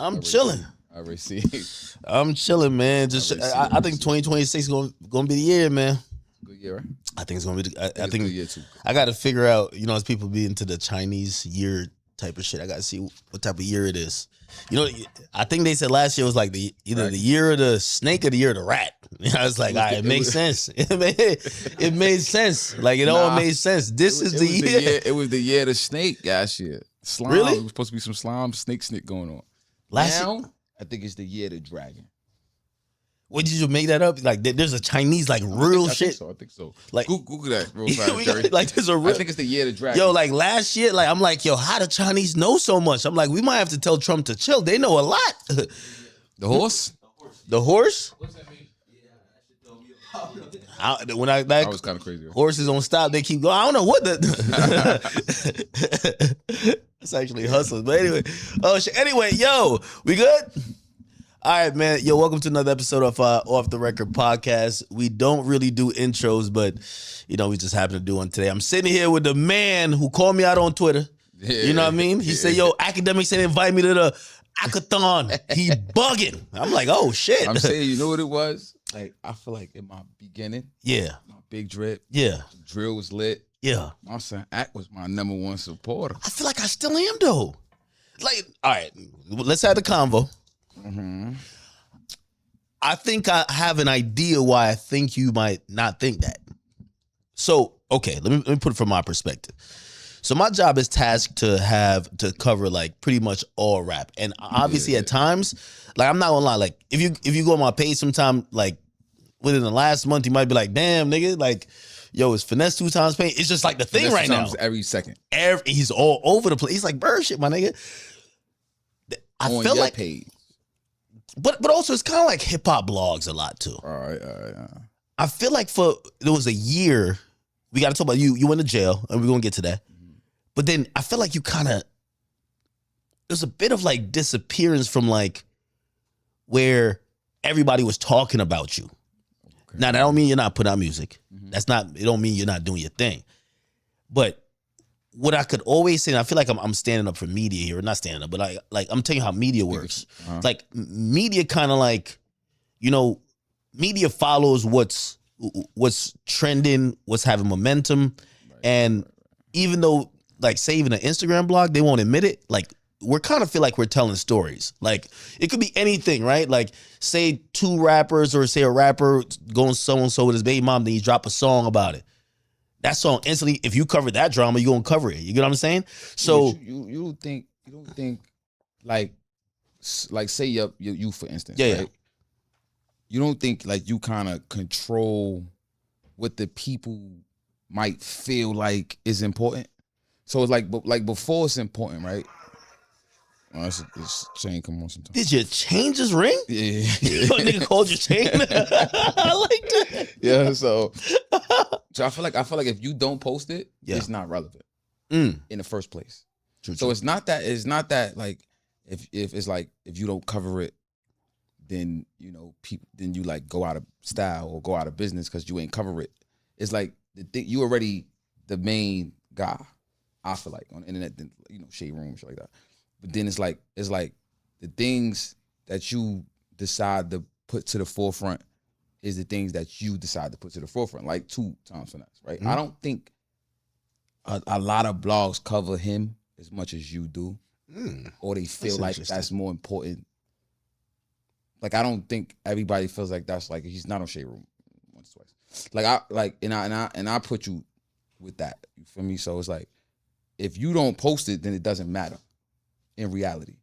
I'm chilling. I receive. I'm chilling, man. Just I think 2026 gonna be the year, man. Good year, right? I think it's gonna be. I think good year too. I got to figure out. As people be into the Chinese year type of shit, I got to see what type of year it is. I think they said last year was like either the year of the snake or the year of the rat. I was like, all right, it makes sense. It made sense. Like it all made sense. This is the year. It was the year of the snake last year. Slime. Really? It was supposed to be some slime snake going on. Now, I think it's the year of the dragon. What, did you make that up? Like there's a Chinese real shit. I think so. Like Google that real fast, Jerry. There's a real. I think it's the year of the dragon. Yo, like last year, I'm like, yo, how the Chinese know so much? I'm like, we might have to tell Trump to chill. They know a lot. The horse? The horse? What's that mean? That was kind of crazy. Horses don't stop, they keep going. I don't know what It's actually hustling. But anyway, anyway, yo, we good? All right, man. Yo, welcome to another episode of Off the Record podcast. We don't really do intros, but we just happen to do one today. I'm sitting here with the man who called me out on Twitter. Yeah, you know what I mean? He said, yo, Akademiks ain't invite me to the Akathon. He bugging. I'm like, oh shit. I'm saying, you know what it was? Like, I feel like in my beginning, my big drip, drill was lit. Yeah. My son Ak was my number one supporter. I feel like I still am though. Like, all right, let's have the convo. Mm-hmm. I think I have an idea why I think you might not think that. So, okay, let me put it from my perspective. So my job is tasked to cover pretty much all rap. And obviously at times, I'm not gonna lie, if you go on my page sometime, within the last month, you might be like, damn, nigga, yo, is Finesse 2 times pain? It's just the thing right now. Every second. He's all over the place. He's like, bird shit, my nigga. I feel like page. But also it's kind of like hip hop blogs a lot too. All right. I feel like there was a year, we got to talk about you went to jail, and we're gonna get to that. Mm-hmm. But then I feel like you there's a bit of disappearance from where everybody was talking about you. Okay. Now that don't mean you're not putting out music. Mm-hmm. It don't mean you're not doing your thing. But what I could always say, and I feel like I'm standing up for media here, not standing up, but I'm telling you how media works. Uh-huh. Media kind of media follows what's trending, what's having momentum. Right. And even though say even an Instagram blog, they won't admit it. We're kind of feel like we're telling stories. It could be anything, right? Say 2 rappers or say a rapper going so-and-so with his baby mom, then you drop a song about it. That song instantly, if you cover that drama, you're gonna cover it. You get what I'm saying? So you don't think say you for instance, right? Yeah. You don't think you kind of control what the people might feel like is important? So it's before it's important, right? Oh, this chain come on sometimes. Did your chain just ring? Yeah. Your nigga called your chain? I like that. Yeah, so I feel like if you don't post it, it's not relevant in the first place. True. It's not that if if you don't cover it, then then you go out of style or go out of business because you ain't cover it. It's you already the main guy. I feel like on the internet, shade room, shit like that. But then it's the things that you decide to put to the forefront is the things that you decide to put to the forefront, 2 times Finesse, right? Mm-hmm. I don't think a lot of blogs cover him as much as you do, or they feel that's more important. I don't think everybody feels like that's he's not on Shade Room once, twice. And I put you with that. You feel me? So it's if you don't post it, then it doesn't matter. In reality,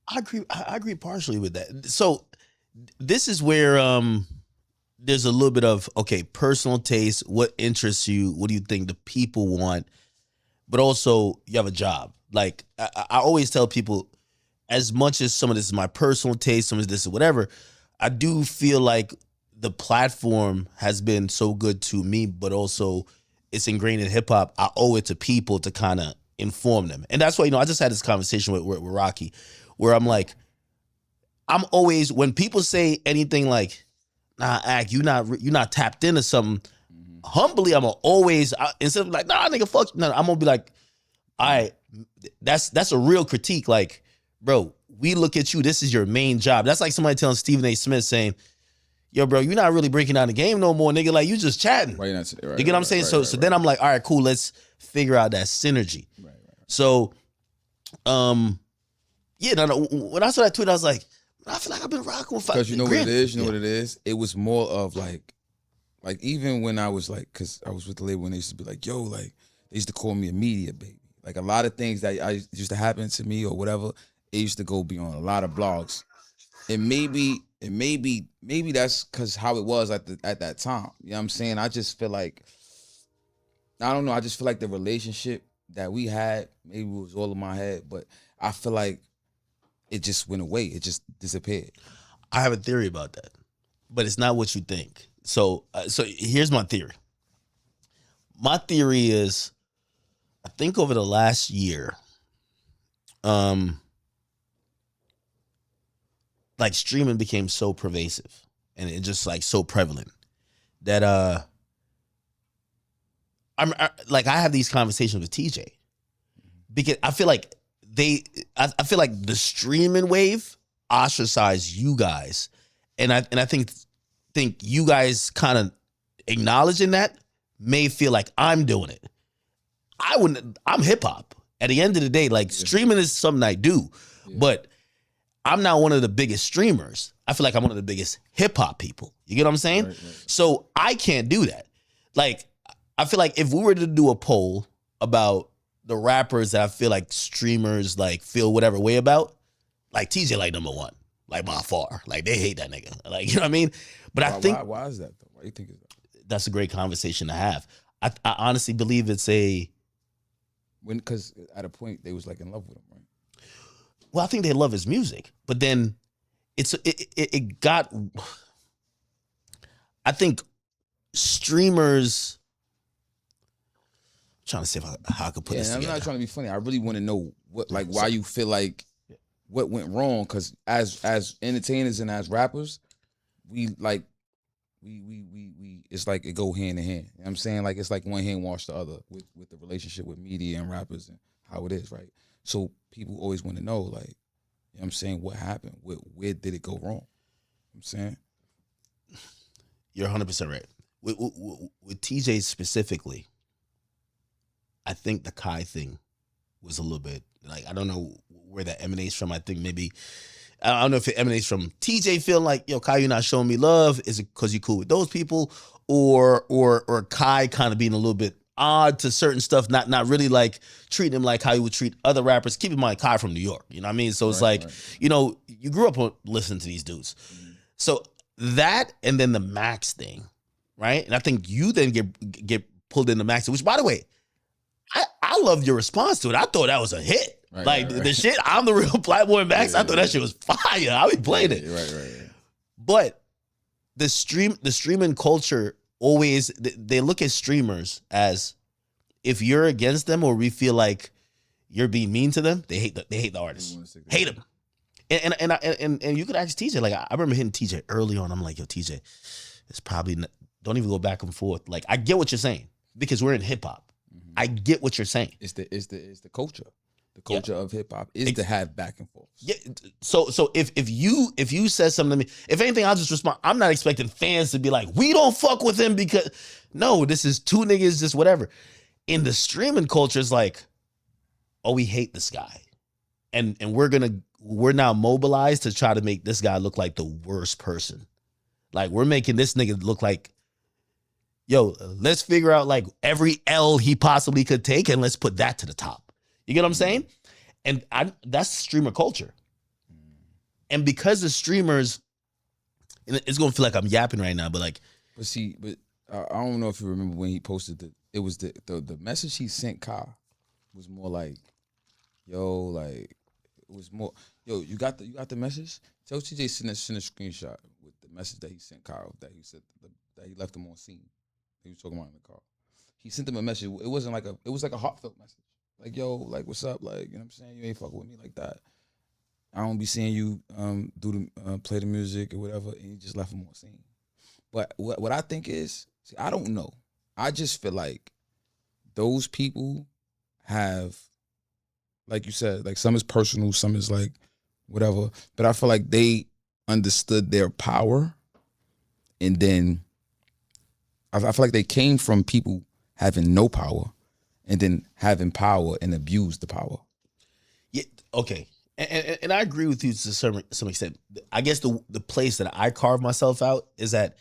I agree partially with that. So this is where there's a little bit of personal taste, what interests you, what do you think the people want, but also you have a job. I always tell people, as much as some of this is my personal taste, some of this is whatever, I do feel like the platform has been so good to me, but also it's ingrained in hip hop. I owe it to people to kind of inform them. And that's why, I just had this conversation with Rocky where I'm I'm always, when people say anything nah, Ak, you not tapped into something, humbly, I'm always, instead of nah, nigga, fuck, no, I'm gonna be all right, that's a real critique. Bro, we look at you, this is your main job. That's like somebody telling Stephen A. Smith saying, yo, bro, you're not really breaking down the game no more, nigga. Like, you just chatting. Right, you get what I'm saying? So then I'm like, all right, cool. Let's figure out that synergy. Right. So, yeah, no, when I saw that tweet, I was like, I feel like I've been rocking with. Because you know what it is? You know what it is? It was more of like even when I was like, because I was with the label when they used to be like, yo, like, they used to call me a media baby. Like, a lot of things that used to happen to me or whatever, it used to go be on a lot of blogs. And maybe that's because how it was at that time. You know what I'm saying? I just feel like, I don't know, I just feel like the relationship that we had, maybe it was all in my head, but I feel like it just went away. It just disappeared. I have a theory about that, but it's not what you think. So here's my theory. My theory is, I think over the last year, like streaming became so pervasive and it just like so prevalent that I have these conversations with TJ because I feel like I feel like the streaming wave ostracized you guys, and I think you guys kind of acknowledging that may feel like I'm doing it. I wouldn't. I'm hip hop. At the end of the day, like streaming is something I do, but I'm not one of the biggest streamers. I feel like I'm one of the biggest hip hop people. You get what I'm saying? Right. So I can't do that. Like, I feel like if we were to do a poll about the rappers that I feel like streamers like feel whatever way about, like TJ like number one, like by far. Like they hate that nigga. Like, you know what I mean? But I think why is that though? Why do you think is that? That's a great conversation to have. I honestly believe it's because at a point they was like in love with him, right? Well, I think they love his music, but then it got. I think streamers. I'm trying to see how I could put this together. I'm not trying to be funny. I really want to know why you feel like what went wrong. Because as entertainers and as rappers, we it's like it go hand in hand. You know what I'm saying? Like it's like one hand wash the other with the relationship with media and rappers and how it is, right? So people always want to know, like, you know what I'm saying, what happened? Where did it go wrong? You know what I'm saying? You're 100% right. With TJ specifically, I think the Kai thing was a little bit, like, I don't know where that emanates from. I think maybe, I don't know if it emanates from TJ feeling like, yo, Kai, you're not showing me love. Is it because you're cool with those people? Or Kai kind of being a little bit odd to certain stuff, not really like treating him like how you would treat other rappers. Keep in mind, Kai from New York, you know what I mean? So it's right. You know, you grew up listening to these dudes. Mm-hmm. So that, and then the Max thing, right? And I think you then get pulled into Max, which, by the way, I loved your response to it. I thought that was a hit. Right. The shit, I'm the real PlaqueboyMax. I thought that shit was fire. I be playing it. Right. But the streaming culture always, they look at streamers as, if you're against them or we feel like you're being mean to them, they hate the artist. Hate them. And you could ask TJ. Like, I remember hitting TJ early on. I'm like, yo, TJ, it's probably not, don't even go back and forth. Like, I get what you're saying because we're in hip hop. Mm-hmm. I get what you're saying. It's the culture. The culture of hip hop is to have back and forth. Yeah. So if you said something to me, if anything, I'll just respond. I'm not expecting fans to be like, we don't fuck with him because no, this is two niggas, just whatever. In the streaming culture, it's like, oh, we hate this guy. And we're now mobilized to try to make this guy look like the worst person. Like, we're making this nigga look like, yo, let's figure out like every L he possibly could take and let's put that to the top. You get what I'm saying? And that's streamer culture. And because the streamers, and it's going to feel like I'm yapping right now, but like. But I don't know if you remember when he posted it was the message he sent Kyle was more like, yo, like, it was more, yo, you got the message? Tell TJ send a screenshot with the message that he sent Kyle, that he said that he left him on scene. He was talking about in the car. He sent him a message. It was like a heartfelt message. Like, yo, like, what's up? Like, you know what I'm saying? You ain't fucking with me like that. I don't be seeing you play the music or whatever, and he just left him on scene. But what I think is, see, I don't know. I just feel like those people have, like you said, like some is personal, some is like whatever. But I feel like they understood their power, and then I feel like they came from people having no power, and then having power and abuse the power. Yeah. Okay. And I agree with you to some extent. I guess the place that I carve myself out is that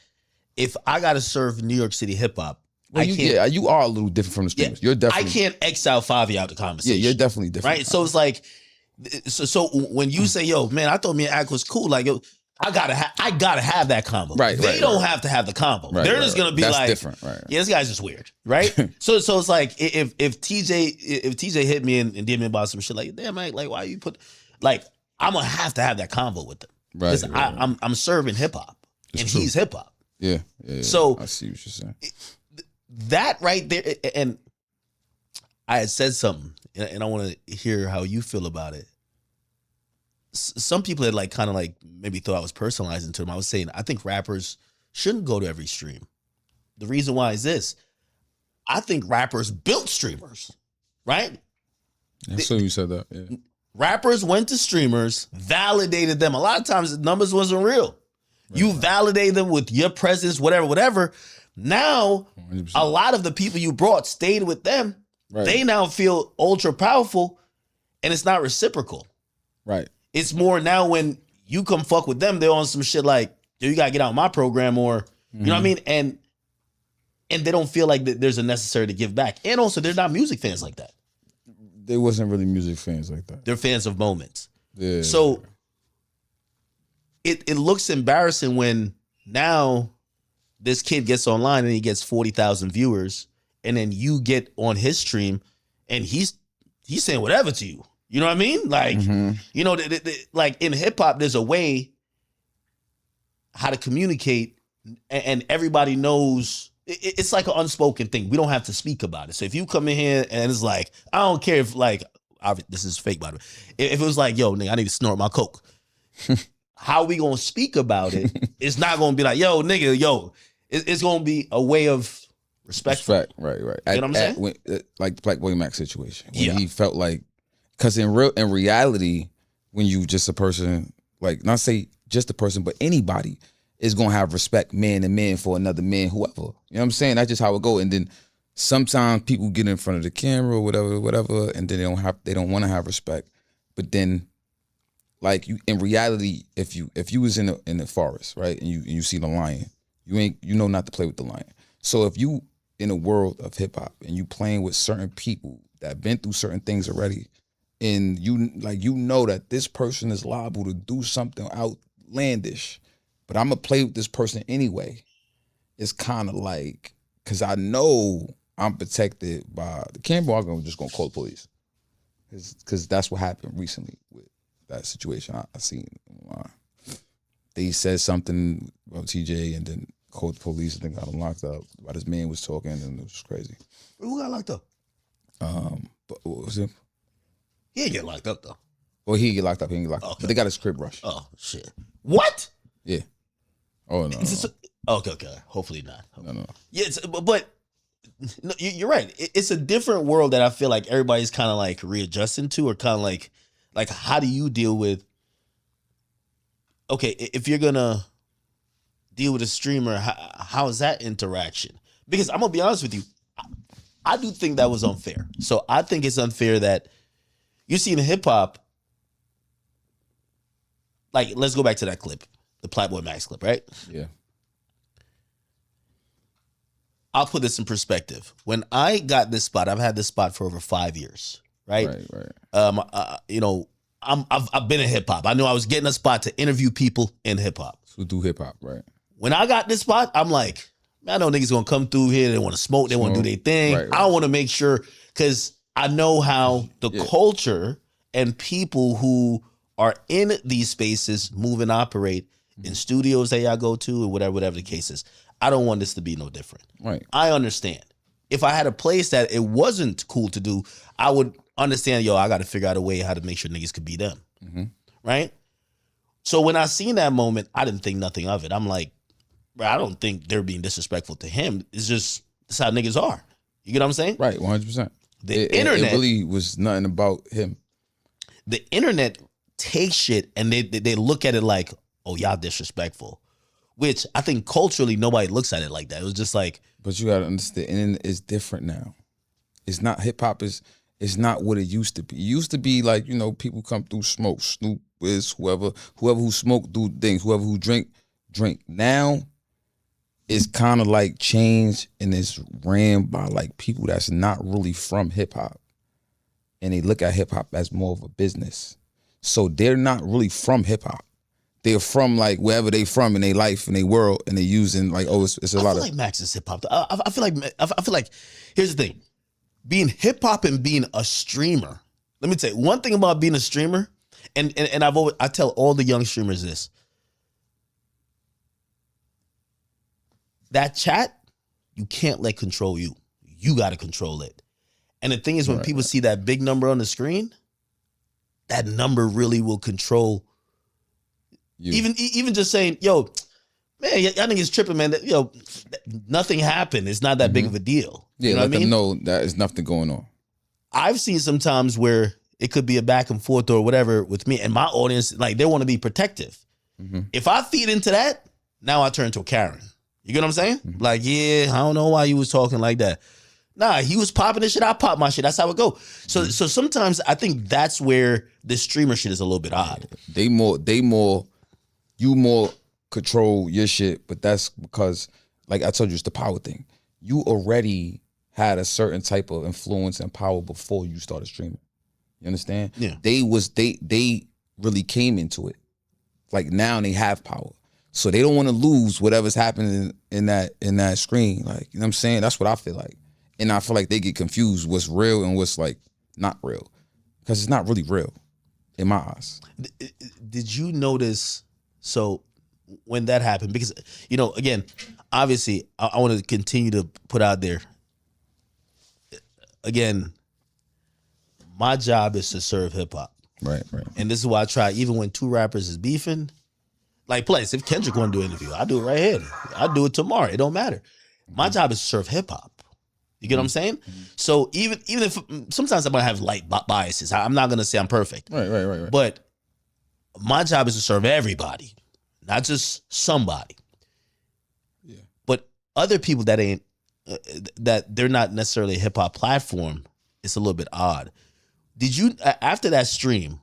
if I got to serve New York City hip hop, well, you are a little different from the streamers. You're definitely. I can't exile Fivio out the conversation. Yeah, you're definitely different. Right. So it's like, so when you say, yo, man, I thought me and Act was cool. Like, yo, I gotta have that combo. Right. They don't have to have the combo. Right, They're just gonna be that's like, different. Right. Yeah, this guy's just weird. Right. so it's like if TJ hit me and did me about some shit, like, damn, man, like, why you put, like, I'm gonna have to have that combo with them. Right. I'm serving hip hop, and true. He's hip hop. Yeah. So I see what you're saying. That right there, and I had said something, and I want to hear how you feel about it. Some people had like kind of like maybe thought I was personalizing to them. I was saying I think rappers shouldn't go to every stream. The reason why is this: I think rappers built streamers, right? So you said that. Yeah. Rappers went to streamers, validated them. A lot of times the numbers wasn't real. Right, you validate them with your presence, whatever. Now, 100%. A lot of the people you brought stayed with them. Right. They now feel ultra powerful, and it's not reciprocal. Right. It's more now when you come fuck with them, they're on some shit like, yo, you gotta get out of my program, or you know what I mean? And they don't feel like there's a necessary to give back. And also, they're not music fans like that. They wasn't really music fans like that. They're fans of moments. Yeah. So it looks embarrassing when now this kid gets online and he gets 40,000 viewers, and then you get on his stream and he's saying whatever to you. You know what I mean? Like, you know, like in hip hop, there's a way how to communicate, and everybody knows. It's like an unspoken thing. We don't have to speak about it. So if you come in here and it's like, I don't care if like, this is fake by the way. If it was like, yo, nigga, I need to snort my coke. How we gonna speak about it? It's not gonna be like, yo, nigga, yo. It's gonna be a way of respect. Right. You know what I'm saying? Like the PlaqueboyMax situation, when he felt like, because in reality, when you just a person, like not say just a person, but anybody is gonna have respect, man to man, for another man, whoever. You know what I'm saying? That's just how it go. And then sometimes people get in front of the camera or whatever, and then they don't want to have respect. But then, like, you in reality, if you was in the forest, right, and you see the lion, you know not to play with the lion. So if you in a world of hip hop and you playing with certain people that been through certain things already, and you know that this person is liable to do something outlandish, but I'm gonna play with this person anyway. It's kind of like, because I know I'm protected by the camera. I'm just gonna call the police, because that's what happened recently with that situation I seen online. They said something about TJ and then called the police and then got him locked up. While this man was talking, and it was crazy. Who got locked up? But what was it? He didn't get locked up though. Well, he didn't get locked up. Okay. But they got his crib rushed. Oh shit! What? Yeah. Oh no. Okay. Hopefully not. No. Yeah, but no, you're right. It's a different world that I feel like everybody's kind of like readjusting to, or kind of like how do you deal with? Okay, if you're gonna deal with a streamer, how is that interaction? Because I'm gonna be honest with you, I do think that was unfair. So I think it's unfair that you see in hip hop. Like, let's go back to that clip, the PlaqueboyMax clip, right? Yeah. I'll put this in perspective. When I got this spot, I've had this spot for over 5 years, right? Right. You know, I've been in hip hop. I knew I was getting a spot to interview people in hip hop. Who do hip hop, right? When I got this spot, I'm like, man, I know niggas gonna come through here. They want to smoke. They want to do their thing. Right. I want to make sure, because I know how the culture and people who are in these spaces move and operate in studios that y'all go to, or whatever the case is. I don't want this to be no different. Right. I understand. If I had a place that it wasn't cool to do, I would understand, I got to figure out a way how to make sure niggas could be them. Mm-hmm. Right? So when I seen that moment, I didn't think nothing of it. I'm like, bro, I don't think they're being disrespectful to him. It's just, that's how niggas are. You get what I'm saying? Right, 100%. The internet. It really was nothing about him. The internet take shit and they look at it like, oh, y'all disrespectful. Which I think culturally nobody looks at it like that. It was just like. But you gotta understand, and it's different now. It's not hip hop it's not what it used to be. It used to be like, people come through smoke, Snoop, Wiz, whoever who smoke do things, whoever who drink. Now it's kind of like changed and it's ran by like people that's not really from hip hop. And they look at hip hop as more of a business. So they're not really from hip hop. They're from like wherever they from in their life, in their world, and they're using like, it's a lot of. I feel like Max is hip hop. I feel like here's the thing, being hip hop and being a streamer. Let me tell you one thing about being a streamer, and I tell all the young streamers this. That chat, you can't let control you. You got to control it. And the thing is, when people see that big number on the screen, that number really will control. You. Even just saying, yo, man, y'all niggas tripping, man. Nothing happened. It's not that big of a deal. Yeah, you know let what I mean? them know that there's nothing going on. I've seen sometimes where it could be a back and forth or whatever with me and my audience, like they want to be protective. Mm-hmm. If I feed into that, now I turn into a Karen. You get what I'm saying? Mm-hmm. Like, yeah, I don't know why you was talking like that. Nah, he was popping this shit. I pop my shit. That's how it go. So sometimes I think that's where the streamer shit is a little bit odd. You more control your shit, but that's because, like I told you, it's the power thing. You already had a certain type of influence and power before you started streaming. You understand? Yeah. They really came into it. Like now they have power. So they don't want to lose whatever's happening in that screen. Like, you know what I'm saying? That's what I feel like. And I feel like they get confused what's real and what's like not real. Because it's not really real in my eyes. Did you notice, so when that happened, because, again, obviously I want to continue to put out there, again, my job is to serve hip hop. Right. And this is why I try, even when two rappers is beefing, like, plus, if Kendrick want to do an interview, I'll do it right here. I'll do it tomorrow. It don't matter. My job is to serve hip hop. You get what I'm saying? So even if sometimes I might have light biases, I'm not gonna say I'm perfect. Right. But my job is to serve everybody, not just somebody. Yeah. But other people that ain't that they're not necessarily a hip hop platform, it's a little bit odd. Did you after that stream?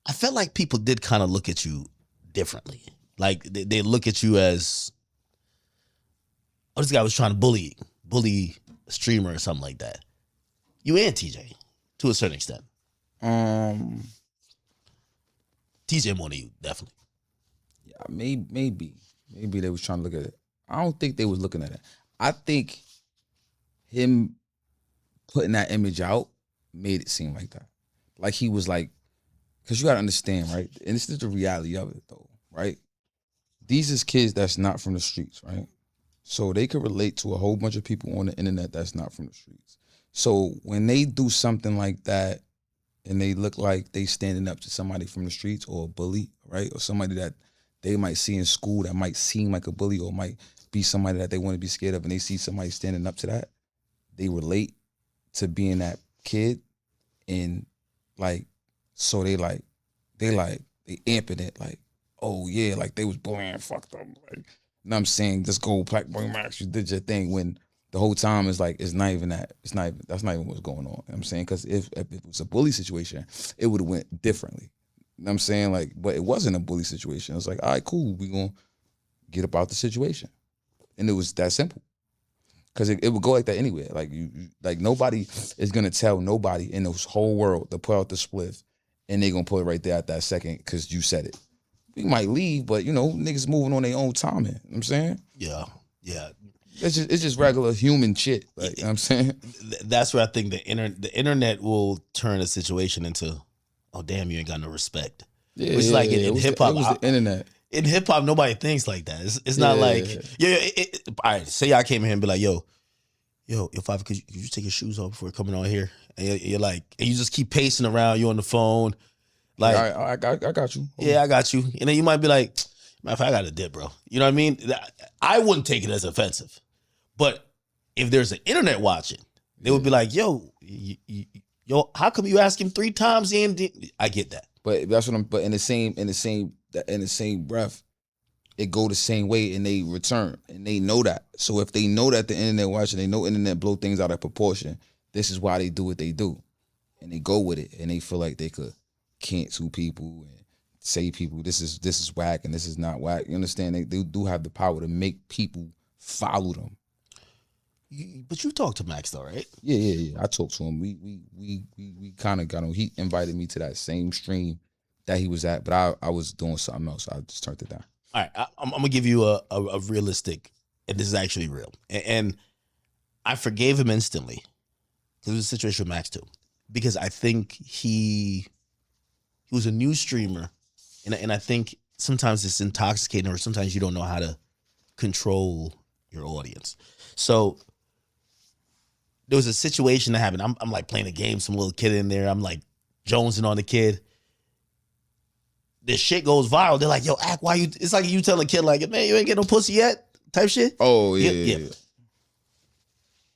I felt like people did kind of look at you differently. Like they look at you as, oh, this guy was trying to bully a streamer or something like that. You and TJ, to a certain extent. TJ more than you, definitely. Yeah, maybe they was trying to look at it. I don't think they was looking at it. I think him putting that image out made it seem like that. Like he was like, because you got to understand, right? And this is the reality of it, though, right? These is kids that's not from the streets, right? So they could relate to a whole bunch of people on the internet that's not from the streets. So when they do something like that and they look like they standing up to somebody from the streets or a bully, right? Or somebody that they might see in school that might seem like a bully or might be somebody that they want to be scared of, and they see somebody standing up to that, they relate to being that kid, and like, so they amping it like, oh yeah, like they was bullying, fucked up. Like, you know what I'm saying? Just go PlaqueboyMax, you did your thing, when the whole time is like, it's not even that. That's not even what's going on. You know what I'm saying? Because if it was a bully situation, it would have went differently. You know what I'm saying? Like, but it wasn't a bully situation. It was like, all right, cool, we gonna get about the situation. And it was that simple. Because it would go like that anyway. Like like nobody is gonna tell nobody in this whole world to put out the spliff, and they gonna put it right there at that second because you said it. We might leave, but niggas moving on their own timing. You know what I'm saying? Yeah. It's just regular human shit. Like, you know what I'm saying? That's where I think the internet will turn a situation into, oh damn, you ain't got no respect. Yeah, Which like in hip hop, it was the internet. In hip hop, nobody thinks like that. It's not like all right. Say I came here and be like, yo, Five, could you take your shoes off before coming on here? And you're like, and you just keep pacing around. You on the phone, like, I got you. Yeah, I got you. And then you might be like, man, if I got a dip, bro. You know what I mean? I wouldn't take it as offensive, but if there's an internet watching, they would be like, yo, Yo, how come you ask him 3 times? I get that. But that's what I'm. But in the same breath, it go the same way, and they return, and they know that. So if they know that the internet watching, they know internet blow things out of proportion. This is why they do what they do, and they go with it, and they feel like they could cancel people and say people this is whack and this is not whack. You understand? They do have the power to make people follow them. But you talked to Max though, right? Yeah. I talked to him. We kind of got on. He invited me to that same stream that he was at, but I was doing something else. So I just turned it down. All right, I'm gonna give you a realistic, and this is actually real. And I forgave him instantly because it was a situation with Max too, because I think he was a new streamer, and I think sometimes it's intoxicating, or sometimes you don't know how to control your audience. So there was a situation that happened. I'm like playing a game, some little kid in there. I'm like jonesing on the kid. This shit goes viral. They're like, yo, act, why you? It's like you tell a kid, like, man, you ain't get no pussy yet, type shit. Oh, yeah.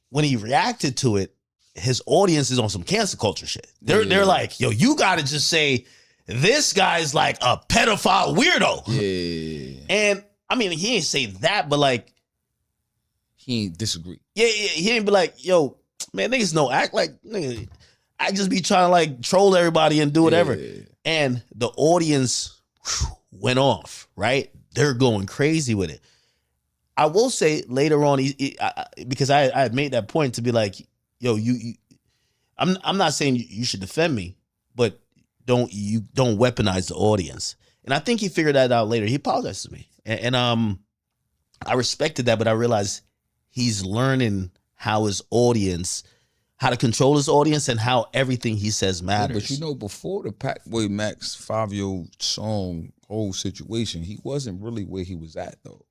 When he reacted to it, his audience is on some cancel culture shit. They're like, yo, you gotta just say, this guy's like a pedophile weirdo. Yeah. And I mean, he ain't say that, but like, he ain't disagree. Yeah, he ain't be like, yo, man, niggas no act like, nigga, I just be trying to like troll everybody and do whatever. Yeah. And the audience went off, right? They're going crazy with it. I will say later on, because I had made that point to be like, yo, I'm not saying you should defend me, but don't weaponize the audience. And I think he figured that out later. He apologized to me, and I respected that, but I realized he's learning how to control his audience and how everything he says matters. But you know, before the PlaqueboyMax Fivio song whole situation, he wasn't really where he was at though.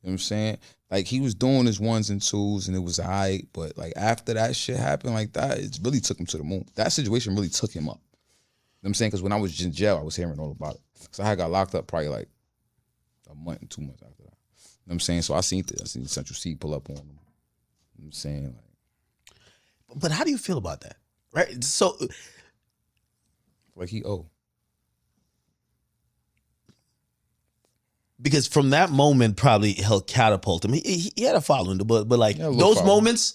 You know what I'm saying? Like, he was doing his 1s and 2s and it was all right, but like after that shit happened like that, it really took him to the moon. That situation really took him up. You know what I'm saying? Because when I was in jail, I was hearing all about it. So I got locked up probably like a month and 2 months after that. You know what I'm saying? So I seen Central C pull up on him. You know what I'm saying? Like, but how do you feel about that? Right? So like he owe. Because from that moment, probably he'll catapult him. He had a following, but like those moments,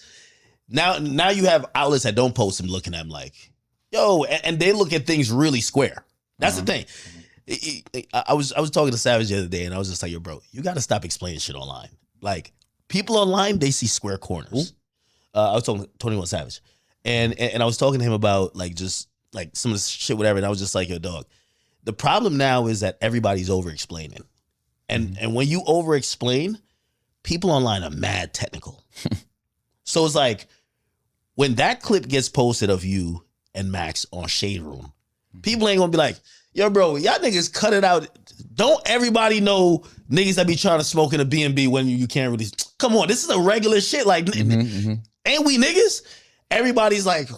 now you have outlets that don't post him looking at him like, yo, and they look at things really square. That's the thing. I was talking to Savage the other day, and I was just like, yo, bro, you got to stop explaining shit online. Like, people online, they see square corners. I was talking to 21 Savage, and I was talking to him about like just like some of the shit, whatever, and I was just like, yo, dog, the problem now is that everybody's over explaining. And when you over explain, people online are mad technical. So it's like, when that clip gets posted of you and Max on Shade Room, people ain't gonna be like, yo, bro, y'all niggas cut it out. Don't everybody know niggas that be trying to smoke in a B&B when you can't really, come on, this is a regular shit. Like, ain't we niggas? Everybody's like,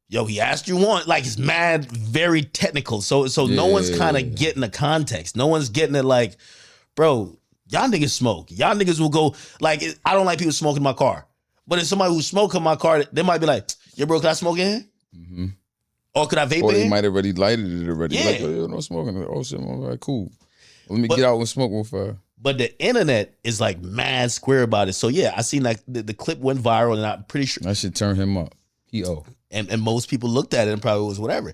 yo, he asked you one. Like, it's mad, very technical. So no one's kind of getting the context. No one's getting it like, bro, y'all niggas smoke. Y'all niggas will go, like, I don't like people smoking in my car. But if somebody who smoke in my car, they might be like, yo, bro, can I smoke in here? Mm-hmm. Or could I vape in here? Or they might have already lighted it already. Yeah. Like, yo, no smoking. Like, oh, shit, all right, cool. Let me get out and smoke one fire. But the internet is like mad square about it. So yeah, I seen like the clip went viral, and I'm pretty sure that should turn him up. He owe. And most people looked at it and probably was whatever.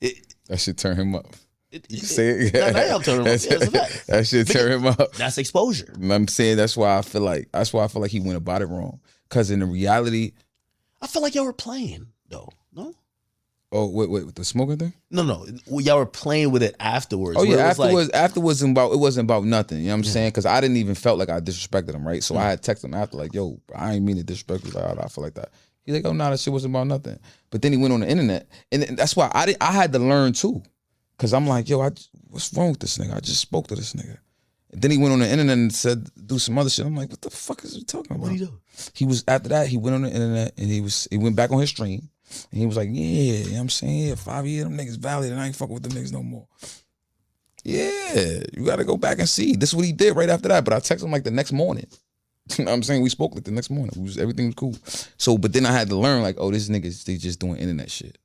That should turn him up. Say it. That should turn him up. That's exposure. I'm saying that's why I feel like he went about it wrong. Because in the reality, I feel like y'all were playing though. No. Oh wait, with the smoking thing? No. Y'all were playing with it afterwards. Oh yeah, afterwards it wasn't about nothing. You know what I'm saying? Because I didn't even felt like I disrespected him, right? So I had texted him after like, yo, I ain't mean to disrespect you. Like, I feel like that. He's like, oh no, that shit wasn't about nothing. But then he went on the internet, and that's why I had to learn too. Cause I'm like, yo, what's wrong with this nigga? I just spoke to this nigga. And then he went on the internet and said, do some other shit. I'm like, what the fuck is he talking about? What did he do? He was, after that, he went on the internet and he went back on his stream. And he was like, yeah, you know what I'm saying? Yeah, 5 years, them niggas valid, and I ain't fucking with them niggas no more. Yeah, you gotta go back and see. This is what he did right after that. But I texted him like the next morning. You know what I'm saying? We spoke like the next morning. Everything was cool. So, but then I had to learn like, oh, these niggas, they just doing internet shit.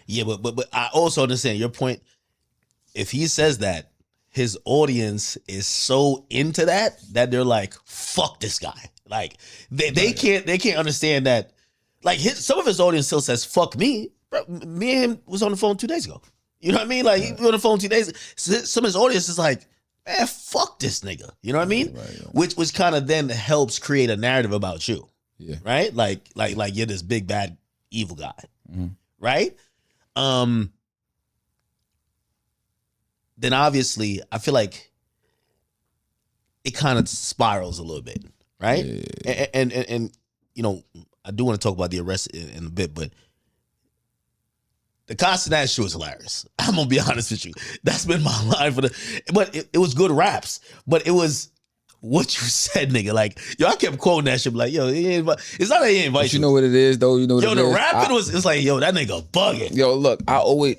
Yeah, but I also understand your point. If he says that, his audience is so into that they're like, fuck this guy. Like they can't understand that. Like some of his audience still says, fuck me. Bro, me and him was on the phone 2 days ago. You know what I mean? Like he was on the phone 2 days. Some of his audience is like, man, fuck this nigga. You know what I mean? Right. Which kind of then helps create a narrative about you. Yeah. Right? Like you're this big bad evil guy. Mm-hmm. Right? Then obviously I feel like it kind of spirals a little bit, right? Yeah. And you know, I do want to talk about the arrest in a bit, but the Castanet show is hilarious. I'm gonna be honest with you. That's been my line but it was good raps. But it was what you said, nigga. Like, yo, I kept quoting that shit. Like, yo, it's not that he invite you. You know what it is, though. You know what it is. Yo, the rapping it's like, yo, that nigga bugging. Yo, look,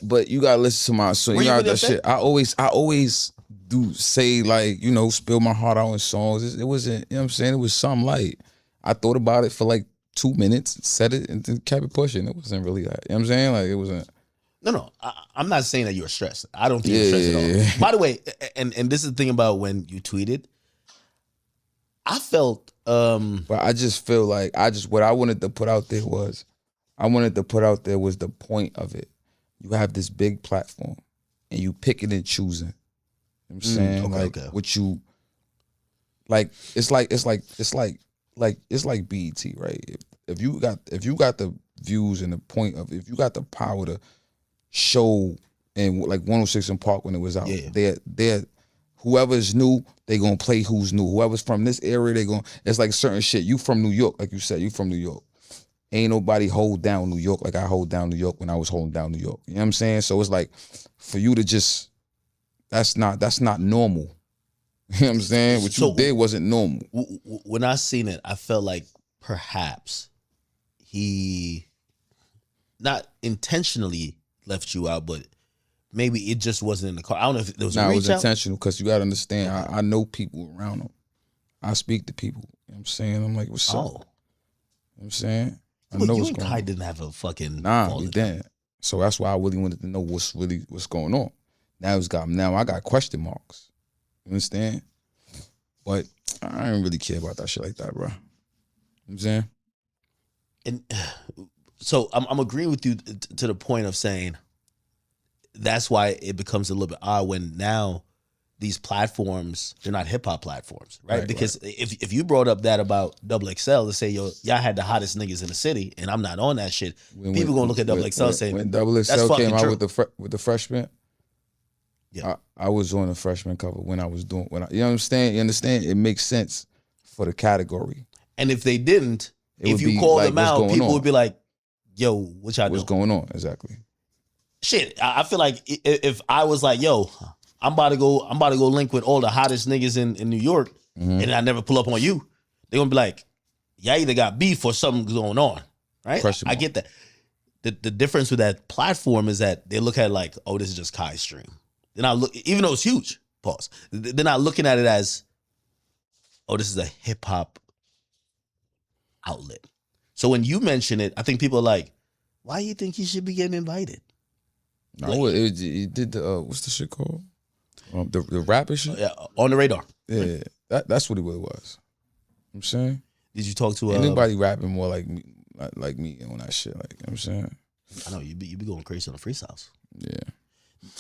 but you gotta listen to my song. You know that shit. I always do say, like, you know, spill my heart out in songs. It wasn't, you know what I'm saying? It was something light. I thought about it for like 2 minutes, said it, and then kept it pushing. It wasn't really that. You know what I'm saying? Like, it wasn't. No, I'm not saying that you're stressed. I don't think you're stressed at all. Yeah. By the way, and this is the thing about when you tweeted, I felt but I just feel like what I wanted to put out there was the point of it. You have this big platform and you picking and choosing. You know what I'm saying? What you like it's like BET, right? If you got the views and the point of, if you got the power to show, and like 106 in Park when it was out, they're whoever's new, they gonna play who's new. Whoever's from this area, it's like certain shit. You from New York, like you said, you from New York. Ain't nobody hold down New York like I hold down New York when I was holding down New York. You know what I'm saying? So it's like, for you to just, that's not normal. You know what I'm saying? What you did wasn't normal. When I seen it, I felt like perhaps he not intentionally left you out, but maybe it just wasn't in the car. I don't know if there was a reach out. It was intentional, because you got to understand, I know people around him. I speak to people. You know what I'm saying? I'm like, what's up? You know what I'm saying? I know what's going on. Kai didn't have a fucking... Nah, he didn't. So that's why I really wanted to know what's going on. Now I got question marks. You understand? But I don't really care about that shit like that, bro. You know what I'm saying? And so I'm agreeing with you to the point of saying that's why it becomes a little bit odd when now these platforms, they're not hip hop platforms, right? Because if you brought up that about Double XL to say, yo, y'all had the hottest niggas in the city and I'm not on that shit, people gonna look at Double XL saying, when Double XL came out with the freshman, yeah, I was on the freshman cover when I was doing, you know what I'm saying? You understand? It makes sense for the category. And if they didn't, if you call them out, people would be like, yo, what y'all doing? What's going on? Exactly. Shit, I feel like if I was like, yo, I'm about to go link with all the hottest niggas in New York, and I never pull up on you, they're gonna be like, y'all either got beef or something's going on, right? I get that. The difference with that platform is that they look at it like, oh, this is just Kai's stream. They're not look, even though it's huge, pause. They're not looking at it as, oh, this is a hip hop outlet. So when you mention it, I think people are like, why do you think he should be getting invited? No, it did the what's the shit called? The rapper shit? Yeah, On the Radar. Yeah, that's what it was. I'm saying. Did you talk to anybody rapping more like me on that shit? Like, you know what I'm saying? I know you be going crazy on the freestyles. Yeah.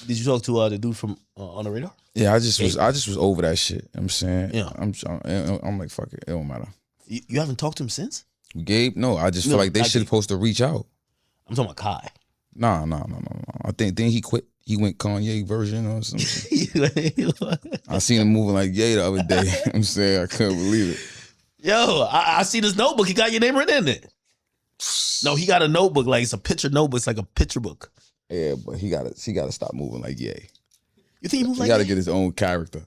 Did you talk to the dude from On the Radar? Yeah, I just was over that shit. You know what I'm saying? Yeah. I'm like, fuck it, it don't matter. You haven't talked to him since? Gabe? No, I just feel like they should supposed to reach out. I'm talking about Kai. No. I think then he quit. He went Kanye version or something. I seen him moving like Ye the other day. I'm saying, I couldn't believe it. Yo, I see this notebook. He got your name written in it. No, he got a notebook, like it's a picture notebook. It's like a picture book. Yeah, but he gotta stop moving like Ye. You think he moves like Ye? He gotta Ye? get his own character.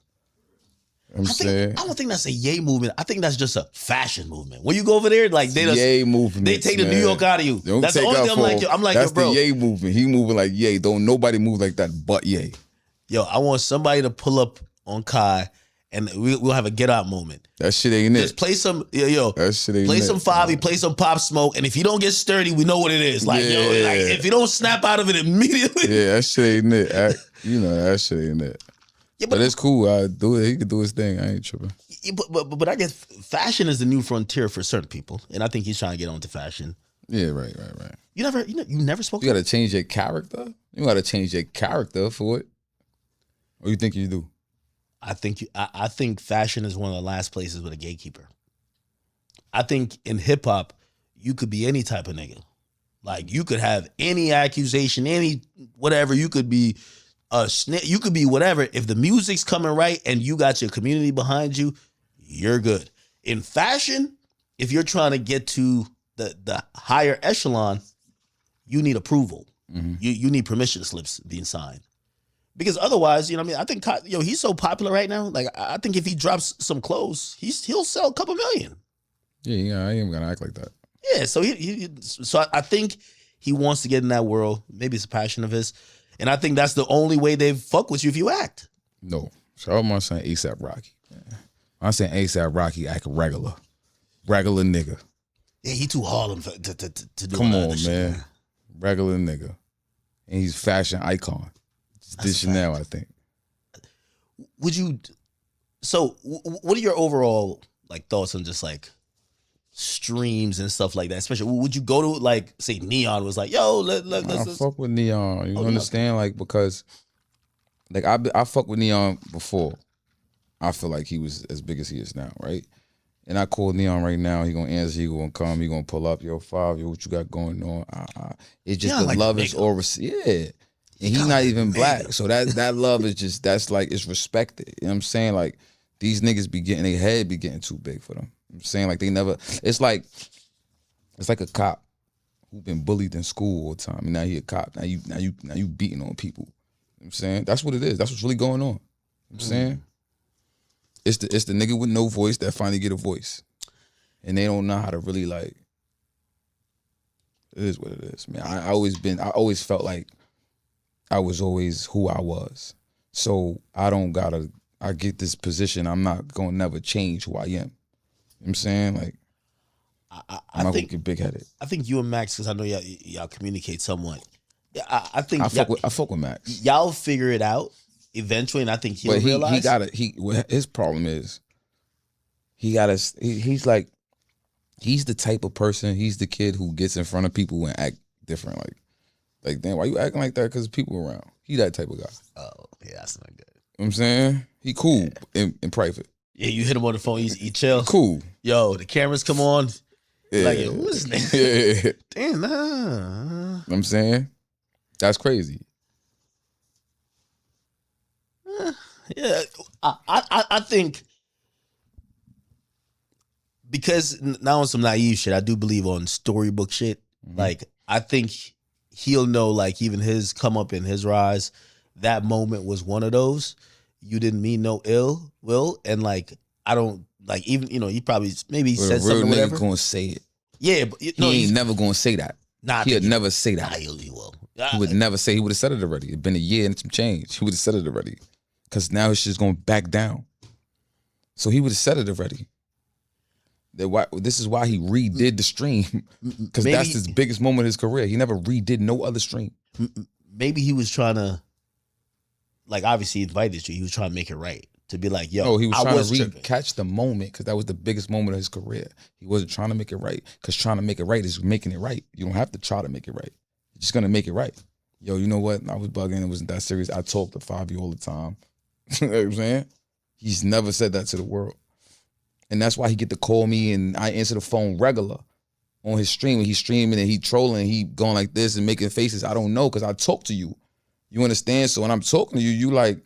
I don't think that's a Ye movement. I think that's just a fashion movement. When you go over there, like Ye movement, they take the New York out of you. That's the only thing I'm like, that's yo, bro. the Ye movement. He moving like Ye. Don't nobody move like that but Ye. Yo, I want somebody to pull up on Kai and we'll have a Get Out moment. That shit ain't Just it. play some, that shit ain't play it. Some Fivio, play some Pop Smoke, and if you don't get sturdy, we know what it is. Like, if you don't snap out of it immediately. Yeah, that shit ain't it. That shit ain't it. Yeah, but it's cool. I do it. He can do his thing. I ain't tripping. But I guess fashion is the new frontier for certain people, and I think he's trying to get onto fashion. Yeah, right. You never spoke. You got to change your character. You got to change your character for it. Or you think you do? I think fashion is one of the last places with a gatekeeper. I think in hip hop, you could be any type of nigga. Like, you could have any accusation, any whatever. You could be a snitch. You could be whatever. If the music's coming right and you got your community behind you, you're good. In fashion, if you're trying to get to the higher echelon, you need approval. Mm-hmm. You need permission slips being signed. Because otherwise, you know what I mean? I think, he's so popular right now. Like, I think if he drops some clothes, he'll sell a couple million. Yeah, I ain't gonna act like that. Yeah, so I think he wants to get in that world. Maybe it's a passion of his. And I think that's the only way they fuck with you if you act. No. So I'm not saying ASAP Rocky. I'm saying ASAP Rocky act regular. Regular nigga. Yeah, he too Harlem to do. Come on, man. Regular nigga. And he's a fashion icon. This Chanel, I think. Would you? So, what are your overall thoughts on just streams and stuff like that? Especially, would you go to say Neon was like, yo, let's fuck with Neon. You understand? Because I fuck with Neon before. I feel like he was as big as he is now, right? And I call Neon right now. He gonna answer. He gonna come. He gonna pull up. Yo, Fivio, what you got going on? It's just the love is over. Yeah. And he's not even black. So that love is just, that's it's respected. You know what I'm saying? These niggas be getting, their head be getting too big for them. I'm saying they never, it's like a cop who been bullied in school all the time. And now he a cop. Now you beating on people. You know what I'm saying? That's what it is. That's what's really going on. You know what I'm saying? It's the nigga with no voice that finally get a voice. And they don't know how to really it is what it is, man. I always felt like I was always who I was. So I get this position. I'm not going to never change who I am. You know what I'm saying? I'm not going to get big-headed. I think you and Max, because I know y'all communicate somewhat. Yeah, I think I fuck with Max. Y'all figure it out eventually, and I think he'll realize. His problem is he's the type of person, he's the kid who gets in front of people and act different. Damn, why you acting like that? Because people around. He that type of guy. Oh, yeah, that's not good. You know what I'm saying? He cool in private. Yeah, you hit him on the phone, he chill. Cool. Yo, the cameras come on. Yeah. Who's his name? Yeah. Damn, nah. You know what I'm saying? That's crazy. Yeah, I think because now on some naive shit, I do believe on storybook shit. Mm-hmm. I think he'll know, even his come up and his rise, that moment was one of those. You didn't mean no ill will, and I don't even he probably maybe said something. Real whatever. Nigga gonna say it. Yeah, but he ain't never gonna say that. Nah, he'd never say that. He will. He would never say. He would have said it already. It'd been a year and some change. He would have said it already, because now it's just going back down. So he would have said it already. This is why he redid the stream, because that's his biggest moment in his career. He never redid no other stream. Maybe he was trying to, obviously he invited you. He was trying to make it right. To be like, yo, no, he was trying to catch the moment, because that was the biggest moment of his career. He wasn't trying to make it right, because trying to make it right is making it right. You don't have to try to make it right. You're just going to make it right. Yo, you know what? I was bugging. It wasn't that serious. I talk to Fivio all the time. You know what I'm saying? He's never said that to the world. And that's why he get to call me and I answer the phone regular on his stream. When he's streaming and he trolling and he going like this and making faces. I don't know, because I talk to you. You understand? So when I'm talking to you, you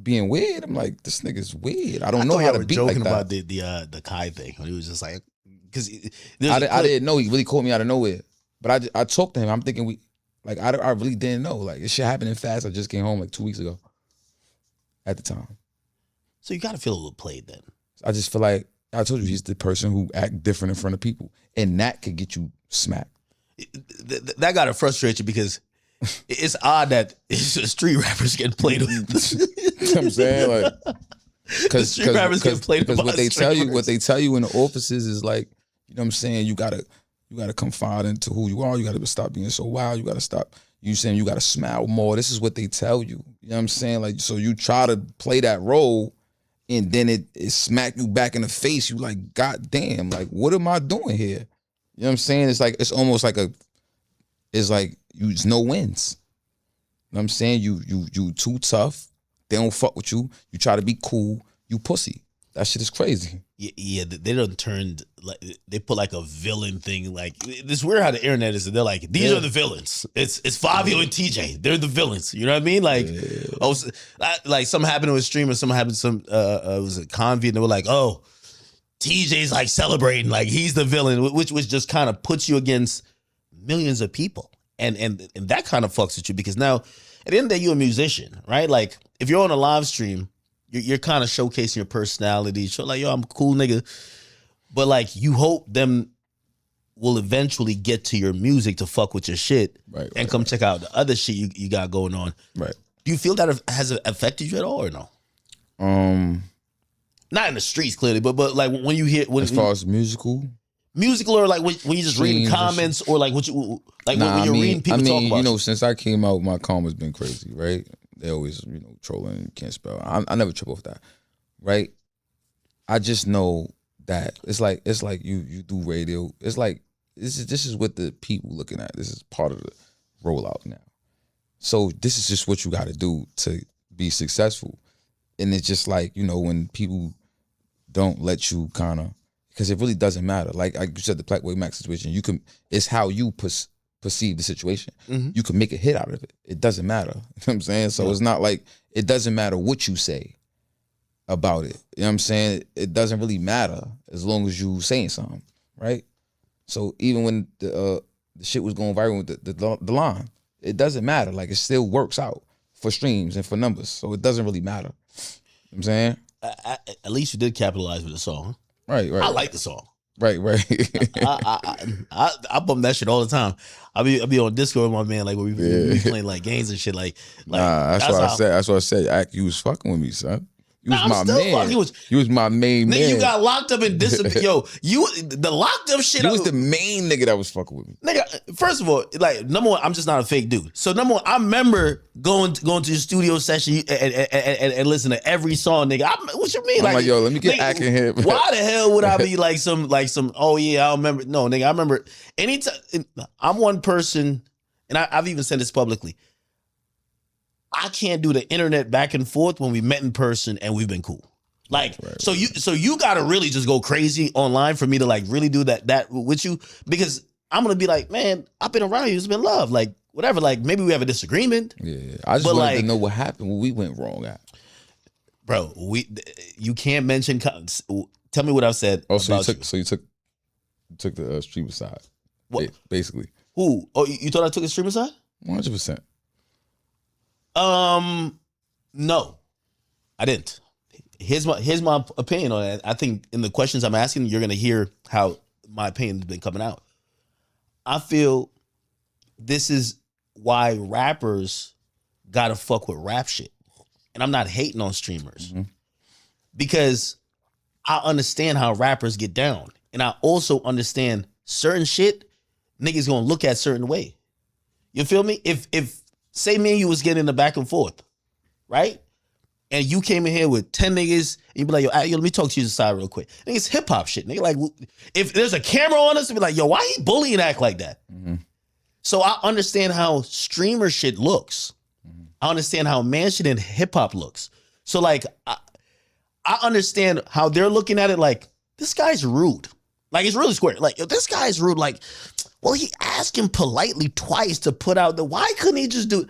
being weird. I'm like, this nigga's weird. I don't know how to be like that. About the Kai thing when he was just because I didn't know. He really called me out of nowhere. But I talked to him. I'm thinking I really didn't know. This shit happening fast. I just came home 2 weeks ago. At the time. So you got to feel a little played then. I just feel like, I told you, he's the person who act different in front of people. And that could get you smacked. That got to frustrate you, because it's odd that it's just street rappers getting played with. You know what I'm saying? Because what they tell you in the offices is like, you know what I'm saying, you gotta confide into who you are. You gotta stop being so wild. You gotta stop. You saying you gotta smile more. This is what they tell you. You know what I'm saying? Like, so you try to play that role, and then it smack you back in the face. You like, God damn, like, what am I doing here? You know what I'm saying? It's like, it's almost like it's no wins. You know what I'm saying? You too tough. They don't fuck with you. You try to be cool. You pussy. That shit is crazy. Yeah, they done turned, like, they put like a villain thing. Like, it's weird how the internet is. They're like, these are the villains. It's Fivio and TJ. They're the villains. You know what I mean? Like, like something happened to a streamer. Something happened to some it was a convy, and they were like, oh, TJ's like celebrating, like he's the villain, which just kind of puts you against millions of people, and that kind of fucks with you, because now at the end of the day, you're a musician, right? Like, if you're on a live stream, you're kind of showcasing your personality. Show like, yo, I'm a cool nigga. But like, you hope them will eventually get to your music to fuck with your shit, and come check out the other shit you got going on. Right. Do you feel that has affected you at all or no? Not in the streets, clearly, but like when you hear, as far as musical, or like when you just reading comments, or like what you like when you're reading people talk about. You know, since I came out, my karma's been crazy, right? They always, you know, trolling, can't spell. I never trip off that, right? I just know that it's like you do radio. It's like this is what the people looking at. This is part of the rollout now. So this is just what you got to do to be successful. And it's just like, you know, when people don't let you kind of, because it really doesn't matter. Like you said, the PlaqueboyMax situation, it's how you perceive the situation. Mm-hmm. You can make a hit out of it. It doesn't matter. You know what I'm saying? So it's not like, it doesn't matter what you say about it. You know what I'm saying? It doesn't really matter as long as you saying something, right? So even when the shit was going viral with the line, it doesn't matter. Like, it still works out for streams and for numbers. So it doesn't really matter. You know what I'm saying? At least you did capitalize with the song. Right. I like the song. Right. I bump that shit all the time. I be on Discord with my man, like, when we playing like games and shit. Like nah, that's what I said. You was fucking with me, son. You was my man. You was my main man. You got locked up and disappeared. Yo, the locked up shit. You was the main nigga that was fucking with me. Nigga, first of all, like, number one, I'm just not a fake dude. So number one, I remember going to the studio session and listen to every song, nigga. What you mean? I'm like, yo, let me get acting here. Why the hell would I be like some? Oh yeah, I remember. No, nigga, I remember. Anytime I'm one person, and I've even said this publicly. I can't do the internet back and forth when we met in person and we've been cool. Like, so you gotta really just go crazy online for me to like really do that with you, because I'm gonna be like, man, I've been around you, it's been love, like whatever. Like, maybe we have a disagreement. Yeah, I just wanted to know what happened when we went wrong at. Bro, you can't mention. Tell me what I've said. Oh, so you took the streamer side. What? Basically. Who? Oh, you thought I took the streamer side? 100%. No, I didn't. Here's my opinion on it. I think in the questions I'm asking, you're gonna hear how my opinion has been coming out. I feel this is why rappers gotta fuck with rap shit, and I'm not hating on streamers, because I understand how rappers get down, and I also understand certain shit niggas gonna look at certain way. You feel me? If say me and you was getting in the back and forth, right? And you came in here with 10 niggas, and you be like, yo, let me talk to you aside real quick. I think it's hip hop shit, nigga. Like, if there's a camera on us, to be like, yo, why he bullying act like that? Mm-hmm. So I understand how streamer shit looks. Mm-hmm. I understand how man shit and hip hop looks. So like, I understand how they're looking at it. Like, this guy's rude. Like, it's really square. Like, yo, this guy's rude. Like, well, he asked him politely twice to put out why couldn't he just do it?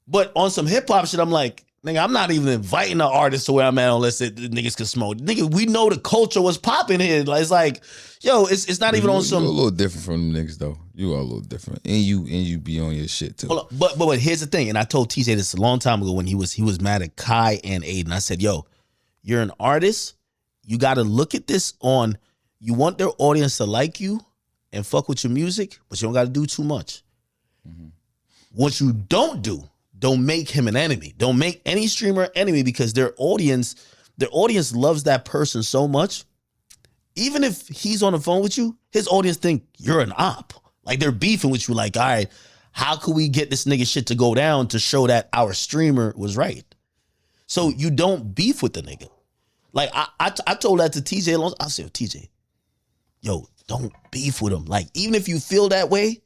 But on some hip hop shit, I'm like, nigga, I'm not even inviting the artist to where I'm at unless the niggas can smoke. Nigga, we know the culture was popping here. Like, it's like, yo, it's not even on some. You're a little different from them niggas though. You are a little different, and you be on your shit too. Hold on. But here's the thing, and I told TJ this a long time ago when he was mad at Kai and Aiden. I said, yo, you're an artist. You got to look at this on. You want their audience to like you and fuck with your music, but you don't got to do too much. Mm-hmm. What you don't make him an enemy. Don't make any streamer an enemy, because their audience, their audience loves that person so much. Even if he's on the phone with you, his audience think you're an op. Like they're beefing with you. Like, all right, how could we get this nigga shit to go down to show that our streamer was right? So you don't beef with the nigga. Like I told that to TJ. I said, TJ, yo, don't beef with him. Like even if you feel that way,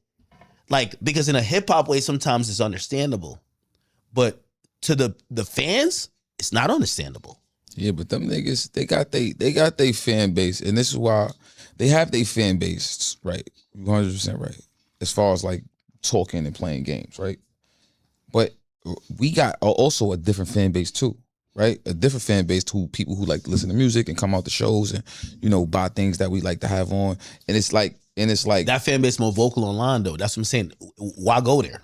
like because in a hip hop way, sometimes it's understandable, but to the fans, it's not understandable. Yeah, but them niggas, they got they fan base, and this is why they have their fan base, right? 100% right. As far as like talking and playing games, right? But we got also a different fan base too, right? A different fan base to people who like to listen to music and come out to shows and, you know, buy things that we like to have on. And it's like that fan base more vocal online though. That's what I'm saying. Why go there?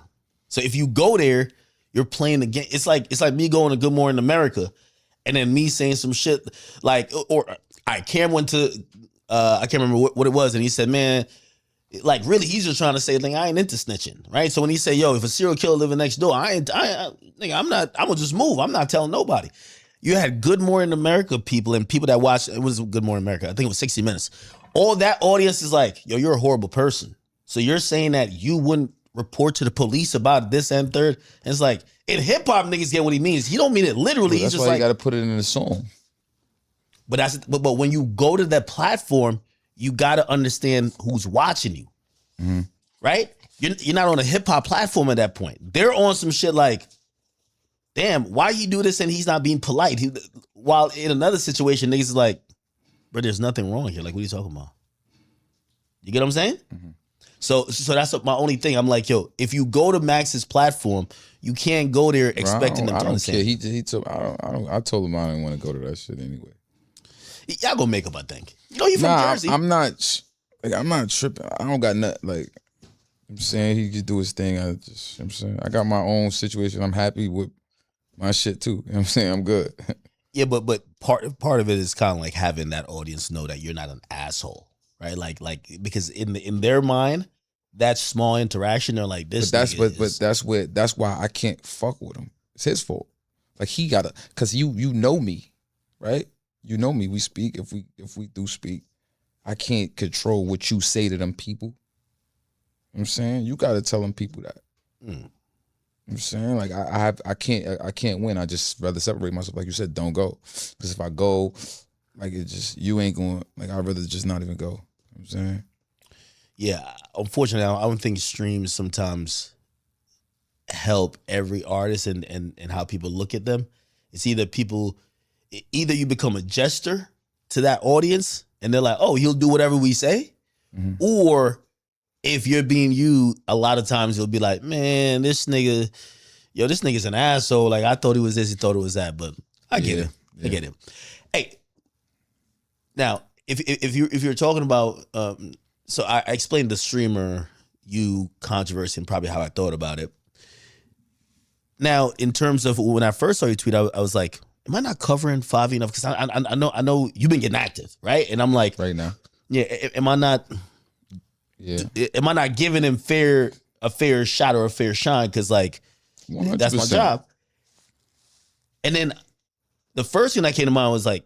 So if you go there, you're playing the game. It's like me going to Good Morning America and then me saying some shit like, or Cam went to, I can't remember what it was. And he said, man, like really, he's just trying to say, like, I ain't into snitching, right? So when he say, yo, if a serial killer living next door, I'm gonna just move. I'm not telling nobody. You had Good Morning America people and people that watched, it was Good Morning America. I think it was 60 Minutes. All that audience is like, yo, you're a horrible person. So you're saying that you wouldn't report to the police about this and third. And it's like, in hip hop, niggas get what he means. He don't mean it literally. That's he's just why like, you got to put it in the song. But when you go to that platform, you got to understand who's watching you, right? You're not on a hip hop platform at that point. They're on some shit like, damn, why he do this and he's not being polite? While in another situation, niggas is like, bro, there's nothing wrong here. Like, what are you talking about? You get what I'm saying? Mm-hmm. So that's my only thing. I'm like, yo, if you go to Max's platform, you can't go there expecting them to understand. I don't care. He told I told him I didn't want to go to that shit anyway. Y'all gonna make up, I think. You know, you from Jersey. I'm not tripping. I don't got nothing. Like I'm saying, he just do his thing. I'm saying I got my own situation. I'm happy with my shit too. You know what I'm saying? I'm good. Yeah, but part of it is kind of like having that audience know that you're not an asshole, right? Like because in their mind, that small interaction, they're like this. But that's why I can't fuck with him. It's his fault. Like he gotta, cause you know me, right? You know me. We speak. If we do speak, I can't control what you say to them people. You know what I'm saying? You gotta tell them people that. You know what I'm saying? Like I can't win. I just rather separate myself. Like you said, don't go. Because if I go, like it just, you ain't going, like I'd rather just not even go. You know what I'm saying? Yeah. Unfortunately, I don't think streams sometimes help every artist and how people look at them. It's either you become a jester to that audience and they're like, oh, he'll do whatever we say. Mm-hmm. Or if you're being you, a lot of times you'll be like, man, this nigga's an asshole. Like I thought he was this, he thought it was that, but I get it. Yeah. I get it. Hey, now if you're talking about, so I explained the streamer you controversy and probably how I thought about it. Now, in terms of when I first saw your tweet, I was like, am I not covering Fivio enough? Because I know you've been getting active, right? And I'm like, right now, yeah. Am I not? Yeah. Am I not giving him a fair shot or a fair shine? Because like 100%. That's my job. And then the first thing that came to mind was like,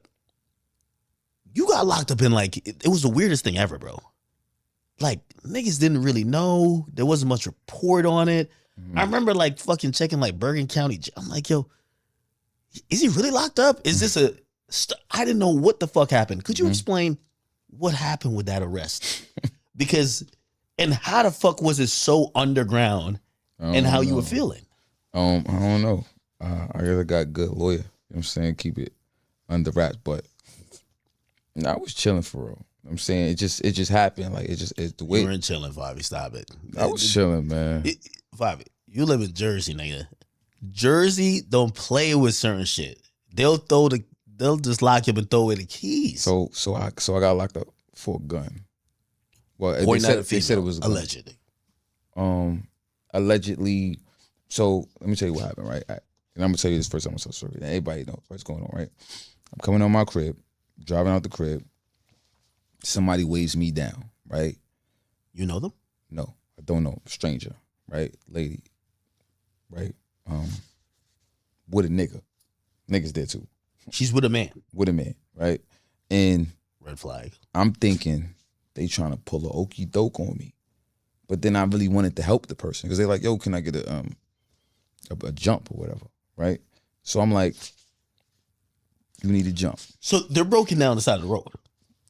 you got locked up in like it was the weirdest thing ever, bro. Like niggas didn't really know. There wasn't much report on it. Mm-hmm. I remember like fucking checking like Bergen County. I'm like, yo, is he really locked up? Is this I didn't know what the fuck happened. Could you explain what happened with that arrest? Because, and how the fuck was it so underground and how you were feeling? I don't know. I really got a good lawyer. You know what I'm saying? Keep it under wraps. But I was chilling for real. You know what I'm saying? It just happened. Like it's the way. You weren't chilling, Fivio. Stop it. I was chilling, man. Fivio, you live in Jersey, nigga. Jersey don't play with certain shit. They'll just lock you up and throw away the keys. So I got locked up for a gun. Well, they said it was a gun. Allegedly. Allegedly. So let me tell you what happened, right? And I'm gonna tell you this first time I'm so sorry. Everybody knows what's going on, right? I'm coming on my crib, driving out the crib. Somebody waves me down, right? You know them? No, I don't know. Stranger, right? Lady, right? With a nigga. Niggas there too. She's with a man. With a man, right? And red flag. I'm thinking they trying to pull a okey doke on me. But then I really wanted to help the person because they're like, yo, can I get a jump or whatever, right? So I'm like, you need a jump. So they're broken down the side of the road?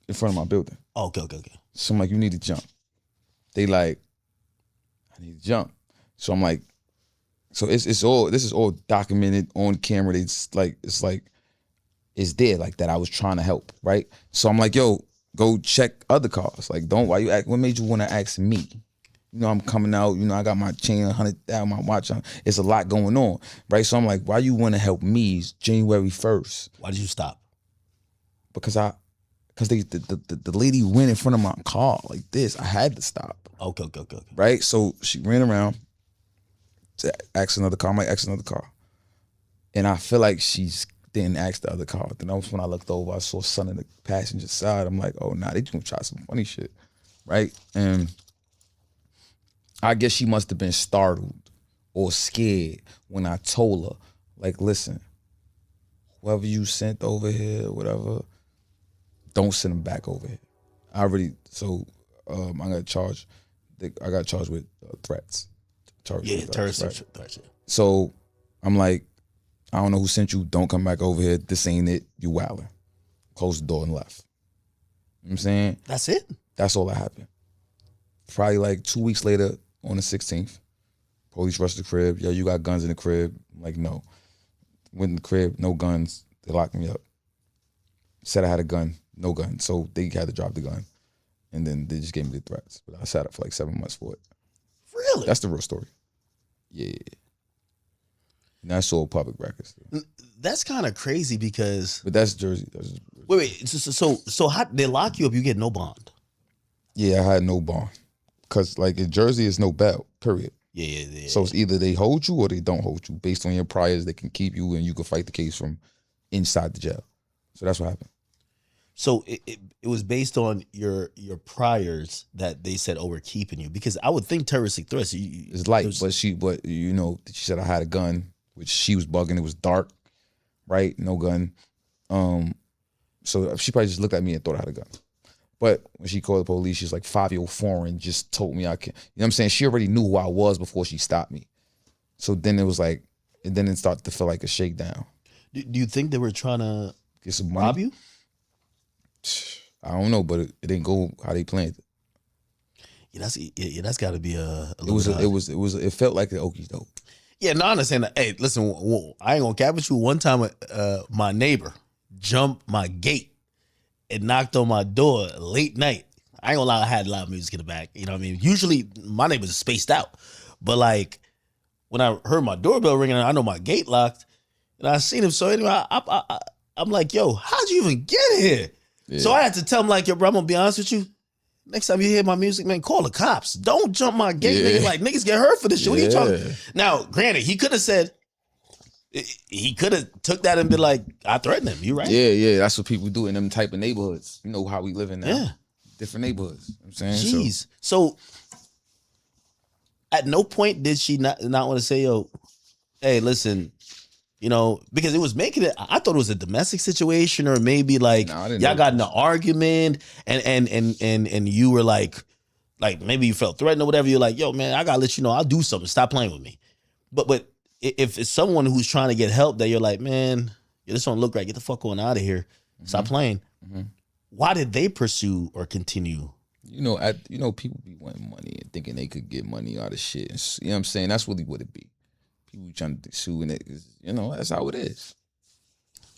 In front of my building. Oh, okay. So I'm like, you need to jump. They like, I need to jump. So I'm like, so this is all documented on camera. It's there like that. I was trying to help, right? So I'm like, yo, go check other cars. Like, what made you want to ask me? You know, I'm coming out, you know, I got my chain, 100,000, my watch on. It's a lot going on, right? So I'm like, why you want to help me? It's January 1st. Why did you stop? Because the lady went in front of my car like this. I had to stop. Okay. Right? So she ran around to ask another car. I might ask another car. And I feel like she's didn't ask the other car. Then that was when I looked over, I saw son in the passenger side. I'm like, oh, nah, they just gonna try some funny shit. Right? And I guess she must have been startled or scared when I told her, like, listen, whoever you sent over here, whatever, don't send them back over here. I got charged with threats. Threats. So I'm like, I don't know who sent you. Don't come back over here. This ain't it. You wildin'. Closed the door and left. You know what I'm saying? That's it? That's all that happened. Probably like 2 weeks later, on the 16th, police rushed the crib. Yo, you got guns in the crib? I'm like, no. Went in the crib, no guns. They locked me up. Said I had a gun, no gun. So they had to drop the gun. And then they just gave me the threats. But I sat up for like 7 months for it. Really? That's the real story. Yeah. And that's all public records. That's kind of crazy because... But that's Jersey. Wait. So how they lock you up, you get no bond? Yeah, I had no bond. Because like in Jersey, it's no bail, period. Yeah. So it's either they hold you or they don't hold you. Based on your priors, they can keep you and you can fight the case from inside the jail. So that's what happened. So it was based on your priors that they said, oh, we're keeping you. Because I would think terroristic threats. It's light, but you know, she said I had a gun, which she was bugging. It was dark, right? No gun. So she probably just looked at me and thought I had a gun. But when she called the police, she's like, Fivio foreign just told me I can't. You know what I'm saying? She already knew who I was before she stopped me. So then it was like, and then it started to feel like a shakedown. Do you think they were trying to get some money? Rob you? I don't know, but it didn't go how they planned it. That's got to be a it felt like an okie doke. Yeah, no, I understand that. Hey, listen, I ain't gonna cap with you. One time, my neighbor jumped my gate and knocked on my door late night. I ain't gonna lie, I had loud music in the back. You know what I mean? Usually my neighbors are spaced out. But like when I heard my doorbell ringing, I know my gate locked, and I seen him. So anyway, I'm like, yo, how'd you even get here? Yeah. So I had to tell him, like, yo, bro, I'm gonna be honest with you. Next time you hear my music, man, call the cops. Don't jump my gate, nigga. Like, niggas get hurt for this shit. What are you talking? Now, granted, he could have said, he could have took that and been like, I threatened him. You right? Yeah. That's what people do in them type of neighborhoods. You know how we live in now. Yeah. Different neighborhoods. You know what I'm saying? Jeez. So at no point did she not want to say, yo, hey, listen, you know, because it was making it, I thought it was a domestic situation or maybe like y'all got in an argument and you were like maybe you felt threatened or whatever. You're like, yo, man, I gotta let you know, I'll do something. Stop playing with me. But if it's someone who's trying to get help that you're like, man, this don't look right. Get the fuck on out of here. Stop playing. Mm-hmm. Why did they pursue or continue? You know, people be wanting money and thinking they could get money out of shit. And, you know what I'm saying? That's really what it be. People trying to sue and that's how it is.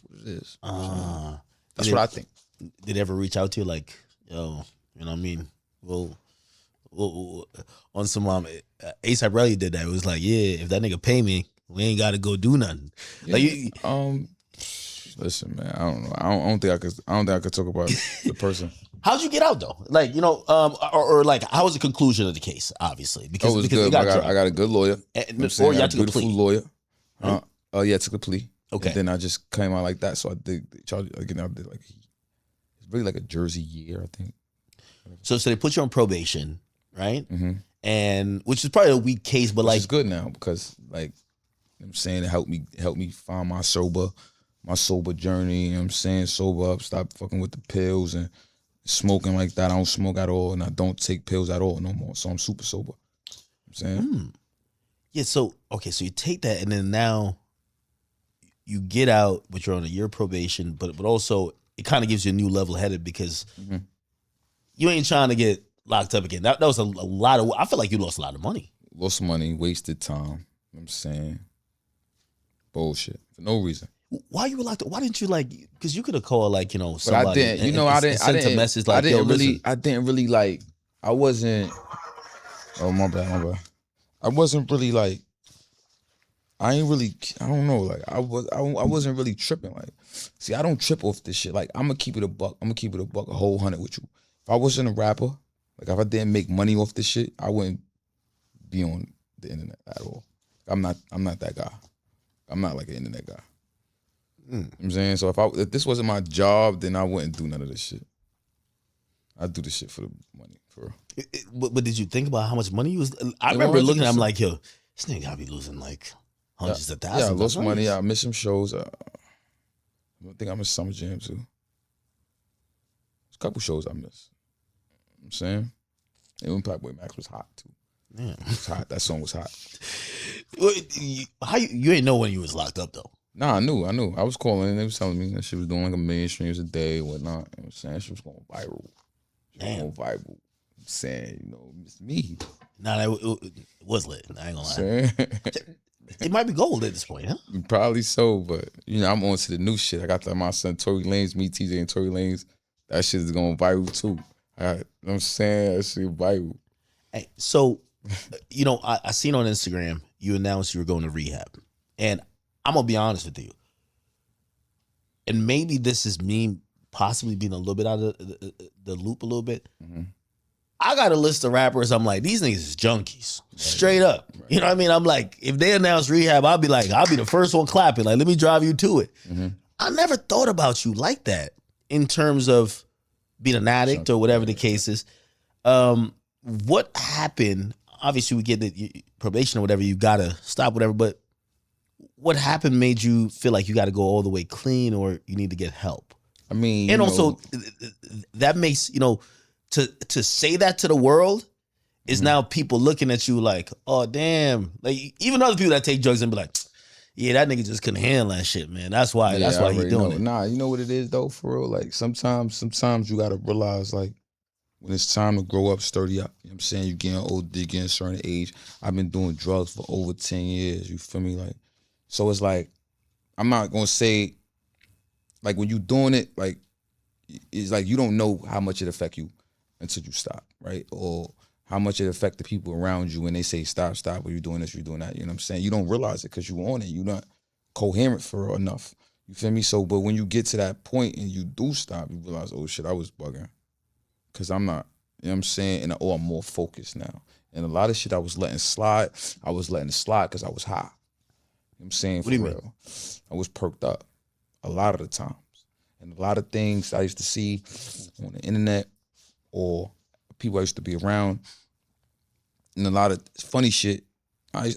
What it is. That's what I think. Did it ever reach out to you like, yo, you know what I mean? Well on some A$AP Rocky did that. It was like, yeah, if that nigga pay me, we ain't got to go do nothing. Yeah, like listen, man, I don't know. I don't think I could talk about the person. How'd you get out though? Like, you know, or like, how was the conclusion of the case? Obviously, because it was good. I got a good lawyer. Or you got to a beautiful lawyer. Right? I took a plea. Okay. And then I just came out like that. So I did charge again. I did like it's really like a Jersey year, I think. So they put you on probation, right? Mm-hmm. And which is probably a weak case, but like it's good now because like I'm saying it helped me find my my sober journey, you know what I'm saying? Sober up, stop fucking with the pills and smoking like that. I don't smoke at all, and I don't take pills at all no more. So I'm super sober. You know what I'm saying? Yeah, so you take that, and then now you get out, but you're on a year probation, but also it kind of gives you a new level headed because you ain't trying to get locked up again. That was a lot of, I feel like you lost a lot of money. Lost money, wasted time. You know what I'm saying? Bullshit. For no reason. Why you were locked up? Why didn't you because you could have called somebody. But I didn't, I didn't a message like, I wasn't, oh my bad. I wasn't really like, I don't know, like I wasn't really tripping. Like, see, I don't trip off this shit. Like, I'm gonna keep it a buck. I'm gonna keep it a buck, a whole 100 with you. If I wasn't a rapper, like if I didn't make money off this shit, I wouldn't be on the internet at all. I'm not that guy. I'm not like an internet guy. You know what I'm saying? So if this wasn't my job, then I wouldn't do none of this shit. I'd do this shit for the money, for real. But did you think about how much money you was? I remember looking at him like, yo, this nigga gotta be losing like hundreds of thousands. Yeah, I lost money. I missed some shows. I think I missed Summer Jam too. There's a couple shows I missed. You know what I'm saying? And when PlaqueboyMax was hot too. Yeah. It was hot. That song was hot. How you ain't know when you was locked up though? Nah, I knew. I was calling and they was telling me that she was doing like 1 million streams a day and whatnot. You know what I'm saying? She was going viral. Going viral. I'm saying, you know, it's me. Nah, it was lit. I ain't gonna lie. It might be gold at this point, huh? Probably so, but you know, I'm on to the new shit. I got my son Tory Lanez, me, TJ, and Tory Lanez. That shit is going viral too. You know what I'm saying? That shit viral. Hey, so, you know, I seen on Instagram you announced you were going to rehab. And I'm gonna be honest with you. And maybe this is me possibly being a little bit out of the loop a little bit. I got a list of rappers. I'm like, these niggas is junkies, straight up. Right. You know what I mean? I'm like, if they announce rehab, I'll be the first one clapping. Like, let me drive you to it. I never thought about you like that in terms of being an addict or whatever the case is. What happened? Obviously, we get the probation or whatever. You gotta stop whatever. But what happened made you feel like you got to go all the way clean, or you need to get help? I mean, and also that makes to say that to the world is now people looking at you like, oh damn, like even other people that take drugs and be like, yeah, that nigga just couldn't handle that shit, man. That's why he's doing it. Nah, you know what it is though, for real. Like sometimes you gotta realize like when it's time to grow up, sturdy up. You know what I'm saying? You getting old, you getting a certain age. I've been doing drugs for over 10 years. You feel me? Like, so it's like I'm not gonna say like when you doing it, like it's like you don't know how much it affect you until you stop, right? Or how much it affect the people around you when they say stop, or you doing this, you're doing that. You know what I'm saying? You don't realize it because you on it. You're not coherent for enough. You feel me? So, but when you get to that point and you do stop, you realize, oh shit, I was bugging. Cause I'm not, you know what I'm saying? Or I'm more focused now. And a lot of shit I was letting slide, because I was high. You know what I'm saying? For real. I was perked up a lot of the times. And a lot of things I used to see on the internet or people I used to be around, and a lot of funny shit, I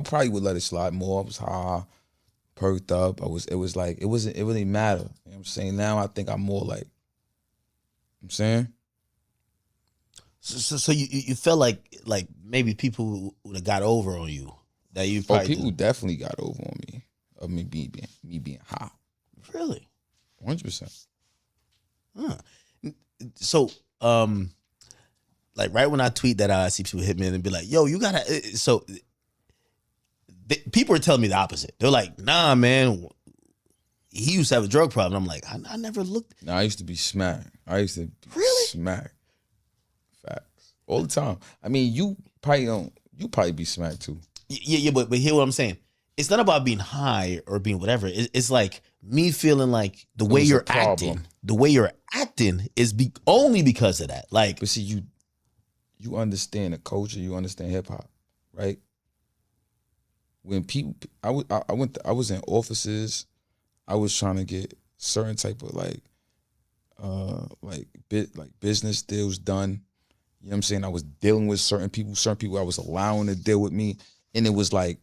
probably would let it slide more. I was high, perked up. It really matter. You know what I'm saying? Now I think I'm more like, you know what I'm saying? So you felt like maybe people would have got over on you. That you probably people definitely got over on me of me being high. Really? 100%. Huh. So like right when I tweet that, I see people hit me and be like, yo, you gotta, so people are telling me the opposite. They're like, nah, man, he used to have a drug problem. I'm like, I never looked. No, I used to be smacked. Really? Smacked. Facts. All the time. I mean, you probably be smacked too. Yeah, but hear what I'm saying. It's not about being high or being whatever. It's like me feeling like the way you're acting is only because of that. Like, but see, you understand the culture, you understand hip hop, right? When people, I was in offices, I was trying to get certain type of business deals done. You know what I'm saying? I was dealing with certain people I was allowing to deal with me, and it was like,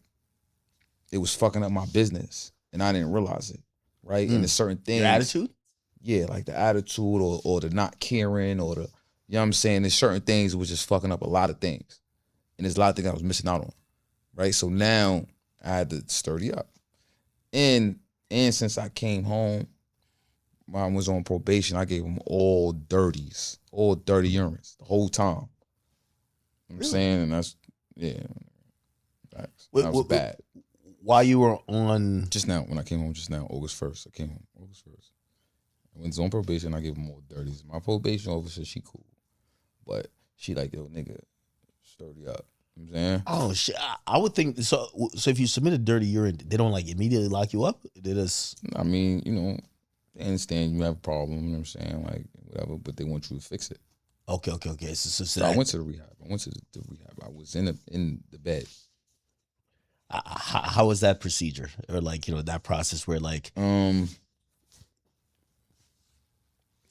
it was fucking up my business, and I didn't realize it. right? And there's certain things. Your attitude? Yeah, like the attitude or the not caring or the, you know what I'm saying? There's certain things which is fucking up a lot of things. And there's a lot of things I was missing out on, right? So now I had to sturdy up. And since I came home, when I was on probation, I gave them all dirty urines the whole time. You know what I'm saying? And that's, yeah. That was bad. While you were on... Just now, when I came home just now, August 1st, I came home August 1st. I went on probation, I gave them all dirties. My probation officer, she cool. But she like, yo, nigga, sturdy up. You know what I'm saying? Oh, shit. I would think... So if you submit a dirty urine, they don't like immediately lock you up? They just... I mean, you know, they understand you have a problem, you know what I'm saying? Like, whatever, but they want you to fix it. Okay. So I went to the rehab. I I was in the bed. How was that procedure, or like, you know, that process where like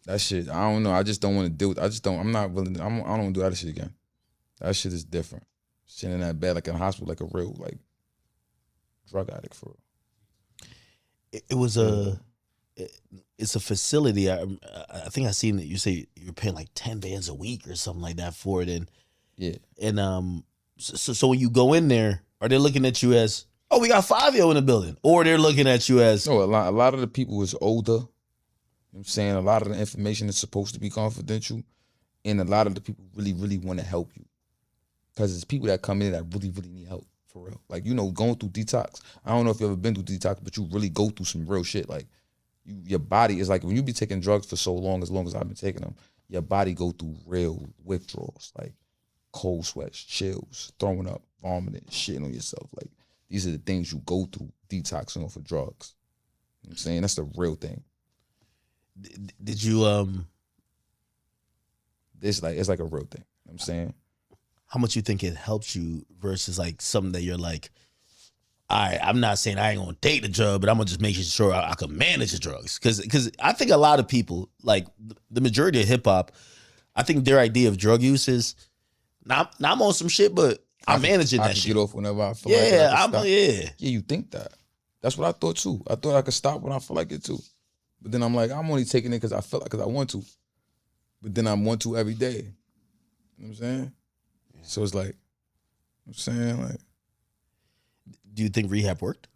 that shit, I don't know, I just don't want to do it. I don't want to do that shit again. That shit is different. Shit in that bed like in a hospital, like a real like drug addict for real. It's a facility. I think I seen that you say you're paying like 10 bands a week or something like that for it, and yeah, and so when you go in there, are they looking at you as, oh, we got Fivio in the building? Or they're looking at you as... No, a lot of the people is older. You know what I'm saying? A lot of the information is supposed to be confidential. And a lot of the people really, really want to help you. Because it's people that come in that really, really need help, for real. Like, you know, going through detox. I don't know if you've ever been through detox, but you really go through some real shit. Like, your body is like, when you be taking drugs for so long as I've been taking them, your body go through real withdrawals. Like, cold sweats, chills, throwing up, vomiting, shitting on yourself. Like, these are the things you go through detoxing off of drugs. You know what I'm saying? That's the real thing. Did you it's like a real thing. You know what I'm saying? How much you think it helps you versus like something that you're like, all right, I'm not saying I ain't gonna take the drug, but I'm gonna just make sure I can manage the drugs. Cause I think a lot of people, like the majority of hip hop, I think their idea of drug use is, now I'm on some shit, but I'm managing that shit. Get off whenever I feel like it. Yeah. Yeah, you think that. That's what I thought too. I thought I could stop when I feel like it too. But then I'm like, I'm only taking it because I feel like, because I want to. But then I want to every day. You know what I'm saying? Yeah. So it's like, I'm saying, like. Do you think rehab worked?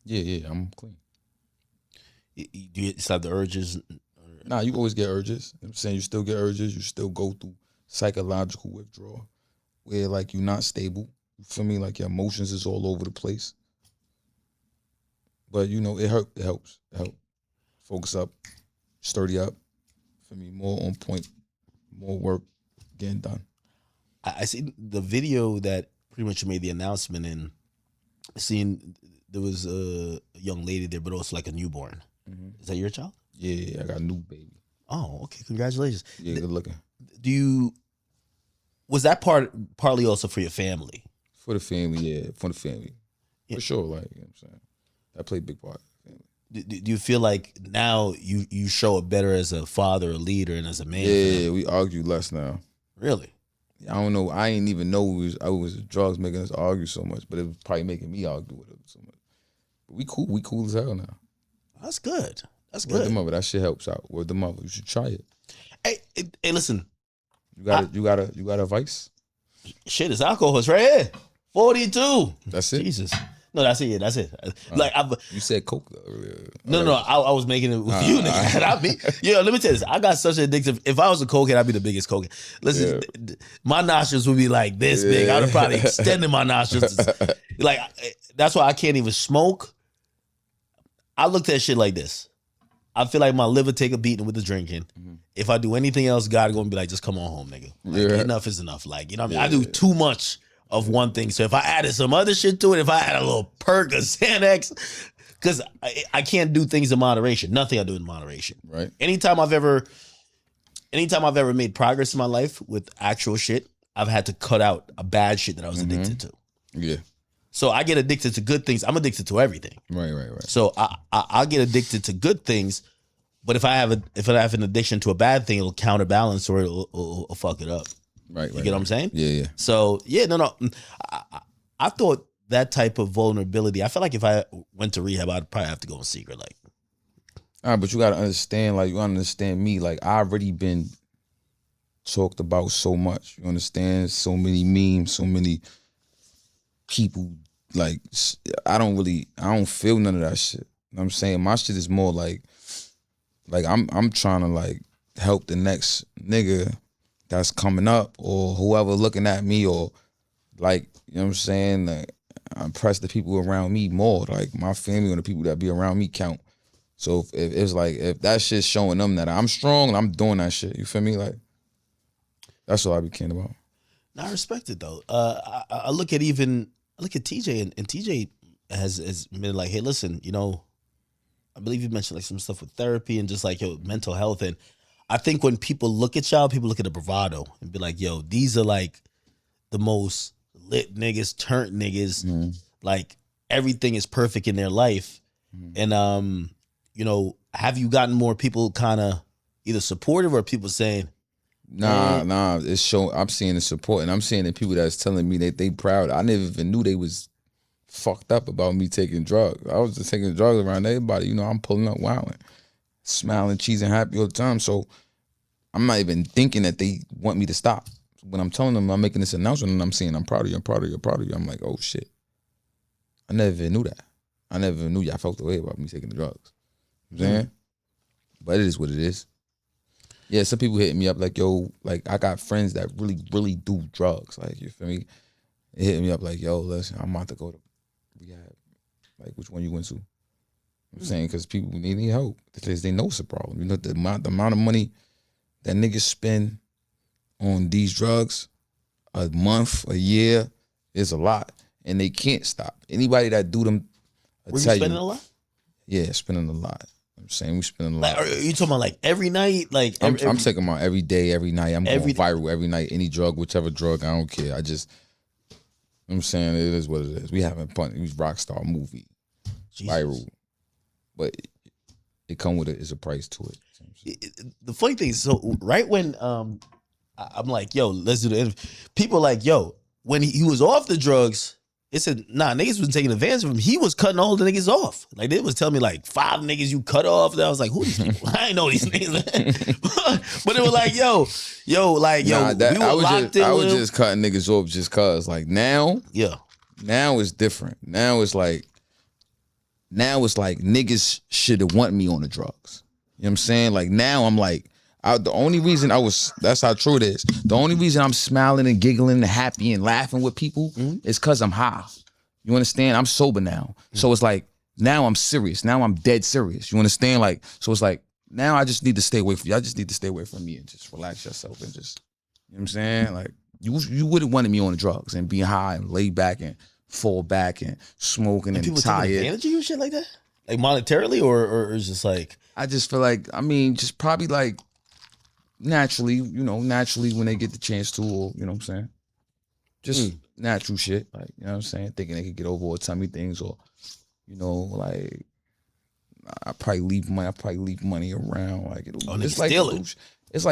Yeah, I'm clean. Do you still have the urges? Nah, you always get urges. You know what I'm saying? You still get urges. You still go through psychological withdrawal where like you're not stable. You feel me? Like your emotions is all over the place. But you know, it helps. It helps. Focus up, sturdy up. For me, more on point, more work getting done. I see the video that pretty much you made the announcement in. Seeing there was a young lady there, but also like a newborn. Mm-hmm. Is that your child? Yeah, I got a new baby. Oh, okay. Congratulations. Yeah, good looking. Was that partly also for your family? For the family, yeah. For the family. Yeah. For sure, like, you know what I'm saying? That played a big part. Do you feel like now you show it better as a father, a leader, and as a man? Yeah, we argue less now. Really? I don't know. I ain't even know it was drugs making us argue so much, but it was probably making me argue with it so much. But we cool. We cool as hell now. That's good. Word the mother. That shit helps out. Word the mother. You should try it. Hey, listen. You got a vice? Shit, it's alcohol. It's right here. 42. That's it? Jesus. No, that's it. Yeah, that's it. Like you said coke though earlier. No. I was making it with you, nigga. Let me tell you this. I got such an addictive. If I was a cokehead, I'd be the biggest cokehead. Listen, my nostrils would be like this big. I'd have probably extended my nostrils. Like, that's why I can't even smoke. I looked at shit like this. I feel like my liver take a beating with the drinking. Mm-hmm. If I do anything else, God gonna be like, just come on home, nigga. Like, enough is enough. Like, you know what I mean? I do too much of one thing. So if I added some other shit to it, if I add a little perk or Xanax, because I can't do things in moderation. Nothing I do in moderation. Right. Anytime I've ever made progress in my life with actual shit, I've had to cut out a bad shit that I was addicted to. Yeah. So I get addicted to good things. I'm addicted to everything. Right. So I'll get addicted to good things, but if I have an addiction to a bad thing, it'll counterbalance or it'll fuck it up. Right. You get what I'm saying? Yeah. So no. I thought that type of vulnerability. I feel like if I went to rehab, I'd probably have to go in secret. Like, All right, but you gotta understand, like, you gotta understand me. Like, I already been talked about so much. You understand? So many memes, so many people. Like, I don't feel none of that shit. You know what I'm saying? My shit is more like I'm trying to like help the next nigga that's coming up or whoever looking at me, or like, you know what I'm saying? Like, I impress the people around me more. Like, my family and the people that be around me count. So if it's like, if that shit's showing them that I'm strong and I'm doing that shit, you feel me? Like, that's all I be caring about. No, I respect it though. I look at TJ, and TJ has been like, hey, listen, you know, I believe you mentioned like some stuff with therapy and just like, yo, mental health. And I think when people look at y'all, people look at the bravado and be like, yo, these are like the most lit niggas, turnt niggas. Mm-hmm. Like, everything is perfect in their life. Mm-hmm. And you know, have you gotten more people kind of either supportive or people saying, Nah, it's showing. I'm seeing the support, and I'm seeing the people that's telling me that they proud. I never even knew they was fucked up about me taking drugs. I was just taking drugs around everybody. You know, I'm pulling up wilding, smiling, cheesing, happy all the time. So I'm not even thinking that they want me to stop. When I'm telling them I'm making this announcement and I'm saying I'm proud of you, I'm proud of you, I'm proud of you, I'm like, oh shit. I never even knew that. I never even knew y'all felt the way about me taking the drugs. You know what I'm saying? But it is what it is. Yeah, some people hitting me up like, yo, like, I got friends that really, really do drugs. Like, you feel me? They hitting me up like, yo, listen, I'm about to go to rehab. Like, which one you went to? I'm saying, because people need help. Because they know it's a problem. You know, the amount of money that niggas spend on these drugs a month, a year, is a lot. And they can't stop. Anybody that do them, were you spending a lot? Yeah, spending a lot. I'm saying we spending a lot. Like, are you talking about like every night? Like, I'm taking my every day, every night. I'm going viral every night. Any drug, whichever drug, I don't care. I'm saying, it is what it is. We having fun. It was rockstar movie, Jesus. Viral, but it come with it's a price to it. The funny thing is, so right when I'm like, yo, let's do the interview. People like, yo, when he was off the drugs, it said, nah, niggas was taking advantage of him. He was cutting all the niggas off. Like, they was telling me like 5 niggas you cut off. And I was like, who these people? I ain't know these niggas. But it was like, yo, we were locked in. I was just cutting niggas off just cause. Like, now it's different. Now it's like niggas should want me on the drugs. You know what I'm saying? Like, now I'm like, the only reason that's how true it is. The only reason I'm smiling and giggling and happy and laughing with people is because I'm high. You understand? I'm sober now. So it's like, now I'm serious. Now I'm dead serious. You understand? Like, so it's like, now I just need to stay away from you. I just need to stay away from me and just relax yourself and just, you know what I'm saying? Like, you wouldn't want me on the drugs and be high and lay back and fall back and smoking and people tired. Taking advantage of you, shit like that? Like, monetarily, or is just like, I just feel like, I mean, just probably like, naturally when they get the chance to, or, you know what I'm saying? Just natural shit. Like, you know what I'm saying? Thinking they could get over or tell me things, or, you know, like, I probably leave money around. Like, it's like, it's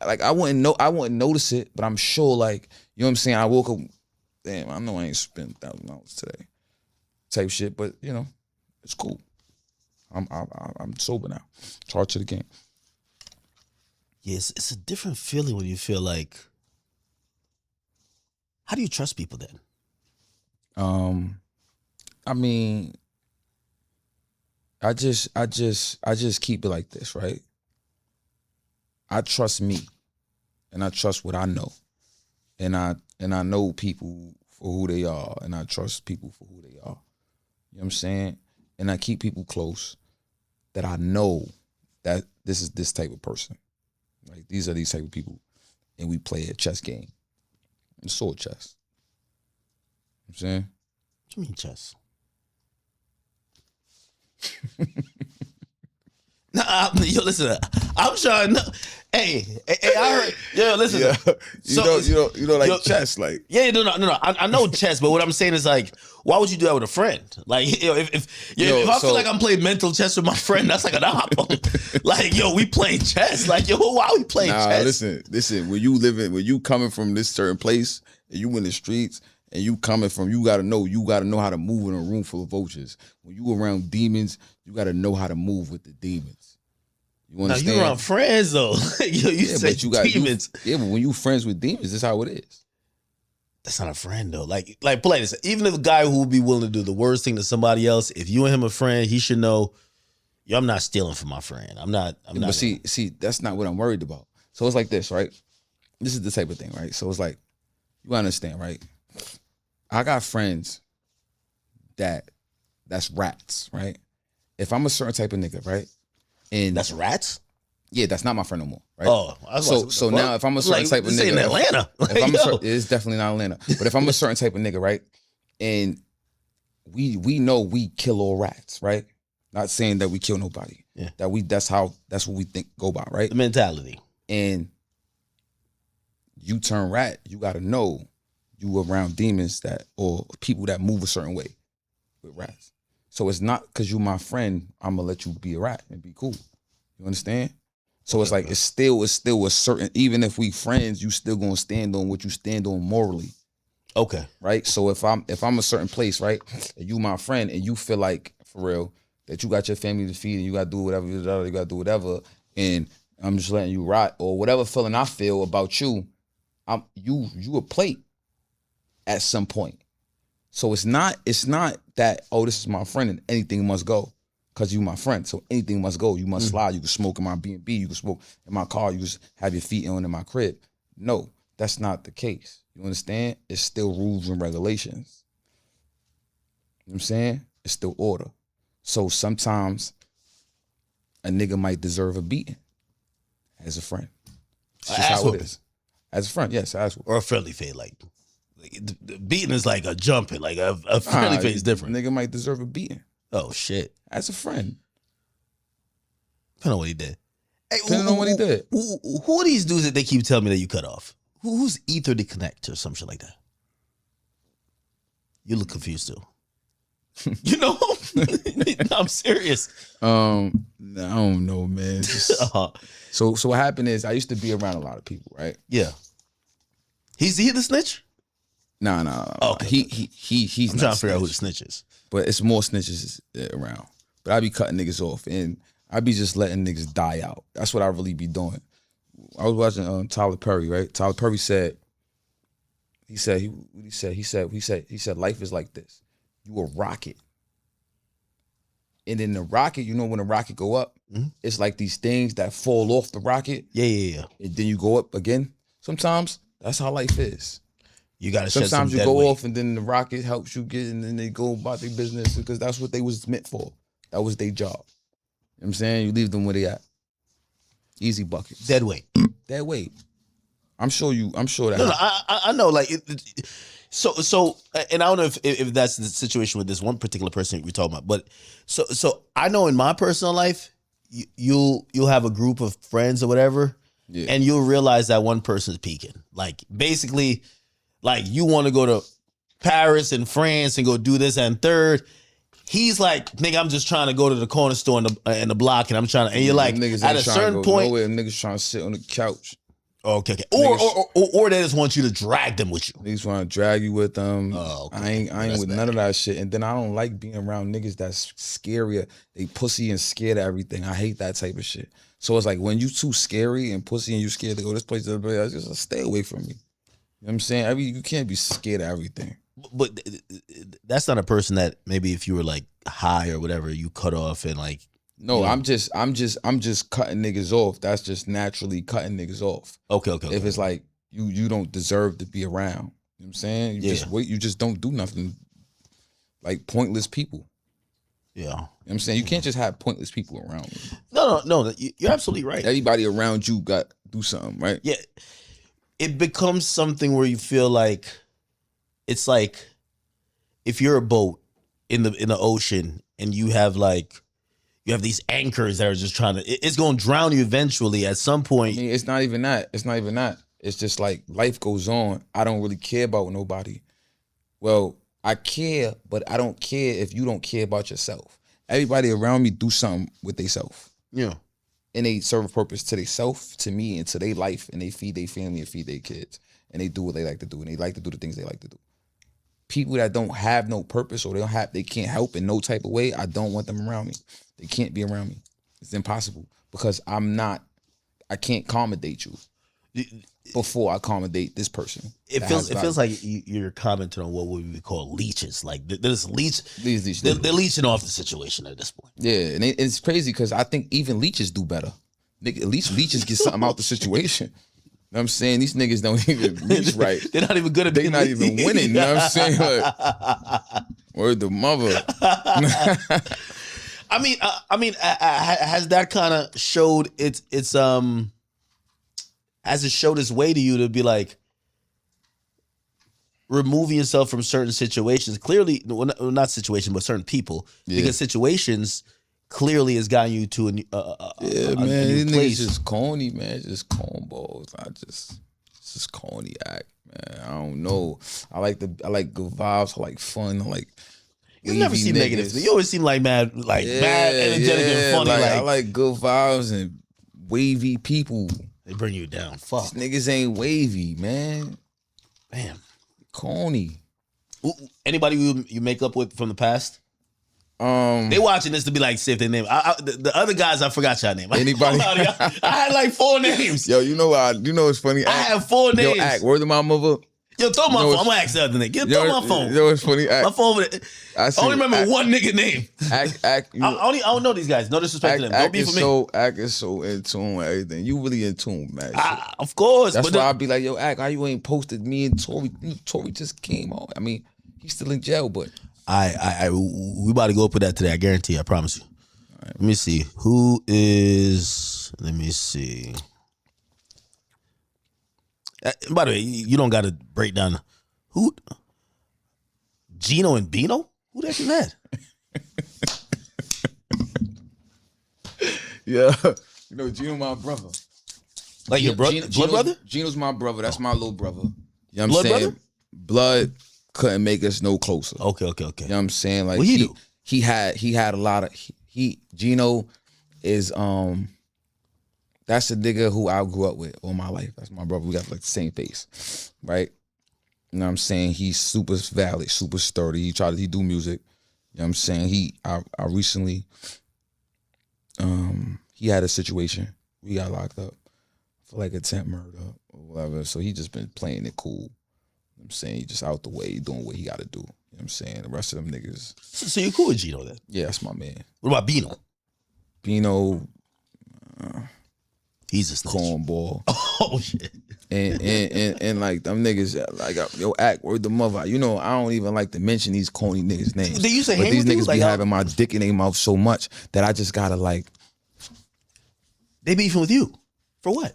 like, I wouldn't notice it, but I'm sure, like, you know what I'm saying? I woke up, damn, I know I ain't spent $1,000 today, type shit, but, you know, it's cool. I'm sober now. Charge to the game. Yes, it's a different feeling when you feel like, how do you trust people then? I mean, I just keep it like this, right? I trust me, and I trust what I know, and I know people for who they are, and I trust people for who they are. You know what I'm saying? And I keep people close that I know that this is this type of person. Like, these are these type of people, and we play a chess game. It's sword chess. You know what I'm saying? What do you mean chess? Nah, yo, listen. I'm trying. Hey, I heard. Yo, listen. Yeah. You know, like chess, like. Yeah, no. I know chess, but what I'm saying is, like, why would you do that with a friend? Like, yo, if I feel like I'm playing mental chess with my friend, that's like an op. Like, yo, we playing chess. Like, yo, why we playing chess? Listen. When you coming from this certain place and you in the streets And you coming from, you gotta know how to move in a room full of vultures. When you around demons, you gotta know how to move with the demons. You understand? Now you around friends though. you say demons. But when you friends with demons, this is how it is. That's not a friend though. Like play this. Even if a guy who would be willing to do the worst thing to somebody else, if you and him a friend, he should know, yo, I'm not stealing from my friend. I'm not. But see, that's not what I'm worried about. So it's like this, right? This is the type of thing, right? So it's like, you understand, right? I got friends that's rats, right? If I'm a certain type of nigga, right? And that's rats? Yeah, that's not my friend no more, right? Oh, so now if I'm a certain type of nigga, in Atlanta. It's definitely not Atlanta. But if I'm a certain type of nigga, right? And we know we kill all rats, right? Not saying that we kill nobody. Yeah. That's what we think go by, right? The mentality. And you turn rat, you gotta know you around demons or people that move a certain way with rats. So it's not because you my friend, I'm gonna let you be a rat and be cool. You understand? So it's like it's still a certain, even if we friends, you still gonna stand on what you stand on morally. Okay. Right? So if I'm a certain place, right, and you my friend and you feel like, for real, that you got your family to feed and you gotta do whatever, you gotta do whatever, and I'm just letting you rot, or whatever feeling I feel about you, you a plate at some point. So it's not that, oh, this is my friend and anything must go. Cause you my friend, so anything must go. You must slide. You can smoke in my B&B. You can smoke in my car. You just have your feet on in my crib. No, that's not the case. You understand? It's still rules and regulations. You know what I'm saying? It's still order. So sometimes a nigga might deserve a beating as a friend. It's just how it is. As a friend, yes, or a friendly fade. Like the beating is like a jumping. Like a friendly fade is different. Nigga might deserve a beating. Oh shit. As a friend. Depending on what he did. Hey, Depending on what he did. Who are these dudes that they keep telling me that you cut off? Who's Ether to Connect or some shit like that? You look confused too. You know? I'm serious. I don't know, man. So what happened is I used to be around a lot of people, right? Yeah. He's the snitch? No. Okay. He's I'm trying to figure out who the snitch is. But it's more snitches around. But I be cutting niggas off and I be just letting niggas die out. That's what I really be doing. I was watching Tyler Perry, right? Tyler Perry said life is like this. You a rocket. And then the rocket, you know when the rocket go up, it's like these things that fall off the rocket. Yeah. And then you go up again. Sometimes that's how life is. You gotta sometimes you go off and then the rocket helps you get, and then they go about their business because that's what they was meant for. That was their job. You know what I'm saying? You leave them where they at. Easy buckets. Dead weight. Dead weight. I'm sure that. No, I know. Like, so, and I don't know if that's the situation with this one particular person we're talking about, but so I know in my personal life, you'll have a group of friends or whatever, and you'll realize that one person's peaking. Like, basically, like you want to go to Paris and France and go do this and third. He's like, nigga, I'm just trying to go to the corner store in the block, and I'm trying to, and you're like, at a certain point, niggas trying to sit on the couch. Okay. Or they just want you to drag them with you. Niggas want to drag you with them. Oh, okay. I ain't with none of that shit. And then I don't like being around niggas that's scarier. They pussy and scared of everything. I hate that type of shit. So it's like when you too scary and pussy and you scared to go this place, just stay away from me. You know what I'm saying? You can't be scared of everything. But that's not a person that maybe if you were like high or whatever, you cut off and like. No, I'm just cutting niggas off. That's just naturally cutting niggas off. Okay. If it's like you don't deserve to be around. You know what I'm saying? Just wait, you just don't do nothing. Like pointless people. Yeah. You know what I'm saying? You can't just have pointless people around me. No, you're absolutely right. Everybody around you got to do something, right? Yeah. It becomes something where you feel like it's like if you're a boat in the ocean and you have these anchors that are just trying to, it's going to drown you eventually at some point. I mean, it's not even that. It's just like life goes on. I don't really care about nobody. Well, I care, but I don't care if you don't care about yourself. Everybody around me do something with themselves. Yeah. And they serve a purpose to themselves, to me, and to their life, and they feed their family and feed their kids. And they do what they like to do, and they like to do the things they like to do. people that don't have no purpose or they can't help in no type of way, I don't want them around me. They can't be around me. It's impossible because I can't accommodate you before I accommodate this person. It feels like you're commenting on what we would call leeches. Like there's they're leeching off the situation at this point. Yeah, and it's crazy because I think even leeches do better. At least leeches get something out the situation. You know what I'm saying? These niggas don't even leech right. They're not even good at being not even winning. You know what I'm saying? Like, word the mother. I mean, has that kind of showed has it showed its way to you to be like removing yourself from certain situations? Clearly, well, not situations, but certain people, because situations clearly has gotten you to a new man. These place. Niggas just corny, man. Just cornballs. It's just corny act, man. I don't know. I like good vibes. I like fun. I like. You never seem negative. You always seem like mad energetic and funny. I like good vibes and wavy people. They bring you down. Fuck. These niggas ain't wavy, man. Damn. Corny. Anybody you make up with from the past? They watching this to be like, see if they name. The other guys, I forgot y'all name. Anybody? I had like 4 names. Yo, you know it's funny. I have 4 names. Yo, act. Word to my mother. Yo, throw my phone. I'm gonna ask the other nigga. Throw my phone. Yo, it's funny. My phone. I only remember one nigga name. Act. I don't know these guys. No disrespect to them. Don't be for me. Act is so in tune with everything. You really in tune, man. Of course. That's why I'd be like, yo, Act, how you ain't posted me and Tory? Tory just came on. I mean, he's still in jail, but we about to go up with that today. I guarantee. I promise you. Right. Let me see. Who is? Let me see. By the way, you don't got to break down who. Gino and Bino? Who the heck is that? Yeah, you know Gino, my brother. Like your brother, blood brother? Gino's my brother. That's my little brother. You know what blood I'm saying? Brother? Blood couldn't make us no closer. Okay. You know what I'm saying? Like what he do? He had a lot of Gino is that's the nigga who I grew up with all my life. That's my brother. We got like the same face, right? You know what I'm saying? He's super valid, super sturdy. He do music. You know what I'm saying? I recently, he had a situation. We got locked up for like attempt murder or whatever. So he just been playing it cool. You know what I'm saying? He just out the way, doing what he got to do. You know what I'm saying? The rest of them niggas. So you're cool with Gino then? Yeah, that's my man. What about Bino? Bino, he's a snitch. Cornball. Oh shit. And like them niggas, like yo, Act, word the mother. You know, I don't even like to mention these corny niggas' names. They used to but hang these with niggas you? Like, be having my dick in their mouth so much that I just gotta like. They beefing with you for what?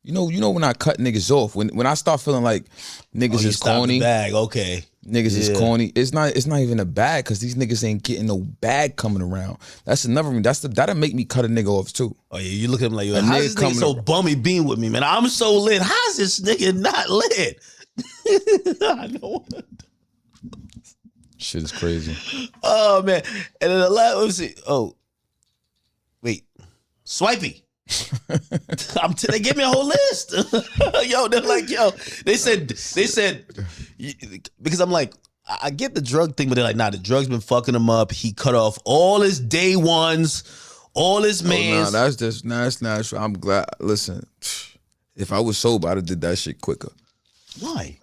You know when I cut niggas off, when I start feeling like niggas is corny, the bag, okay. Niggas is corny. It's not even a bag because these niggas ain't getting no bag coming around. That's another reason. That'll make me cut a nigga off too. Oh yeah, you look at him like, how's this nigga so bummy being with me, man? I'm so lit. How's this nigga not lit? I know. Shit is crazy. Oh man. And then the last, let me see. Oh, wait. Swipey. They gave me a whole list. Yo, they're like, they said, because I'm like, I get the drug thing, but they're like, nah, the drug's been fucking him up. He cut off all his day ones, all his mans. No, that's not true. I'm glad. Listen, if I was sober, I'd have did that shit quicker. Why?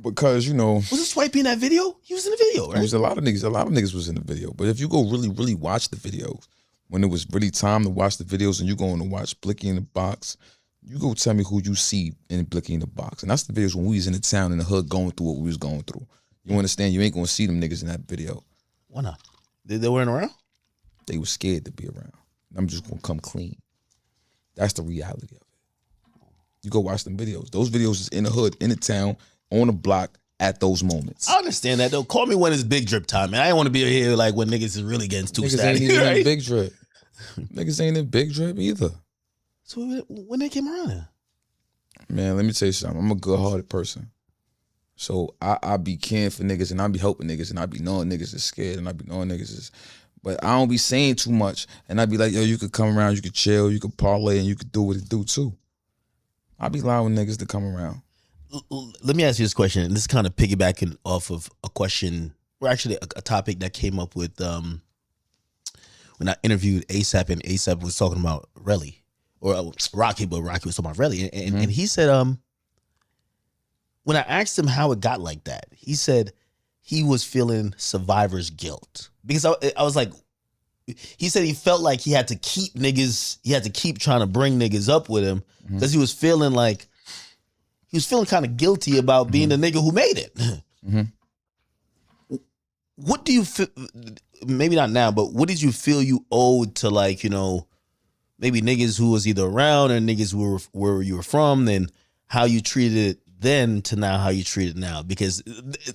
Because, you know. Was it Swipey in that video? He was in the video, right? There was a lot of niggas was in the video. But if you go really, really watch the videos, when it was really time to watch the videos and you going to watch Blicky in the Box, you go tell me who you see in Blicky in the Box. And that's the videos when we was in the town in the hood going through what we was going through. You understand? You ain't going to see them niggas in that video. Why not? They weren't around? They were scared to be around. I'm just going to come clean. That's the reality of it. You go watch them videos. Those videos is in the hood, in the town, on the block, at those moments. I understand that though. Call me when it's big drip time, man. I ain't want to be here like when niggas is really getting too niggas static. Ain't even in big drip. Niggas ain't in big drip either. So when they came around here? Man, let me tell you something. I'm a good-hearted person. So I be caring for niggas and I be helping niggas and I be knowing niggas is scared and I be knowing niggas is, but I don't be saying too much and I be like, yo, you could come around, you could chill, you could parlay and you could do what it do too. I be allowing niggas to come around. let me ask you this question, and this is kind of piggybacking off of a question, or actually a topic that came up with when I interviewed ASAP, and ASAP was talking about Relly, or Rocky, but Rocky was talking about Relly, and he said, when I asked him how it got like that, he said he was feeling survivor's guilt, because I was like, he said he felt like he had to keep trying to bring niggas up with him, because he was feeling kind of guilty about being the nigga who made it. What do you feel, maybe not now, but what did you feel you owed to, like, you know, maybe niggas who was either around or niggas where you were from, and how you treated it then to now how you treat it now? Because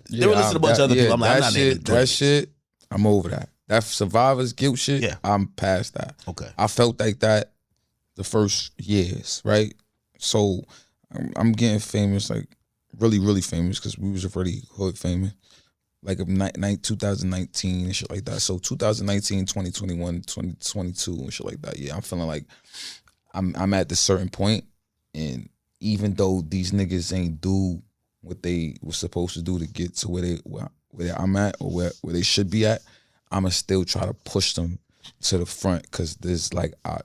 they were listening to a bunch of other people. I'm like, I'm not naming that shit, I'm over that. That survivor's guilt shit, I'm past that. Okay. I felt like that the first years, right? So I'm getting famous, like really, really famous, because we was already hood famous, like 2019 and shit like that. So 2019, 2021, 2022 and shit like that. Yeah, I'm feeling like I'm at this certain point, and even though these niggas ain't do what they was supposed to do to get to where I'm at, or where they should be at, I'ma still try to push them to the front, because there's like, I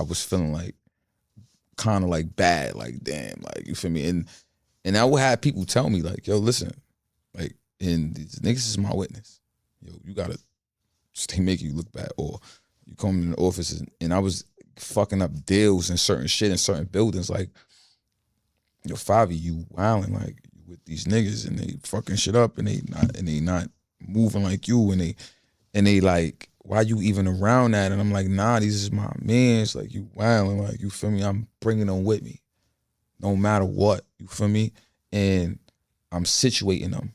was feeling like kind of like bad, like damn, like, you feel me? And I would have people tell me like, yo, listen, like, and these niggas is my witness. Yo, you gotta stay making you look bad, or you come in the office and I was fucking up deals and certain shit in certain buildings, like, yo, Fivio, you wilding like with these niggas, and they fucking shit up, and they not moving like you, and they like, why you even around that? And I'm like, nah, these is my mans. Like, you wilding, like, you feel me? I'm bringing them with me, no matter what. You feel me? And I'm situating them,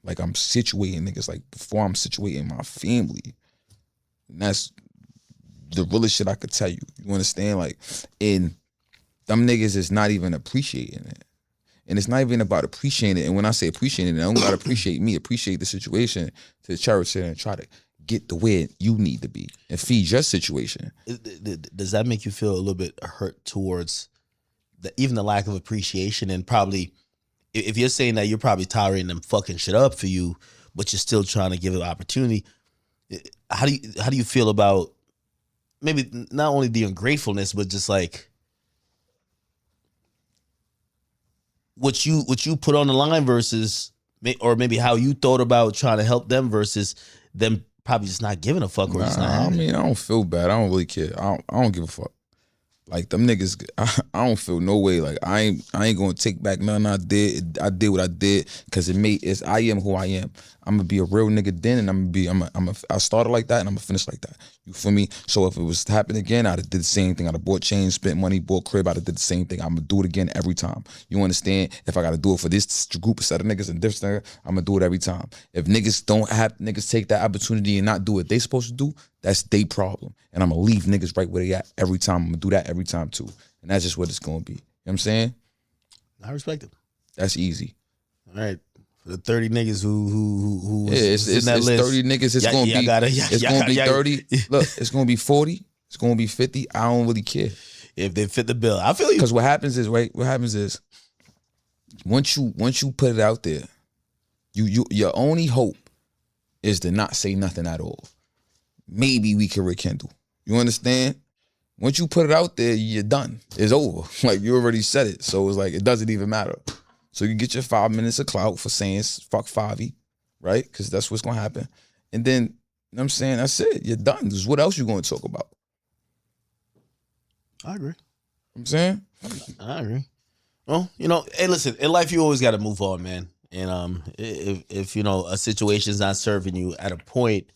like I'm situating niggas, like before I'm situating my family. And that's the realest shit I could tell you. You understand? Like, and them niggas is not even appreciating it. And it's not even about appreciating it. And when I say appreciating it, I don't gotta appreciate me, appreciate the situation, to cherish it and try to get the way you need to be and feed your situation. Does that make you feel a little bit hurt towards even the lack of appreciation? And probably, if you're saying that you're probably tolerating them fucking shit up for you, but you're still trying to give it an opportunity, how do you feel about maybe not only the ungratefulness, but just like what you put on the line versus, or maybe how you thought about trying to help them versus them probably just not giving a fuck, or just not having I don't feel bad. I don't really care. I don't give a fuck. Like, them niggas, I don't feel no way. Like, I ain't gonna take back nothing I did. I did what I did, because I am who I am. I'm gonna be a real nigga then, and I started like that, and I'm gonna finish like that. You feel me? So if it was to happen again, I'd have did the same thing. I'd have bought chains, spent money, bought crib. I'd have did the same thing. I'm gonna do it again every time. You understand? If I gotta do it for this group of set of niggas and different niggas, I'm gonna do it every time. If niggas take that opportunity and not do what they supposed to do, that's their problem. And I'm gonna leave niggas right where they at every time. I'm gonna do that every time too. And that's just what it's gonna be. You know what I'm saying? I respect it. That's easy. All right. For the 30 niggas who it's in that list, 30 niggas. It's gonna be 30. Look, it's gonna be 40. It's gonna be 50. I don't really care if they fit the bill. I feel you. Because what happens is once you put it out there, your only hope is to not say nothing at all. Maybe we can rekindle. You understand? Once you put it out there, you're done. It's over. Like, you already said it. So it's like, it doesn't even matter. So you get your 5 minutes of clout for saying fuck Fivio, right? Because that's what's going to happen. And then, you know what I'm saying, that's it. You're done. Because what else you going to talk about? I agree. You know what I'm saying? I agree. Well, you know, hey, listen, in life you always got to move on, man. And if you know, a situation's not serving you at a point,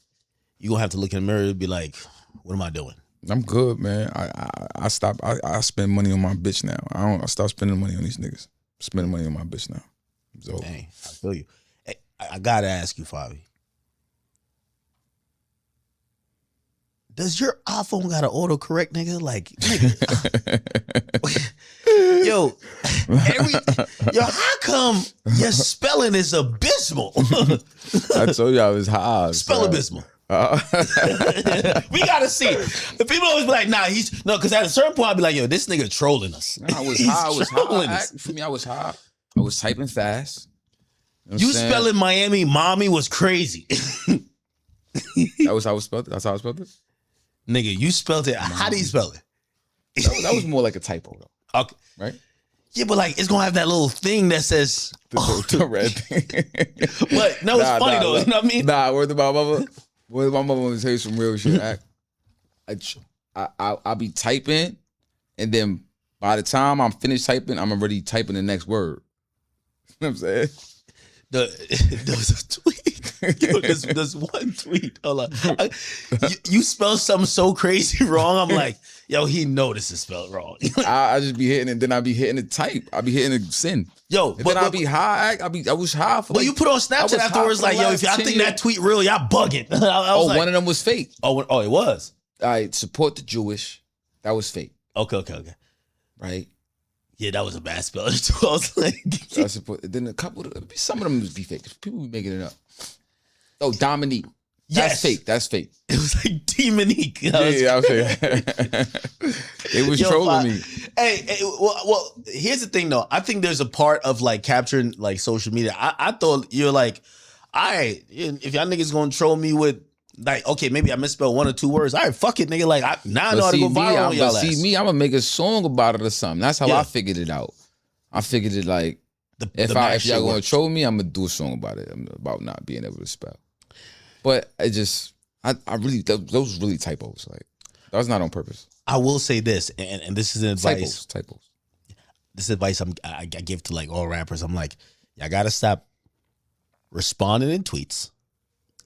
you're going to have to look in the mirror and be like, what am I doing? I'm good, man. I spend money on my bitch now. I stop spending money on these niggas. Spending money on my bitch now. So, dang, I feel you. Hey, I gotta ask you, Fivio. Does your iPhone got an autocorrect, nigga? Like, nigga. How come your spelling is abysmal? I told you I was high. Spell abysmal. We gotta see. The people always be like, nah, because at a certain point I'll be like, yo, this nigga trolling us. Nah, I was high. For me, I was high. I was typing fast. You spelling Miami mommy was crazy. That was how I was spelled it? That's how I spelled it? Nigga, you spelled it. How do you spell it? That was more like a typo, though. Okay. Right? Yeah, but like, it's going to have that little thing that says... The red thing. But, no, it's funny, though. You know what I mean? Nah, word to my mama. Word to my mama want to tell you some real shit. I'll be typing, and then by the time I'm finished typing, I'm already typing the next word. You know what I'm saying? There was a tweet. Yo, there's one tweet. Hold on. You spelled something so crazy wrong. I'm like, yo, he know this is spelled wrong. I just be hitting it, then I be hitting the type. I be hitting the send. Yo, and then I be high. I was high for. But you put on Snapchat afterwards, like, yo, if y'all think that tweet real, y'all bugging. I was like, one of them was fake. Oh, it was. I support the Jewish. That was fake. Okay. Right. Yeah, that was a bad spell too. I was like, I support. Then some of them be fake. People be making it up. Oh, Dominique. That's fake. That's fake. It was like Demonique. I was saying. It was trolling me. Hey, well, here's the thing though. I think there's a part of like capturing like social media. I thought you're like, all right, if y'all niggas gonna troll me with like, okay, maybe I misspelled one or two words. All right, fuck it, nigga. Like, now I know how to go viral on y'all ass. See me, I'm gonna make a song about it or something. That's how I figured it out. I figured it like, if y'all gonna troll me, I'm gonna do a song about it, about not being able to spell. But I really, those really typos. Like, that was not on purpose. I will say this, and this is an advice. Typos. This is advice I give to like all rappers. I'm like, y'all gotta stop responding in tweets.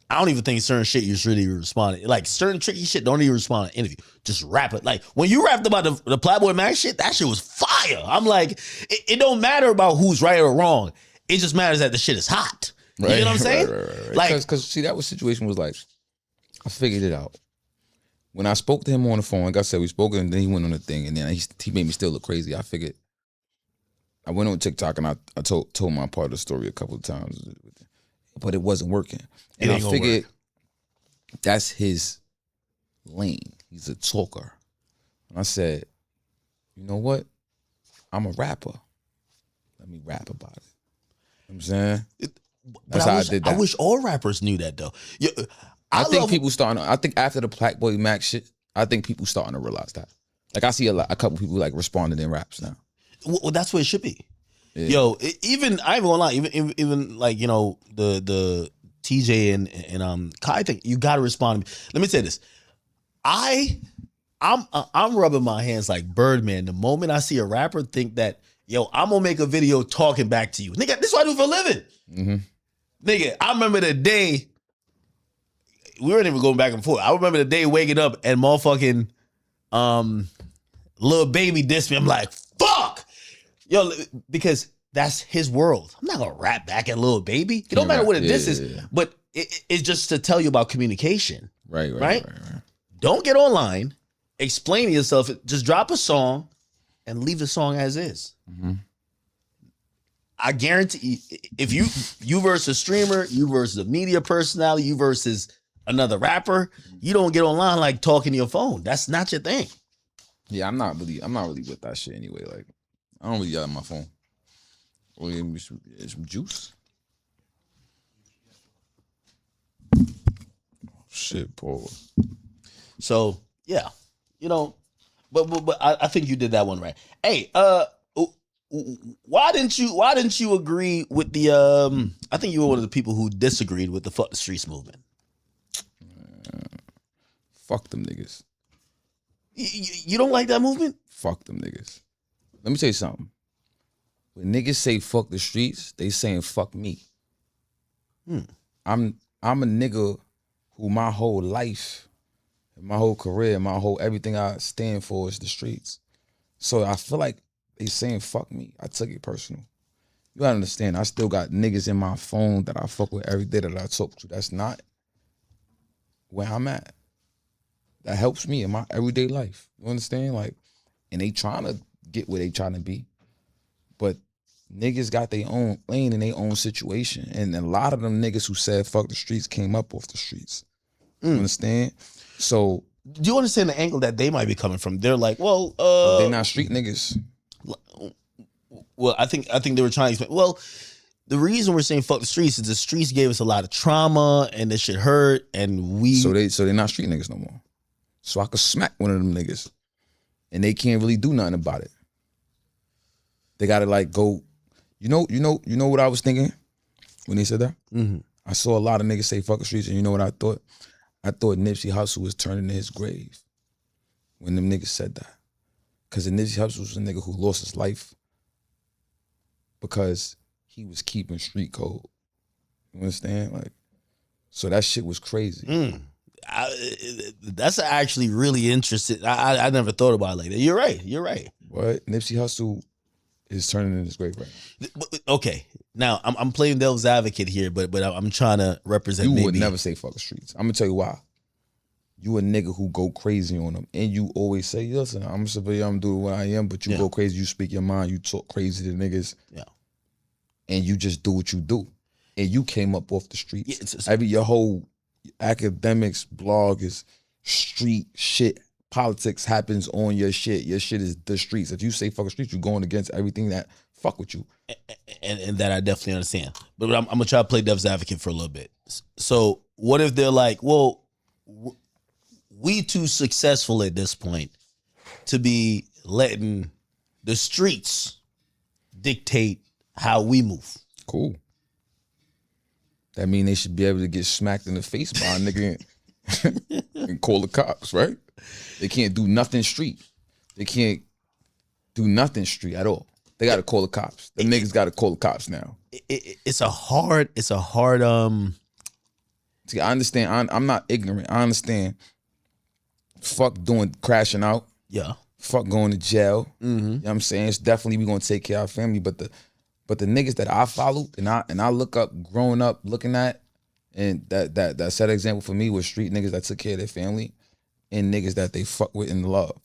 I don't even think certain shit you should really respond. Like certain tricky shit, don't even respond in an interview. Just rap it. Like when you rapped about the PlaqueboyMax shit, that shit was fire. I'm like, it don't matter about who's right or wrong. It just matters that the shit is hot. Right, you know what I'm saying? Right. Like, because see, that was situation was like, I figured it out. When I spoke to him on the phone, like I said, we spoke and then he went on the thing and then he made me still look crazy. I figured, I went on TikTok and I told my part of the story a couple of times, but it wasn't working. And I figured that's his lane. He's a talker. And I said, you know what? I'm a rapper. Let me rap about it. You know what I'm saying? That's how I did that. I wish all rappers knew that though. I think after the PlaqueboyMax shit, I think people starting to realize that. Like I see a couple people like responding in raps now. Well, that's what it should be. Yeah. Yo, even I ain't gonna lie, even like, you know, the TJ and Kai thing, you gotta respond to me. Let me say this. I'm rubbing my hands like Birdman the moment I see a rapper think that, yo, I'm gonna make a video talking back to you. Nigga, this is what I do for a living. Mm-hmm. Nigga, I remember the day, we weren't even going back and forth. I remember the day waking up and motherfucking Lil Baby dissed me. I'm like, fuck! Yo, because that's his world. I'm not gonna rap back at Lil Baby. It don't matter what this is, but it's just to tell you about communication. Right? Don't get online, explain yourself, just drop a song and leave the song as is. Mm-hmm. I guarantee if you versus a streamer, you versus a media personality, you versus another rapper, you don't get online like talking to your phone. That's not your thing. Yeah, I'm not really with that shit anyway. Like, I don't really yell at my phone. Or give me some juice. Oh, shit, Paul. So yeah, you know, but I think you did that one right. Hey, why didn't you agree with the I think you were one of the people who disagreed with the Fuck the Streets movement. Fuck them niggas. You don't like that movement? Fuck them niggas. Let me tell you something. When niggas say fuck the streets, they saying fuck me. I'm a nigga who my whole life, my whole career, my whole everything I stand for is the streets. So I feel like they saying fuck me. I took it personal. You gotta understand, I still got niggas in my phone that I fuck with every day that I talk to. That's not where I'm at. That helps me in my everyday life. You understand? Like, and they trying to get where they trying to be. But niggas got their own lane and their own situation. And a lot of them niggas who said fuck the streets came up off the streets. You understand? So do you understand the angle that they might be coming from? They're like, well, they're not street niggas. Well, I think they were trying to explain. Well, the reason we're saying fuck the streets is the streets gave us a lot of trauma and this shit hurt, and we. So they're not street niggas no more. So I could smack one of them niggas, and they can't really do nothing about it. They gotta like go. You know what I was thinking when they said that? Mm-hmm. I saw a lot of niggas say fuck the streets, and you know what I thought? I thought Nipsey Hussle was turning to his grave when them niggas said that. Because Nipsey Hussle was a nigga who lost his life because he was keeping street code. You understand? Like, so that shit was crazy. That's actually really interesting. I never thought about it like that. You're right. What? Nipsey Hussle is turning in his grave right now. Okay, now I'm playing devil's advocate here, but I'm trying to represent. You would never say fuck the streets. I'm gonna tell you why. You a nigga who go crazy on them, and you always say, "Listen, I'm a civilian. I'm doing what I am," but you go crazy. You speak your mind. You talk crazy to niggas. Yeah. And you just do what you do, and you came up off the streets. Your whole academics blog is street shit. Politics happens on your shit. Your shit is the streets. If you say fuck the streets, you're going against everything that fuck with you. And that I definitely understand. But I'm gonna try to play devil's advocate for a little bit. So what if they're like, well, we too successful at this point to be letting the streets dictate how we move? Cool. That mean they should be able to get smacked in the face by a nigga and call the cops, right? They can't do nothing street. They can't do nothing street at all. They got to call the cops. The niggas got to call the cops now. It's a hard. See, I understand. I'm not ignorant. I understand. Fuck doing crashing out. Yeah. Fuck going to jail. Mm-hmm. You know what I'm saying? It's definitely we gonna take care of our family. But the niggas that I followed and I look up, growing up, looking at, and that set example for me was street niggas that took care of their family and niggas that they fuck with and loved.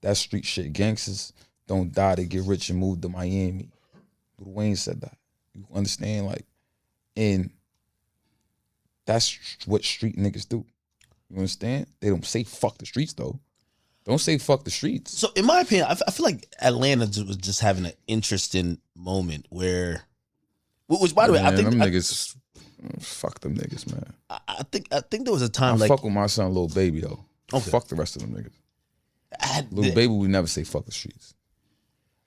That street shit. Gangsters don't die, they get rich and move to Miami. Lil Wayne said that. You understand? Like, and that's what street niggas do. You understand? They don't say fuck the streets though. Don't say fuck the streets. So in my opinion, I feel like Atlanta was just having an interesting moment where, which by the way, I think them niggas, fuck them niggas, man. I think there was a time I fuck with my son, Lil Baby though. Okay. Fuck the rest of them niggas. Lil Baby would never say fuck the streets.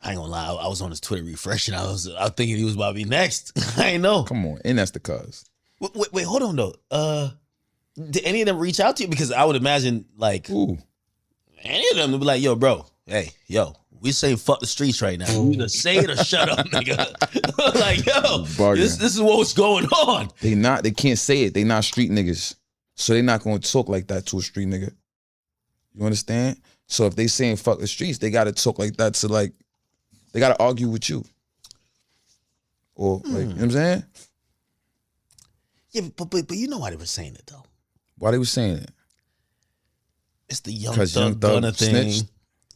I ain't gonna lie, I was on his Twitter refreshing. I was thinking he was about to be next. I ain't know. Come on, and that's the cuz. Wait, hold on though. Did any of them reach out to you? Because I would imagine like any of them would be like, yo, bro, hey, yo, we say fuck the streets right now. You either say it or shut up, nigga. Like, yo, this is what's going on. They can't say it. They not street niggas. So they not gonna talk like that to a street nigga. You understand? So if they saying fuck the streets, they gotta talk like that to like, they gotta argue with you. Or like, you know what I'm saying? Yeah, but you know why they were saying it though. Why they were saying it? It's the Young Thug Gunna thing, snitched.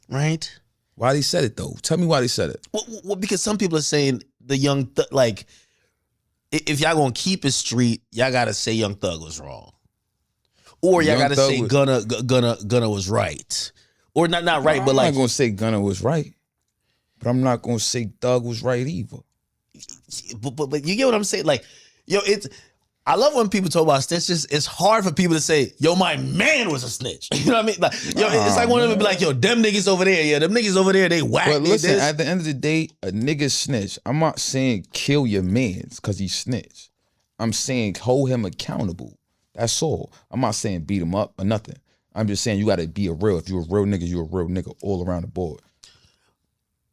Right? Why they said it though? Tell me why they said it. Well, because some people are saying the Young Thug, like, if y'all gonna keep it street, y'all gotta say Young Thug was wrong, or y'all gotta say Gunna was right, or not right, but like I'm not gonna say Gunna was right, but I'm not gonna say Thug was right either. But you get what I'm saying? Like, yo, I love when people talk about snitches. It's hard for people to say, yo, my man was a snitch. You know what I mean? Like, yo, it's like one of them be like, yo, them niggas over there, yeah, them niggas over there, they whack. But listen, at the end of the day, a nigga snitch. I'm not saying kill your mans because he snitch. I'm saying hold him accountable. That's all. I'm not saying beat him up or nothing. I'm just saying you got to be a real. If you're a real nigga, you're a real nigga all around the board.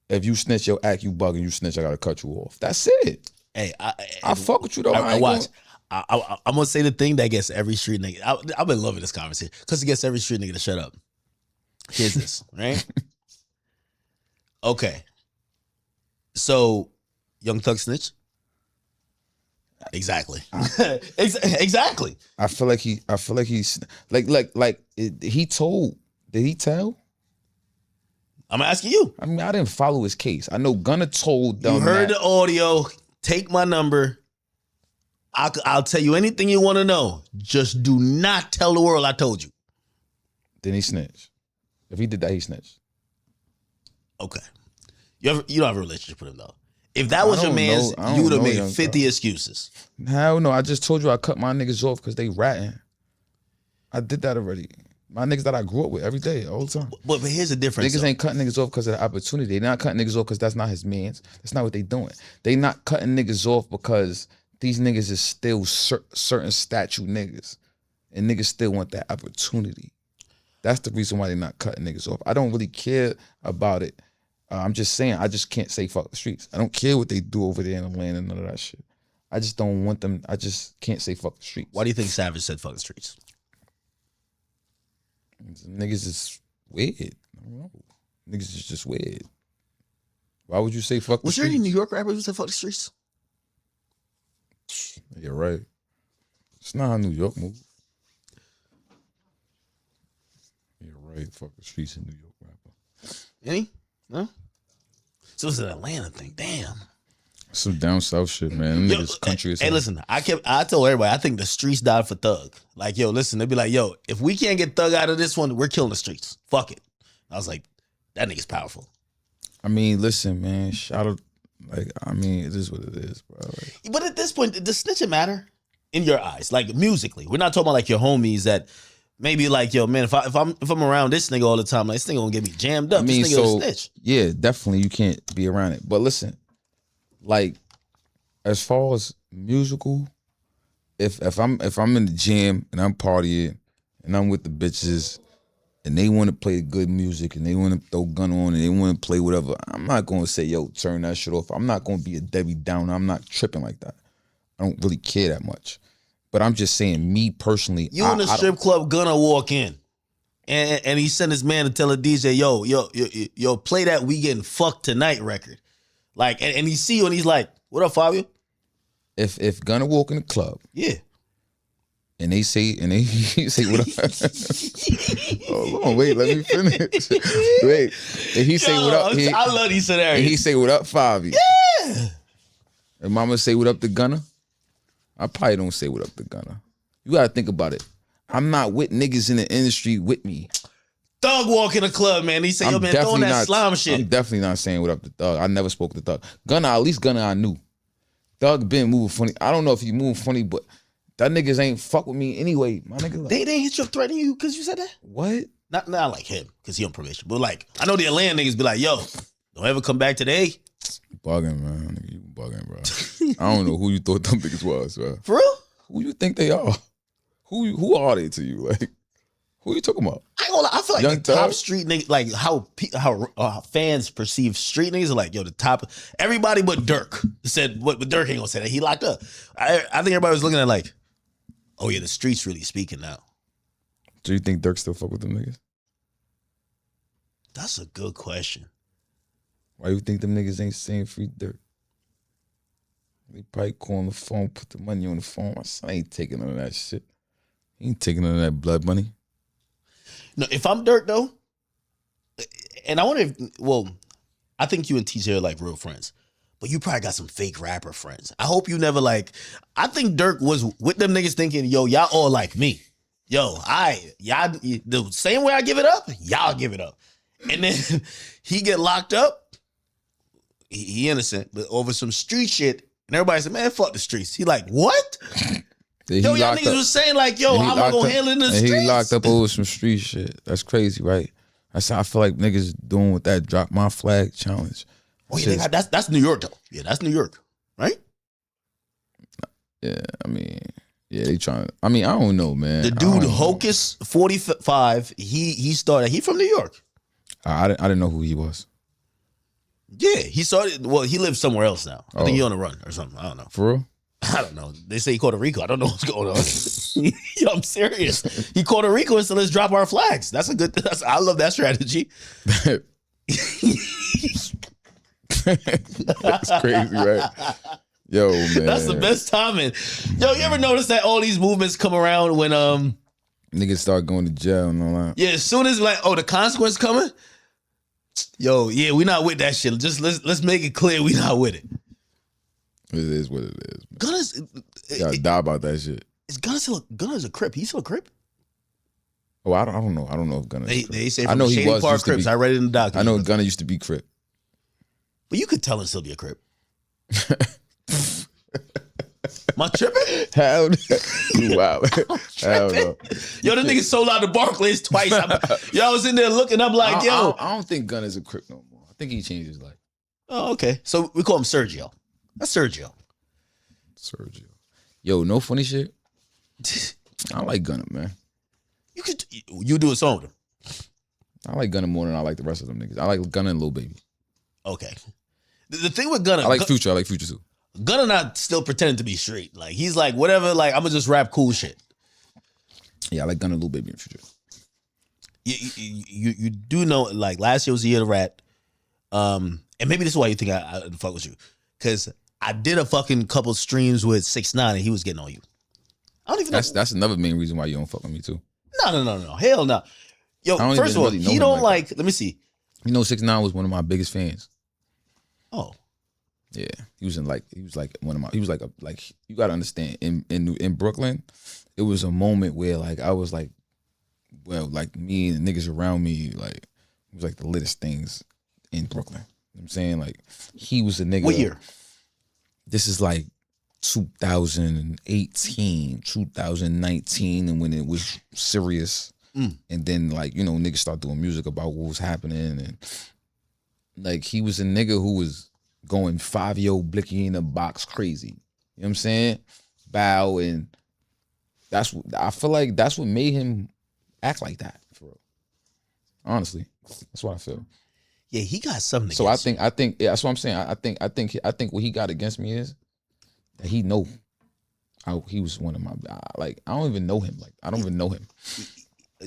If you snitch your act, you bugging, you snitch, I got to cut you off. That's it. Hey, I fuck with you though. I watch. I'm gonna say the thing that gets every street nigga. I've been loving this conversation because it gets every street nigga to shut up. Here's this, right? Okay. So, Young Thug snitch. Exactly. Exactly. I feel like he's like he told. Did he tell? I'm asking you. I mean, I didn't follow his case. I know Gunna told them. You heard the audio. Take my number. I'll tell you anything you want to know. Just do not tell the world I told you. Then he snitched. If he did that, he snitched. Okay. You don't have a relationship with him though. If that was your man's, you would have made 50 excuses. Hell no. I just told you I cut my niggas off because they ratting. I did that already. My niggas that I grew up with every day, all the time. But here's the difference. Niggas ain't cutting niggas off because of the opportunity. They not cutting niggas off because that's not his man's. That's not what they doing. They not cutting niggas off because these niggas is still certain statue niggas. And niggas still want that opportunity. That's the reason why they not cutting niggas off. I don't really care about it. I'm just saying, I just can't say fuck the streets. I don't care what they do over there in the land and none of that shit. I just don't want them. I just can't say fuck the streets. Why do you think Savage said fuck the streets? Niggas is weird. I don't know. Niggas is just weird. Why would you say fuck the streets? Was there any New York rappers who said fuck the streets? You're right. It's not a New York move. You're right. Fuck the streets in New York rapper. Any? No? So it's an Atlanta thing. Damn. Some down south shit, man. Them niggas country as hell. Hey, listen, I told everybody, I think the streets died for Thug. Like, yo, listen, they'd be like, yo, if we can't get Thug out of this one, we're killing the streets. Fuck it. I was like, that nigga's powerful. I mean, listen, man, shout out, like, I mean, it is what it is, bro. Like, but at this point, does snitching matter in your eyes? Like, musically. We're not talking about like your homies that maybe like, yo, man, if I'm around this nigga all the time, like, this nigga gonna get me jammed up. I mean, this nigga a snitch. Yeah, definitely you can't be around it. But listen, like, as far as musical, if I'm in the gym and I'm partying and I'm with the bitches and they want to play good music and they want to throw gun on and they want to play whatever, I'm not going to say, yo, turn that shit off. I'm not going to be a Debbie Downer. I'm not tripping like that. I don't really care that much. But I'm just saying, me personally, you in a strip club gonna walk in and he sent his man to tell a DJ, yo, play that We Getting Fucked Tonight record. Like, and he see you and he's like, what up, Fivio? If Gunna walk in the club, yeah, and he say what up? Hold on, wait, let me finish. Wait, and he say what up? I love these scenarios. And he say what up, Fivio? Yeah. And Mama say what up to Gunna? I probably don't say what up to Gunna. You gotta think about it. I'm not with niggas in the industry with me. Thug walk in the club, man. He say, yo, man, throwing that slime shit. I'm definitely not saying what up to Thug. I never spoke to Thug. Gunna, at least Gunna I knew. Thug been moving funny. I don't know if he moving funny, but that niggas ain't fuck with me anyway. My nigga, like, they hit you up threatening you because you said that? What? Not like him, because he on probation. But like, I know the Atlanta niggas be like, yo, don't ever come back today. You bugging, man. Nigga, you bugging, bro. I don't know who you thought them niggas was, bro. For real? Who you think they are? Who are they to you? Like, who you talking about? I ain't gonna lie, I feel like the top street niggas, like how fans perceive street niggas are like, yo, the top, everybody but Dirk said, but Dirk ain't gonna say that. He locked up. I think everybody was looking at like, oh yeah, the street's really speaking now. Do you think Dirk still fuck with them niggas? That's a good question. Why you think them niggas ain't saying free Dirk? They probably call on the phone, put the money on the phone. My son ain't taking none of that shit. He ain't taking none of that blood money. No, if I'm Dirk though, and I wonder if, well, I think you and TJ are like real friends, but you probably got some fake rapper friends. I hope you never like, I think Dirk was with them niggas thinking, yo, y'all all like me. Yo, y'all, the same way I give it up, y'all give it up. And then he get locked up, he innocent, but over some street shit, and everybody said, man, fuck the streets. He like, what? Yo, y'all niggas was saying like, yo, how am I gonna handle it in the streets? He locked up over some street shit. That's crazy, right? I feel like niggas doing with that drop my flag challenge. Oh yeah, that's New York though. Yeah, that's New York, right? Yeah, I mean, yeah, they trying. I mean, I don't know, man. The dude Hocus 45, he started. He from New York. I didn't know who he was. Yeah, he started. Well, he lives somewhere else now. I think he on the run or something. I don't know. For real? I don't know. They say he Puerto Rico. I don't know what's going on. Yo, I'm serious. He Puerto Rico and so let's drop our flags. That's a good. I love that strategy. That's crazy, right? Yo, man. That's the best timing. Yo, you ever notice that all these movements come around when niggas start going to jail and all that? Yeah, as soon as like, oh, the consequence coming. Yo, yeah, we not with that shit. Just let's make it clear we not with it. It is what it is. Gunna's gotta die about that shit. Is Gunna's a Crip? He's still a Crip? Oh, I don't know. I don't know if Gunna. They say from Shady Park Crips. I read it in the document. I know Gunna used to be Crip. But you could tell him still be a Crip. Am I tripping? Hell no. Wow. Hell no. Yo, the nigga sold out the Barclays twice. I was in there looking up like, yo. I don't think Gunna's a Crip no more. I think he changed his life. Oh, okay. So we call him Sergio. That's Sergio. Yo, no funny shit. I like Gunna, man. You do a song with him. I like Gunna more than I like the rest of them niggas. I like Gunna and Lil Baby. Okay. The thing with Gunna, I like Future. I like Future too. Gunna not still pretending to be straight. Like he's like whatever. Like I'm gonna just rap cool shit. Yeah, I like Gunna, Lil Baby, and Future. You do know like last year was the year of rat. And maybe this is why you think I fuck with you, because I did a fucking couple streams with 6ix9ine and he was getting on you. I don't even know. That's another main reason why you don't fuck with me too. No. Hell no. Yo, first of all, he don't like. Let me see. You know, 6ix9ine was one of my biggest fans. Oh. Yeah, he was like one of my. He was like you gotta understand in Brooklyn, it was a moment where like I was like, well, like me and the niggas around me, like it was like the littest things in Brooklyn. You know what I'm saying, like he was a nigga. What year? This is like 2018, 2019, and when it was serious. And then like, you know, niggas start doing music about what was happening, and like he was a nigga who was going Fivio Blicky in a box crazy. You know what I'm saying? Bow, and that's what I feel like that's what made him act like that, for real. Honestly. That's what I feel. Yeah, he got something. So I think yeah, that's what I'm saying. I think what he got against me is that he know he was one of my like I don't even know him. Like I don't even know him.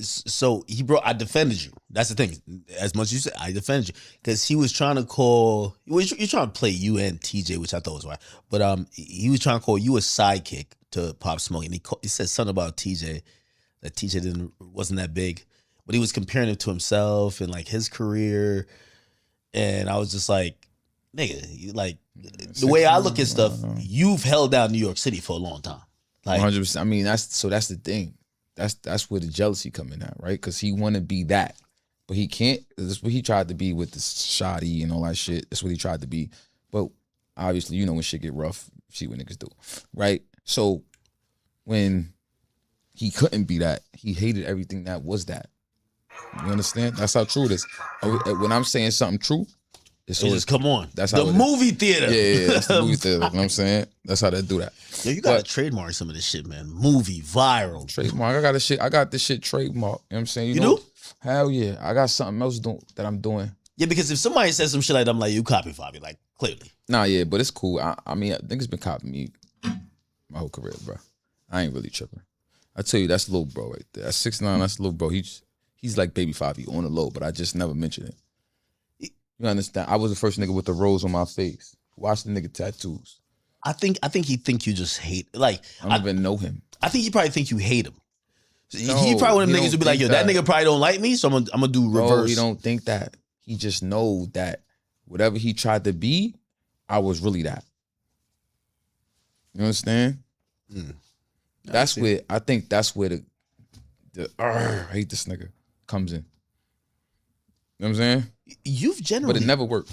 So I defended you. That's the thing. As much as you said, I defended you because he was trying to call. You're trying to play you and TJ, which I thought was right. But he was trying to call you a sidekick to Pop Smoke, and he said something about TJ that TJ wasn't that big, but he was comparing it to himself and like his career, and I was just like, nigga, like the way I look at stuff, you've held down New York City for a long time. Like 100%. I mean, that's the thing. That's where the jealousy come in at, right? Because he want to be that, but he can't. That's what he tried to be with the shoddy and all that shit. That's what he tried to be. But obviously, you know, when shit get rough, see what niggas do, right? So when he couldn't be that, he hated everything that was that. You understand? That's how true it is. When I'm saying something true, it's always come on. That's how the movie theater. Yeah, that's the movie theater. You know what I'm saying? That's how they do that. Yo, you gotta trademark some of this shit, man. Movie, viral. Trademark. I got this shit trademark. You know what I'm saying? You know? Do? Hell yeah. I got something else that I'm doing. Yeah, because if somebody says some shit like that, I'm like, you copy Fivio, like clearly. Nah, yeah, but it's cool. I mean, niggas been copying me my whole career, bro. I ain't really tripping. I tell you, that's little bro right there. That's 6ix9ine. That's little bro. He's like baby Fivio on the low, but I just never mentioned it. You understand? I was the first nigga with the rose on my face. Watch the nigga tattoos. I think he think you just hate. Like I don't even know him. I think he probably think you hate him. No, he probably one of them niggas who be like, yo, that nigga probably don't like me, so I'm gonna do reverse. No, he don't think that. He just know that whatever he tried to be, I was really that. You understand? That's where I think that's where the I hate this nigga comes in. You know what I'm saying? But it never worked.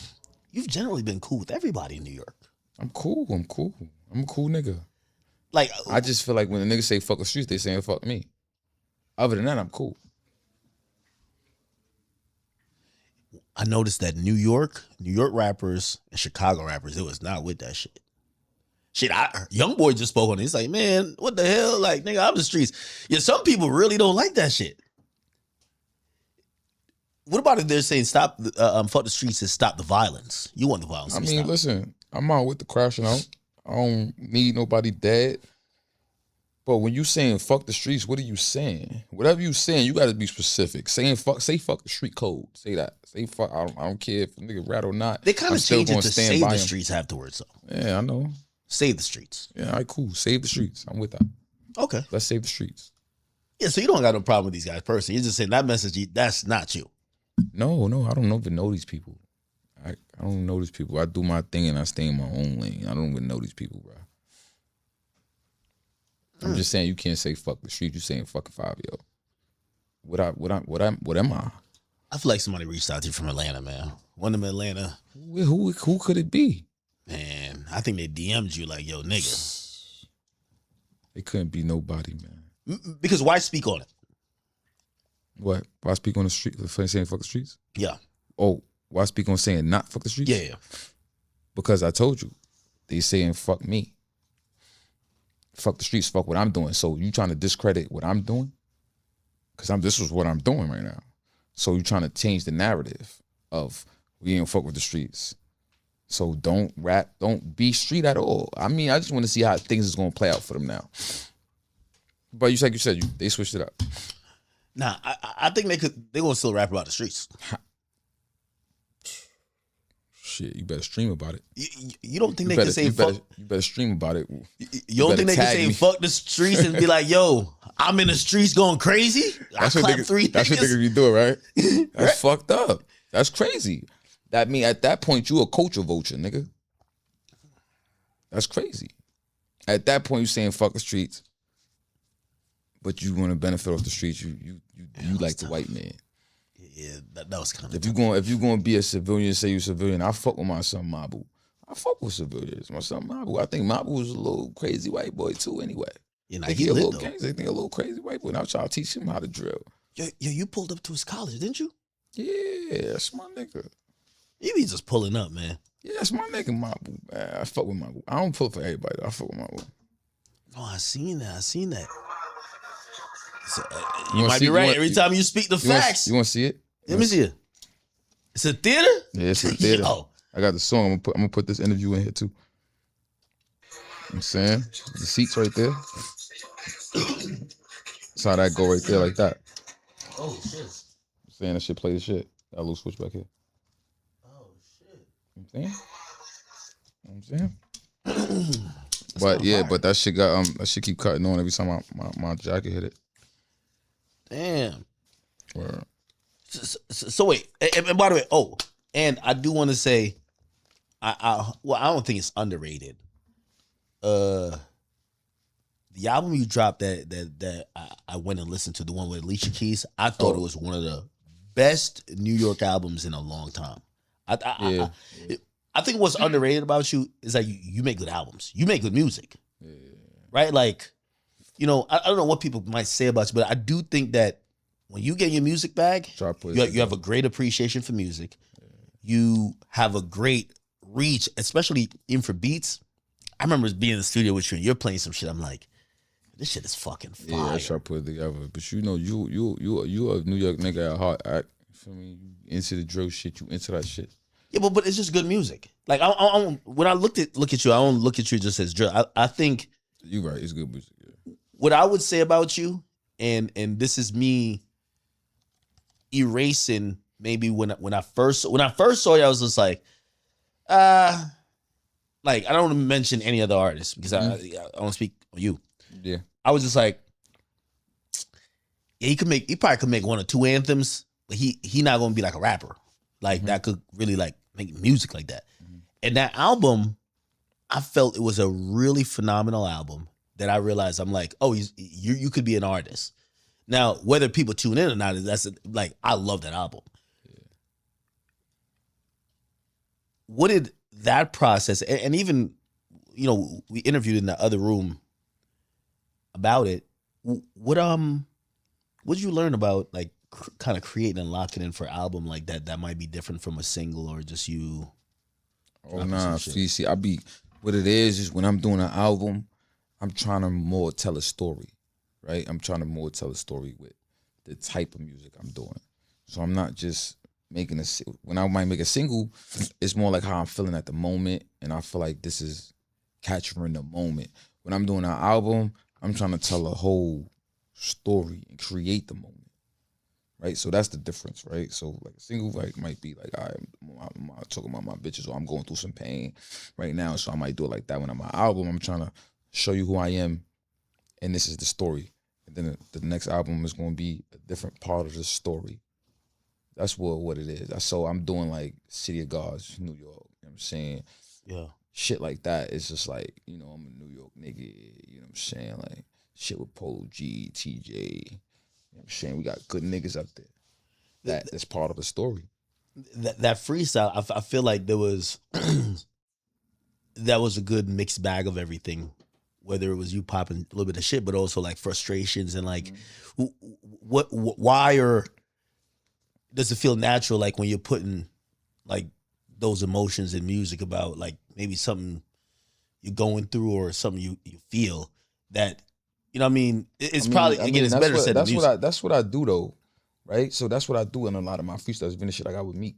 You've generally been cool with everybody in New York. I'm cool. I'm a cool nigga. Like I just feel like when the niggas say fuck the streets, they saying fuck me. Other than that, I'm cool. I noticed that New York rappers and Chicago rappers, it was not with that shit. Shit, Young Boy just spoke on it. He's like, man, what the hell? Like, nigga, I'm the streets. Yeah, some people really don't like that shit. What about if they're saying fuck the streets and stop the violence? You want the violence? I mean, listen, I'm out with the crashing out. I don't need nobody dead. But when you saying fuck the streets, what are you saying? Whatever you saying, you got to be specific. Say fuck the street code. Say that. Say fuck. I don't care if a nigga rat or not. They kind of change it to save the streets afterwards, though. Yeah, I know. Save the streets. Yeah, all right, cool. Save the streets. I'm with that. Okay. Let's save the streets. Yeah, so you don't got no problem with these guys personally. You're just saying that message, that's not you. No, I don't even know these people. I don't know these people. I do my thing and I stay in my own lane. I don't even know these people, bro. I'm just saying you can't say fuck the street. You saying fucking Fivio. What am I? I feel like somebody reached out to you from Atlanta, man. One of them Atlanta. Who could it be? Man, I think they DM'd you like, yo, nigga. It couldn't be nobody, man. Because why speak on it? What? Why speak on the street? Saying fuck the streets? Yeah. Oh, why speak on saying not fuck the streets? Yeah. Because I told you, they saying fuck me. Fuck the streets, fuck what I'm doing. So you trying to discredit what I'm doing? Because this is what I'm doing right now. So you trying to change the narrative of we ain't fuck with the streets. So don't rap, don't be street at all. I mean, I just want to see how things is going to play out for them now. But like you said, they switched it up. Nah, I think they're going to still rap about the streets. Shit, you better stream about it. You don't think they can say fuck? You better stream about it. You don't think they can say fuck the streets and be like, yo, I'm in the streets going crazy? That's what niggas be doing, right? That's right? Fucked up. That's crazy. That mean at that point you a culture vulture, nigga. That's crazy. At that point you saying fuck the streets, but you want to benefit off the streets. You like the white man. Yeah, that was kind of. If you gonna be a civilian, say you civilian, I fuck with my son Mabu. I fuck with civilians. My son Mabu. I think Mabu was a little crazy white boy too. Anyway, he a little gangster. They think a little crazy white boy. And I was trying to teach him how to drill. Yo, you pulled up to his college, didn't you? Yeah, that's my nigga. You be just pulling up, man. Yeah, that's my nigga Mabu. I fuck with Mabu. I don't pull for everybody though. I fuck with Mabu. Oh, I seen that. So, you might be right. Every time you speak the facts. You want to see it? Let me see it. It's a theater? Yeah, it's a theater. Yo. I got the song. I'm gonna put this interview in here too. You know what I'm saying? The seats right there. That's how that go right there like that. Oh, shit. I'm saying that shit play the shit. Got a little switch back here. Oh, shit. You know what I'm saying? But yeah, but that shit got that shit keep cutting on every time my jacket hit it. Damn. Word. So wait, and by the way, and I do want to say, I don't think it's underrated. The album you dropped that I went and listened to, the one with Alicia Keys, I thought it was one of the best New York albums in a long time. I think what's underrated about you is that you make good albums. You make good music, right? Like, I don't know what people might say about you, but I do think that when you get your music bag, you have a great appreciation for music. You have a great reach, especially in for beats. I remember being in the studio with you and you're playing some shit. I'm like, this shit is fucking fire. Yeah, I try to put it together. But you a New York nigga at heart. You feel me? You into the drill shit. You into that shit. Yeah, but it's just good music. Like when I look at you, I don't look at you just as drill. I think you're right. It's good music. Yeah. What I would say about you, and this is me erasing maybe when I first saw you, I was just like I don't want to mention any other artists because I don't speak on you. Yeah, I was just like, yeah, he probably could make one or two anthems, but he not gonna be like a rapper like that could really like make music like that. And that album, I felt it was a really phenomenal album that I realized I'm like, oh, you could be an artist. Now, whether people tune in or not, I love that album. Yeah. What did that process, and even, we interviewed in the other room about it. What did you learn about like kind of creating and locking in for an album like that might be different from a single or just you? Oh nah, see, what it is when I'm doing an album, I'm trying to more tell a story. Right, I'm trying to more tell a story with the type of music I'm doing. So I'm not just making when I might make a single, it's more like how I'm feeling at the moment, and I feel like this is capturing the moment. When I'm doing an album, I'm trying to tell a whole story and create the moment. Right, so that's the difference, right? So like a single might be like I'm talking about my bitches, or I'm going through some pain right now, so I might do it like that. When I'm my album, I'm trying to show you who I am. And this is the story. And then the next album is going to be a different part of the story. That's what it is. So I'm doing like City of Gods, New York. You know what I'm saying? Yeah. Shit like that. It's just like, I'm a New York nigga. You know what I'm saying? Like shit with Polo G, TJ. You know what I'm saying? We got good niggas up there. That's part of the story. That freestyle, I feel like there was that was a good mixed bag of everything, whether it was you popping a little bit of shit, but also like frustrations and like, why or does it feel natural like when you're putting like those emotions in music about like maybe something you're going through or something you feel that, you know what I mean? It's probably, again, it's better said in music. That's what I do though, right? So that's what I do in a lot of my freestyles, even the shit I got with Meek.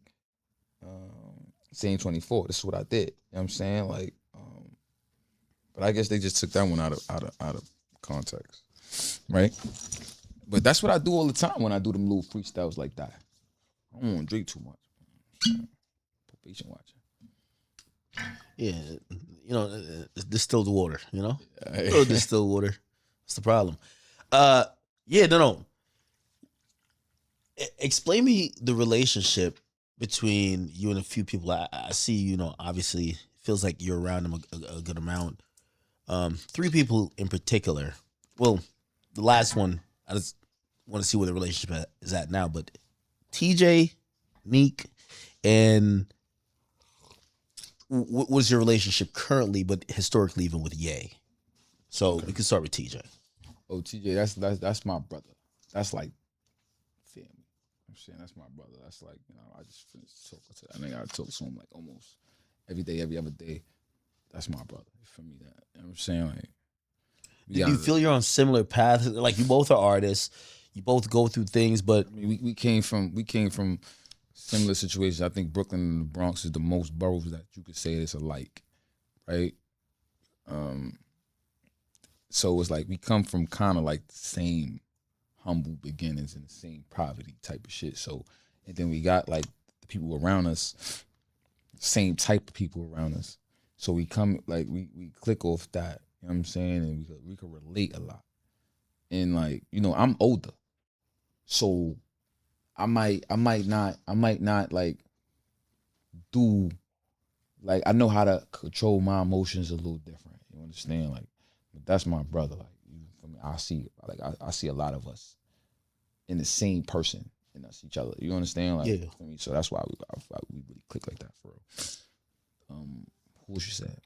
Same 24, this is what I did. You know what I'm saying? Like, but I guess they just took that one out of context, right? But that's what I do all the time when I do them little freestyles like that. I don't want to drink too much. Patient watching. Yeah, you know, distilled water, you know? Distilled water. That's the problem. Yeah, no. Explain me the relationship between you and a few people. I see, you know, obviously feels like you're around them a good amount. 3 people in particular. Well, the last one, I just want to see where the relationship is at now, but TJ, Meek, and what was your relationship currently, but historically even with Ye? So we can start with TJ. Oh, TJ, that's my brother. That's like family. I'm saying that's my brother. That's like, you know, I just finished talking to that. I think I talk to him like almost every day, every other day. That's my brother. For me, that, you know what I'm saying? Like, do you feel you're on similar paths? Like, you both are artists, you both go through things, but I mean, we came from similar situations. I think Brooklyn and the Bronx is the most boroughs that you could say it's alike, right? So it's like we come from kind of like the same humble beginnings and the same poverty type of shit. So, and then we got like the people around us, same type of people around us. So we come, like, we click off that, you know what I'm saying? And we could relate a lot. And like, you know, I'm older. So I might not like do, like, I know how to control my emotions a little different. You understand? Like, but that's my brother. Like, I see a lot of us in the same person in us, each other. You understand? Like, yeah. For me, so that's why we really click like that for real. Who you said?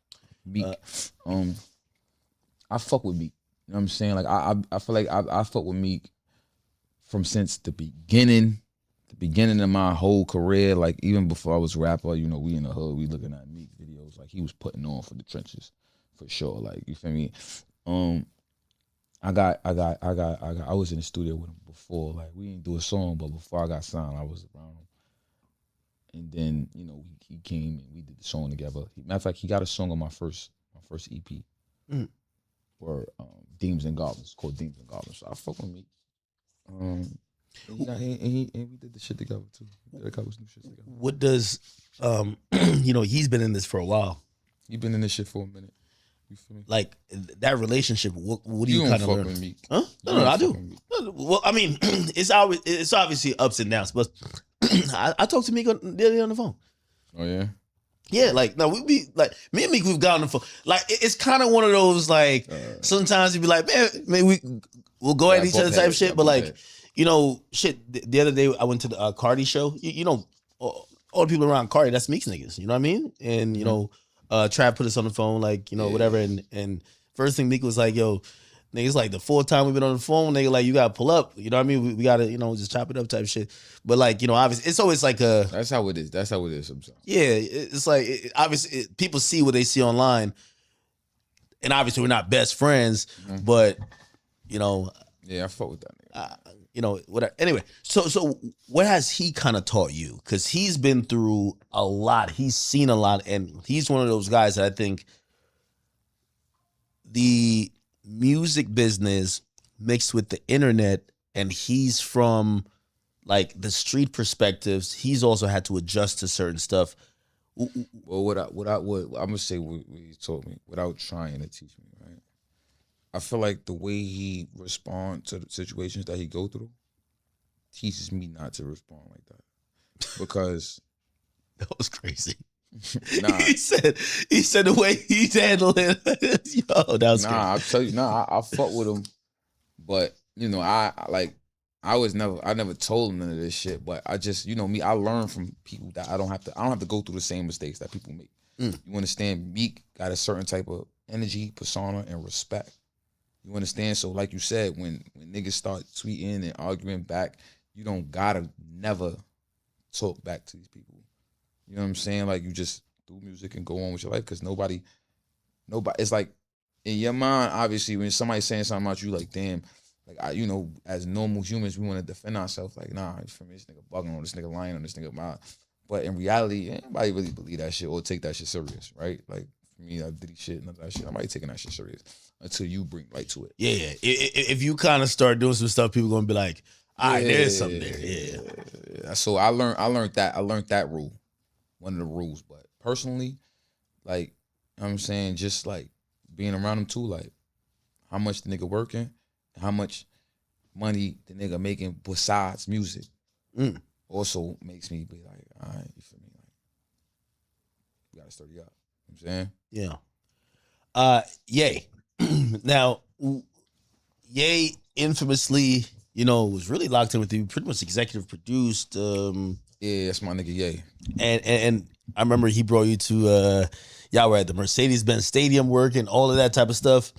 Meek. I fuck with Meek. You know what I'm saying? Like, I feel like I fuck with Meek from since the beginning of my whole career. Like, even before I was a rapper, you know, we in the hood, we looking at Meek videos. Like, he was putting on for the trenches, for sure. Like, you feel me? I was in the studio with him before. Like, we didn't do a song, but before I got signed, I was around him. And then, you know, he came and we did the song together. Matter of fact, he got a song on my first EP, or Demons and Goblins, called Demons and Goblins. So I fuck with Meek. And we did the shit together too. We did a couple new shit together. What does, you know, he's been in this for a while. He been in this shit for a minute. You feel me? Like, that relationship, what do you kind of learn? With Meek. Huh? No, I do. Well, I mean, it's obviously ups and downs, but I talked to Meek the other day on the phone. Oh yeah? Yeah, like, no, we be like, me and Meek, we've gotten on the phone. Like, it's kind of one of those, like, sometimes you'd be like, man, we'll go at each other type shit, but like, you know, shit, the other day I went to the Cardi show. You know, all the people around Cardi, that's Meek's niggas, you know what I mean? And, you know, Trav put us on the phone, like, you know, whatever, and first thing Meek was like, yo, niggas, like, the 4th time we've been on the phone, nigga, like, you gotta pull up, you know what I mean? We gotta, you know, just chop it up type shit. But, like, you know, obviously, it's always like a... That's how it is sometimes. Yeah, it's like, obviously, people see what they see online, and obviously we're not best friends, but, you know... Yeah, I fuck with that nigga. You know, whatever. Anyway, so what has he kind of taught you? Because he's been through a lot. He's seen a lot, and he's one of those guys that I think the music business mixed with the internet, and he's from like the street perspectives. He's also had to adjust to certain stuff. Well, what I'm gonna say what he taught me without trying to teach me, right? I feel like the way he responds to the situations that he go through teaches me not to respond like that, because that was crazy. Nah. He said the way he's handling it. Yo, that was crazy. I'll tell you, I fuck with him, but you know, I I never told him none of this shit, but I just, me, I learn from people that I don't have to go through the same mistakes that people make. You understand? Meek got a certain type of energy, persona, and respect. You understand? So like you said, when niggas start tweeting and arguing back, you don't gotta never talk back to these people. You know what I'm saying? Like, you just do music and go on with your life, because nobody, it's like, in your mind, obviously, when somebody's saying something about you, like, damn, like, as normal humans, we want to defend ourselves. Like, nah, you feel me? This nigga bugging on, this nigga lying on, this nigga mad. But in reality, anybody really believe that shit or take that shit serious, right? Like, for me, I did shit, none of that shit. Nobody taking that shit serious until you bring light to it. Yeah. If you kind of start doing some stuff, people gonna be like, all right, there's something there. Yeah. So I learned that rule, one of the rules. But personally, like, you know what I'm saying, just like being around him too, like, how much the nigga working, how much money the nigga making besides music, also makes me be like, all right, you feel me? Like, you gotta sturdy up. You know what I'm saying? Yeah. Ye. Now, Ye infamously, was really locked in with you, pretty much executive produced. Yeah, that's my nigga Ye. And I remember he brought you to y'all were at the Mercedes-Benz Stadium working, all of that type of stuff.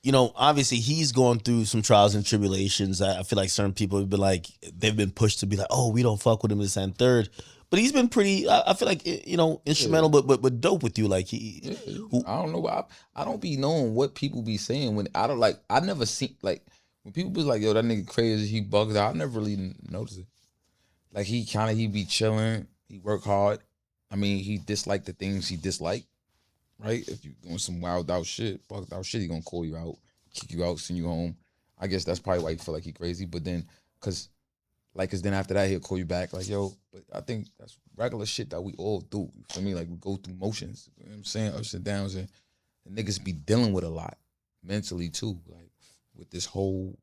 Obviously he's going through some trials and tribulations. I feel like certain people have been like, they've been pushed to be like, oh, we don't fuck with him, this and third. But he's been pretty, I feel like, instrumental, but dope with you. Like, I don't know. I don't be knowing what people be saying when I don't like, I never see, like, when people be like, yo, that nigga crazy, he bugged out, I never really noticed it. Like, he be chilling, he work hard. I mean, he dislike the things he dislike. Right? If you doing some wild out shit, bugged out shit, he gonna call you out, kick you out, send you home. I guess that's probably why you feel like he crazy. But then, cause then after that, he'll call you back like, yo, but I think that's regular shit that we all do. You feel me? Like, we go through motions. You know what I'm saying? Ups and downs. And the niggas be dealing with a lot mentally too. Like, with this whole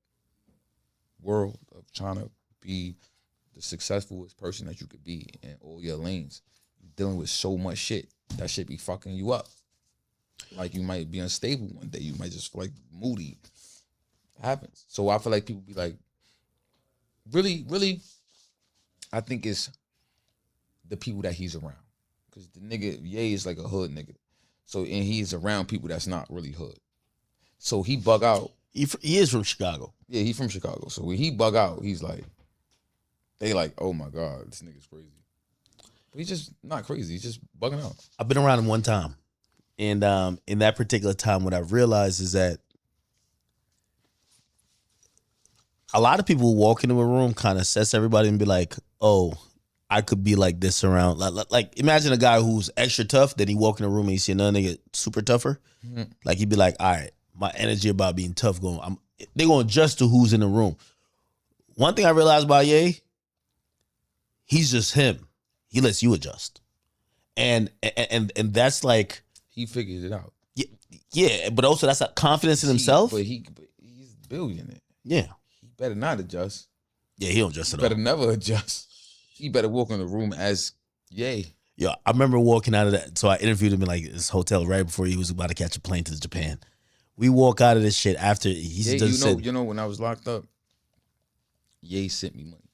world of trying to be the successfulest person that you could be in all your lanes. You're dealing with so much shit. That shit be fucking you up. Like, you might be unstable one day. You might just feel like moody. It happens. So I feel like people be like, really, really, I think it's the people that he's around. Because the nigga, Ye is like a hood nigga. So, and he's around people that's not really hood. So he bug out. He is from Chicago. Yeah, he from Chicago. So when he bug out, he's like, they like, oh my God, this nigga's crazy. But he's just not crazy. He's just bugging out. I've been around him one time. And in that particular time, what I realized is that a lot of people walk into a room, kind of assess everybody and be like, oh, I could be like this around. Like imagine a guy who's extra tough, then he walk in a room and he see another nigga super tougher. Mm-hmm. Like, he'd be like, all right, my energy about being tough they're going to adjust to who's in the room. One thing I realized about Ye, he's just him. He lets you adjust. And that's like, he figured it out. Yeah, but also that's a confidence in himself. But he's a billionaire. Yeah. He better not adjust. Yeah, he don't adjust at all. Better never adjust. He better walk in the room as Ye. Yeah, I remember walking out of that. So I interviewed him in like this hotel right before he was about to catch a plane to Japan. We walk out of this shit after he's just you know, when I was locked up, Ye sent me money.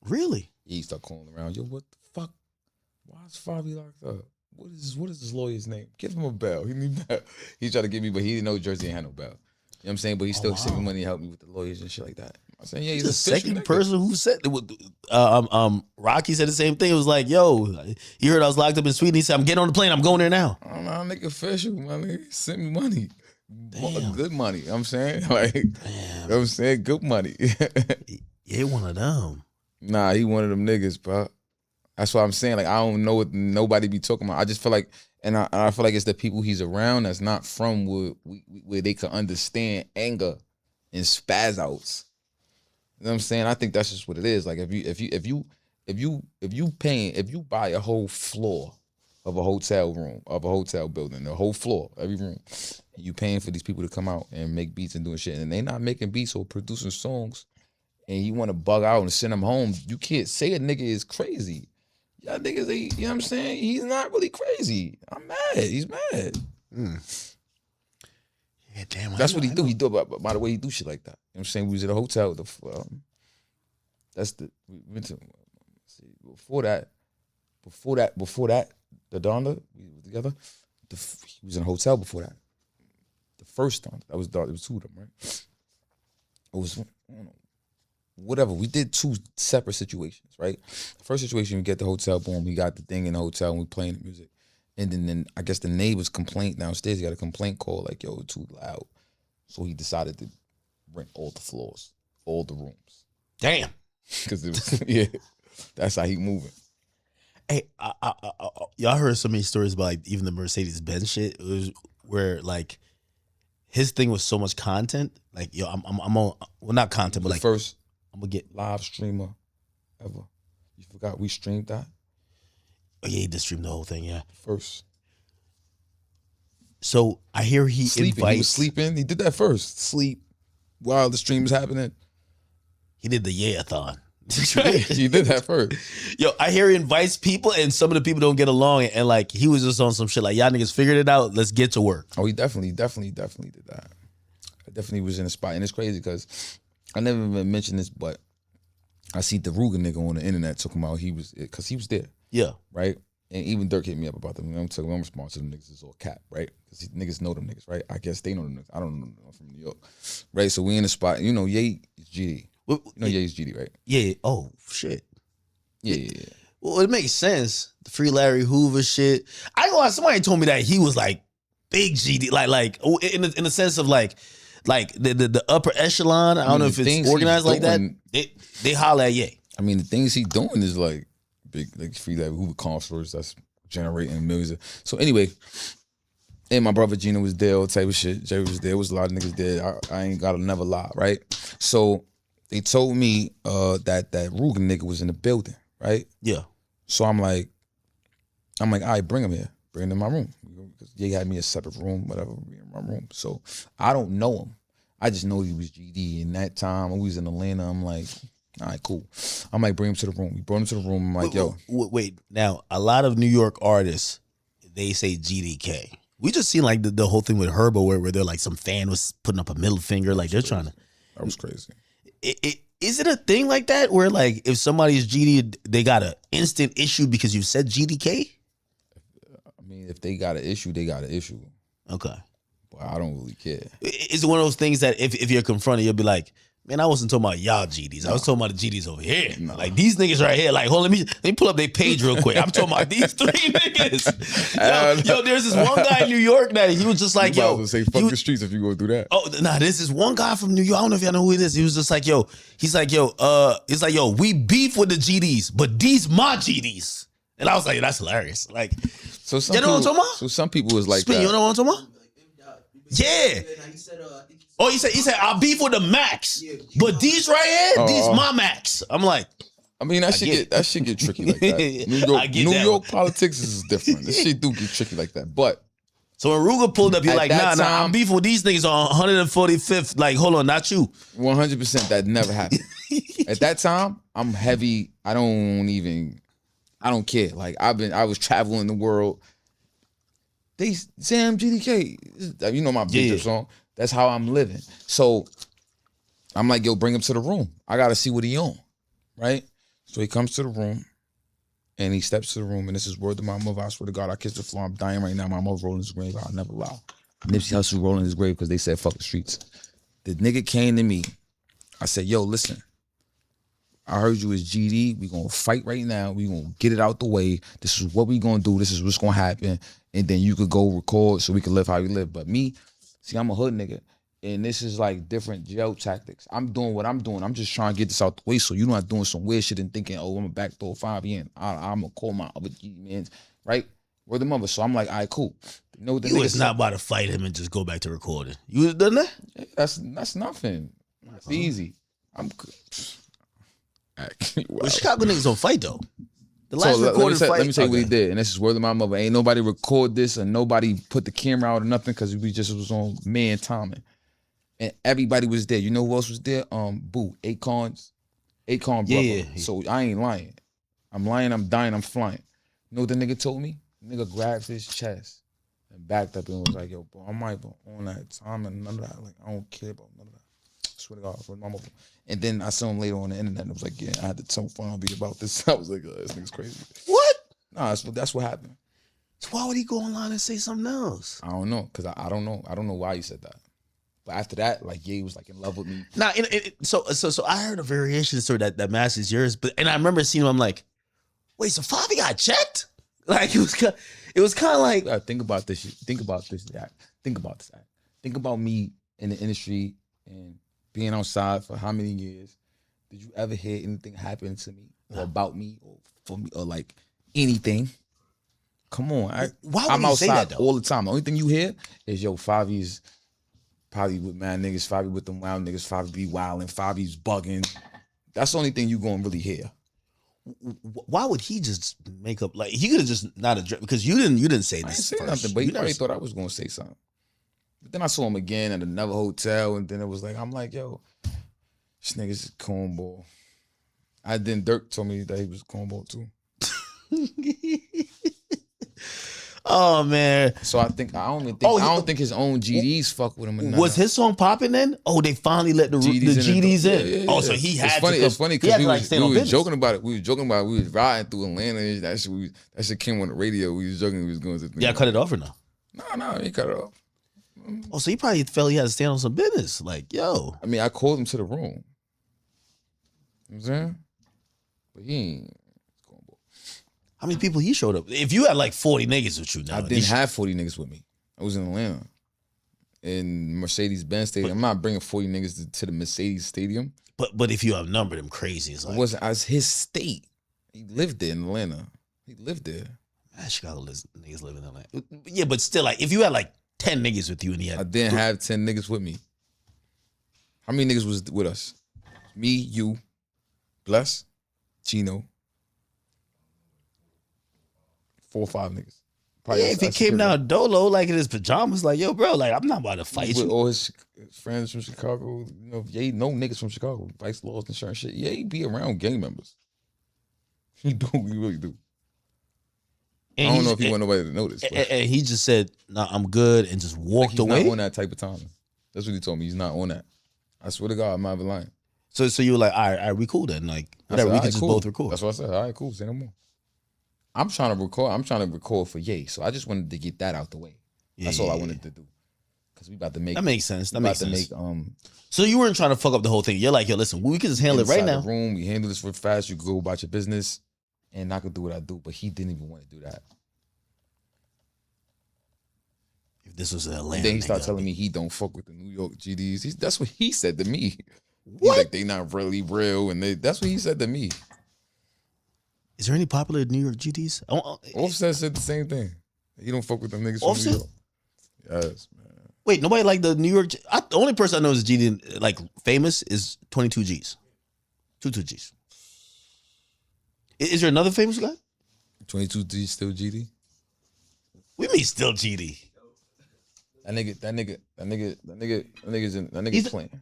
Really? He started calling around. Yo, what the fuck? Why is Fivio locked up? What is this lawyer's name? Give him a bell. He tried to give me, but he didn't know Jersey ain't had no bell. You know what I'm saying? But he still sent me money to help me with the lawyers and shit like that. I'm saying, yeah, he's the second person who said Rocky said the same thing. It was like, yo, he heard I was locked up in Sweden. He said, I'm getting on the plane. I'm going there now. I don't know, nigga official, man. He sent me money. Good money. You know what I'm saying? Like, you know what I'm saying? Good money. He one of them. Nah, he one of them niggas, bro. That's what I'm saying. Like, I don't know what nobody be talking about. I just feel like, and I feel like it's the people he's around that's not from where they can understand anger and spaz outs. You know what I'm saying? I think that's just what it is. Like, if you buy a whole floor of a hotel room, of a hotel building, the whole floor, every room, you paying for these people to come out and make beats and doing shit, and they not making beats or producing songs, and you want to bug out and send them home, you can't say a nigga is crazy. Y'all niggas, you know what I'm saying? He's not really crazy. I'm mad. He's mad. Yeah, damn. That's what he do. He do by the way he do shit like that. You know I'm saying we was at a hotel. We went to. Before that, the Donda, we were together. He was in a hotel before that. The first Donda, there was 2 of them, right? It was, I don't know, whatever. We did 2 separate situations, right? The first situation, we get the hotel, boom, we got the thing in the hotel and we playing the music. And then I guess the neighbors complained downstairs. He got a complaint call like, yo, too loud. So he decided to rent all the floors, all the rooms. Damn. Because it was, yeah, that's how he moving. Hey, y'all heard so many stories about like even the Mercedes-Benz shit. It was where like his thing was so much content. Like, yo, I'm on, well, not content, but like first I'm gonna get live streamer ever. You forgot we streamed that? Oh yeah, he did stream the whole thing, yeah. First. So I hear he was sleeping. He did that first. Sleep while the stream was happening. He did the yeah-a-thon. He did that first. Yo, I hear he invites people and some of the people don't get along and like he was just on some shit like, y'all niggas figured it out, let's get to work. Oh, he definitely did that. I definitely was in a spot. And it's crazy because I never even mentioned this, but I see the Ruger nigga on the internet talking about because he was there. Yeah. Right? And even Dirk hit me up about them. I'm responsible to them niggas. It's all cap, right? Because niggas know them niggas, right? I guess they know them niggas. I don't know them. I'm from New York. Right? So we in the spot. You know, Ye is GD. You know Ye is GD, right? Yeah. Oh, shit. Yeah. Well, it makes sense. The Free Larry Hoover shit. I ain't gonna lie, somebody told me that he was like big GD, like in the sense of like the upper echelon. I don't know if it's organized like that. They holler at Ye. I mean, the things he doing is like big, like Free Larry Hoover concerts that's generating millions. So anyway, and my brother Gina was there, all type of shit. Jay was there. Was a lot of niggas there. I ain't gotta never lie, right? So they told me that Ruger nigga was in the building, right? Yeah. So I'm like, all right, bring him here. Bring him in my room. Because Ye had me a separate room, whatever, in my room. So I don't know him. I just know he was GD. And that time, when we was in Atlanta, I'm like, all right, cool. I'm like, bring him to the room. We brought him to the room. I'm like, yo. Wait. Now, a lot of New York artists, they say GDK. We just seen like the whole thing with Herbo where they're like some fan was putting up a middle finger. Like they're trying to. That was crazy. Is it a thing like that where like if somebody's GD, they got an instant issue because you said GDK? I mean, if they got an issue, they got an issue. Okay. But I don't really care. Is it one of those things that if you're confronted, you'll be like, man, I wasn't talking about y'all GDs. I was talking about the GDs over here. No. Like these niggas right here. Like, hold on, let me pull up their page real quick. I'm talking about these 3 niggas. Yo, there's this one guy in New York that he was just like, yo. I was gonna say, fuck the streets if you go through that. Oh, nah, this is one guy from New York. I don't know if y'all know who it is. He was just like, yo, he's like, yo, we beef with the GDs, but these my GDs. And I was like, that's hilarious. Like, so you know what I'm talking about? So some people was like, you know what I'm talking about? Yeah. Oh, he said I'll beef with the Max, but these right here, these my Max. I'm like, I mean that shit get tricky like that. New York politics is different. This shit do get tricky like that. But so when Ruger pulled up, you're like, nah, I'm beefing with these niggas on 145th. Like, hold on, not you. 100%, that never happened. At that time, I'm heavy. I don't care. Like I was traveling the world. They say I'm GDK. You know my big song. That's how I'm living. So I'm like, yo, bring him to the room. I gotta see what he on, right? So he comes to the room, and he steps to the room, and this is word to my mother. I swear to God, I kissed the floor. I'm dying right now. My mother rolling his grave. I'll never lie. Nipsey Hussle rolling his grave because they said fuck the streets. The nigga came to me. I said, yo, listen. I heard you as GD. We gonna fight right now. We gonna get it out the way. This is what we gonna do. This is what's gonna happen. And then you could go record so we can live how we live. But me, see, I'm a hood nigga. And this is like different jail tactics. I'm doing what I'm doing. I'm just trying to get this out the way so you're not doing some weird shit and thinking, oh, I'm a backdoor 5 in. I'm gonna call my other GD mans, right? Word the mother. So I'm like, all right, cool. You know what the you was not about to fight him and just go back to recording. You was done that? Yeah, that's nothing. That's easy. I'm good. Well, Chicago niggas don't fight though. The last recorded fight. Let me tell you what he did, and this is word of my mother. Ain't nobody record this, and nobody put the camera out or nothing because we just was on man timing, and everybody was there. You know who else was there? Boo, Akon brother. Yeah. So I ain't lying. I'm lying. I'm dying. I'm flying. You know what the nigga told me? The nigga grabbed his chest and backed up and was like, "Yo, bro, I'm not even on that time and none of that. Like, I don't care about none of that." swear to God, from my mobile. And then I saw him later on the internet and I was like, yeah, I had to tell Fivio about this. I was like, this nigga's crazy. What? Nah, that's what happened. So why would he go online and say something else? I don't know, because I don't know. I don't know why he said that. But after that, like, yeah, he was like in love with me. Now, so I heard a variation of the story that mask is yours, and I remember seeing him. I'm like, wait, so Fivio got checked? Like it was kind of like, think about this shit. Think about this act. Think about this act. Think about me in the industry and being outside for how many years. Did you ever hear anything happen to me or about me or for me or like anything? Come on. I'm outside say that, all the time. The only thing you hear is, yo, Fivio's probably with mad niggas, Fivio with them wild niggas, Fivio be wilding, Fivio's bugging. That's the only thing you gonna really hear. Why would he just make up, like, he could have just not addressed, because you didn't say this. I didn't say nothing, but he probably thought I was gonna say something. But then I saw him again at another hotel, and then it was like, I'm like, yo, this nigga's a cornball. Then Dirk told me that he was a cornball too. Oh man! So I don't think his own GDs fuck with him. Was his song popping then? Oh, they finally let the GDs in. Yeah. Oh, so he had. It's funny because we was joking about it. We was riding through Atlanta. That shit came on the radio. We was joking. We was going to. Yeah, cut it off or no? No, he cut it off. Oh, so he probably felt he had to stand on some business. Like, yo. I mean, I called him to the room. You know what I'm saying? But he ain't. How many people he showed up? If you had like 40 niggas with you now. I didn't have 40 niggas with me. I was in Atlanta. In Mercedes-Benz Stadium. I'm not bringing 40 niggas to the Mercedes Stadium. But if you outnumber them crazy, it's like. It wasn't as his state. He lived there in Atlanta. He lived there. Chicago niggas live in Atlanta. Yeah, but still, like, if you had like 10 niggas with you and he had. I didn't have 10 niggas with me. How many niggas was with us? Me, you, Bless, Chino. 4 or 5 niggas. Probably if he came down dolo like in his pajamas, like, yo, bro, like, I'm not about to fight you. With all his friends from Chicago, you know, yeah, no niggas from Chicago, vice laws and certain shit. Yeah, he be around gang members. He do, he really do. And I don't know if he want nobody to notice. And he just said, "Nah, I'm good," and just walked away. He's not on that type of time. That's what he told me. He's not on that. I swear to God, I'm not even lying. So you were like, all right, we cool then. Like, whatever, we can just both record. That's what I said. All right, cool. Say no more. I'm trying to record for Ye, so I just wanted to get that out the way. That's all I wanted to do. Because we about to make... That makes sense. So you weren't trying to fuck up the whole thing. You're like, yo, listen, we can just handle it right now. The room, we handle this real fast. You can go about your business, and I could do what I do. But he didn't even want to do that. If this was Atlanta... And then he started telling me he don't fuck with the New York GDs. That's what he said to me. What? He's like, they not really real, and that's what he said to me. Is there any popular New York GDs? Offset said the same thing. He don't fuck with them niggas from New York. Yes, man. Wait, nobody like the New York... the only person I know is GD, like, famous is 22 Gs. 22 Gs. Is there another famous guy? 22 Gs still GD? We mean still GD. That nigga's playing.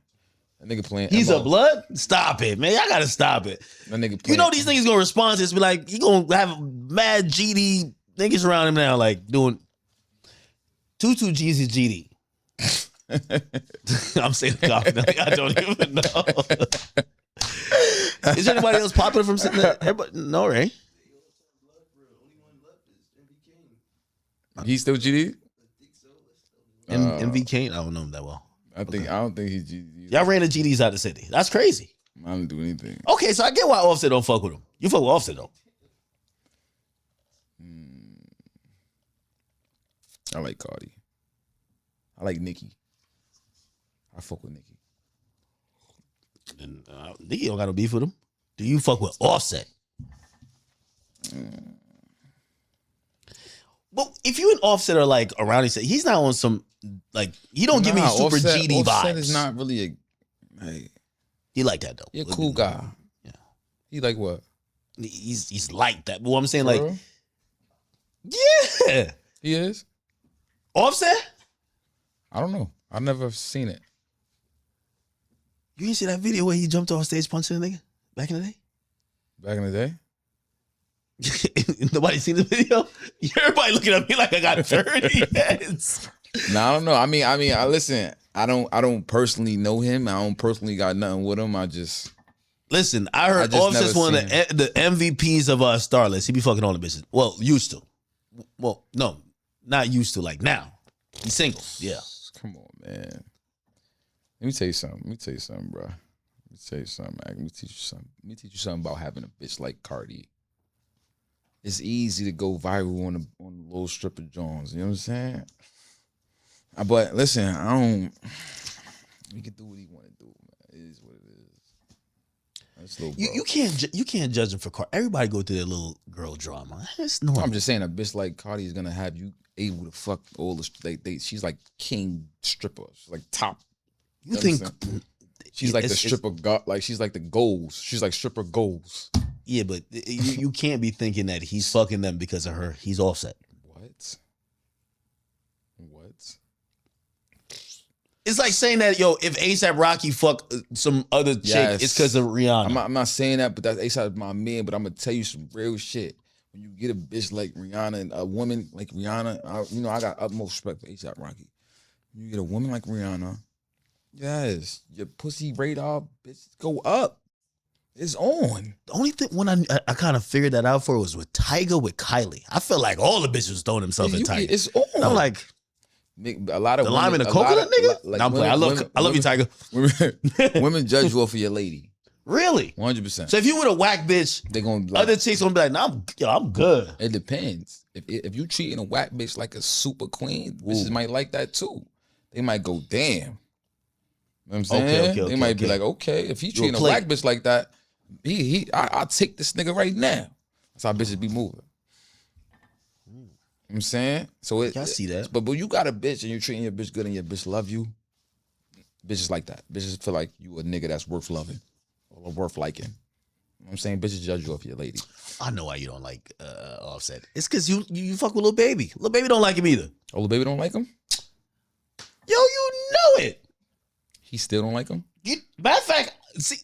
That nigga playing. He's a blood? Stop it, man. I gotta stop it. That nigga playing. You know these niggas gonna respond to this, be like, he gonna have mad GD niggas around him now, like doing 22 G's is GD. I'm saying confidently. I don't even know. Is there anybody else popular from sitting there? Everybody, no, right? He's still GD? MV Kane? I don't know him that well. I don't think he's GD. Y'all ran the GDs out of the city. That's crazy. I don't do anything. Okay, so I get why Offset don't fuck with him. You fuck with Offset though. I like Cardi. I like Nicki. I fuck with Nicki. And Nicki don't got no beef with him. Do you fuck with Offset? But if you and Offset are like around, he's not on some, like, he don't give me super Offset, GD vibes. Offset is not really he like that though. He's a cool guy. Yeah. He like what? He's like that. But what I'm saying, For like, real? yeah. He is? Offset? I don't know. I've never seen it. You didn't see that video where he jumped off stage punching a nigga back in the day? Back in the day? Nobody seen the video? Everybody looking at me like I got 30 heads. No, I don't know. I mean, I listen. I don't personally know him. I don't personally got nothing with him. Listen, I heard Offset's one of the MVPs of Starless. He be fucking all the bitches. Well, used to. Well, no, not used to. Like now, he's single. Yeah. Come on, man. Let me tell you something, bro. Let me tell you something, man. Let me teach you something about having a bitch like Cardi. It's easy to go viral on the little stripper Jones. You know what I'm saying? But listen, he can do what he want to do, man. It is what it is. That's you can't judge him for Cardi. Everybody go through their little girl drama. It's normal. I'm just saying, a bitch like Cardi is gonna have you able to fuck all the she's like king stripper. She's like top. You think she's like the stripper like she's like the goals. She's like stripper goals. Yeah, but you can't be thinking that he's fucking them because of her. He's Offset. What? It's like saying that, if A$AP Rocky fuck some other chick, it's because of Rihanna. I'm not saying that, but that's A$AP my man. But I'm gonna tell you some real shit. When you get a bitch like Rihanna and a woman like Rihanna, I got utmost respect for A$AP Rocky. When you get a woman like Rihanna, yes, your pussy radar, bitch, go up. It's on. The only thing when I kind of figured that out for was with Tyga with Kylie. I feel like all the bitches was throwing themselves at Tyga. It's on. And I'm like, a lot of the lime and the coconut, nigga. Like I love you, Tyga. Women judge you off of your lady. Really? 100%. So if you with a whack bitch, they gonna other chicks gonna be like, nah, I'm good. It depends. If you treating a whack bitch like a super queen, bitches might like that too. They might go, damn. You know what I'm saying? They might be like, okay, if he treating a whack bitch like that, I'll take this nigga right now. That's how bitches be moving. You know what I'm saying? So I see that. But you got a bitch and you're treating your bitch good and your bitch love you. Bitches like that. Bitches feel like you a nigga that's worth loving or worth liking. You know what I'm saying? Bitches judge you off your lady. I know why you don't like Offset. It's because you fuck with Lil Baby. Lil Baby don't like him either. Oh, Lil Baby don't like him? Yo, you know it. He still don't like him? Matter of fact, see,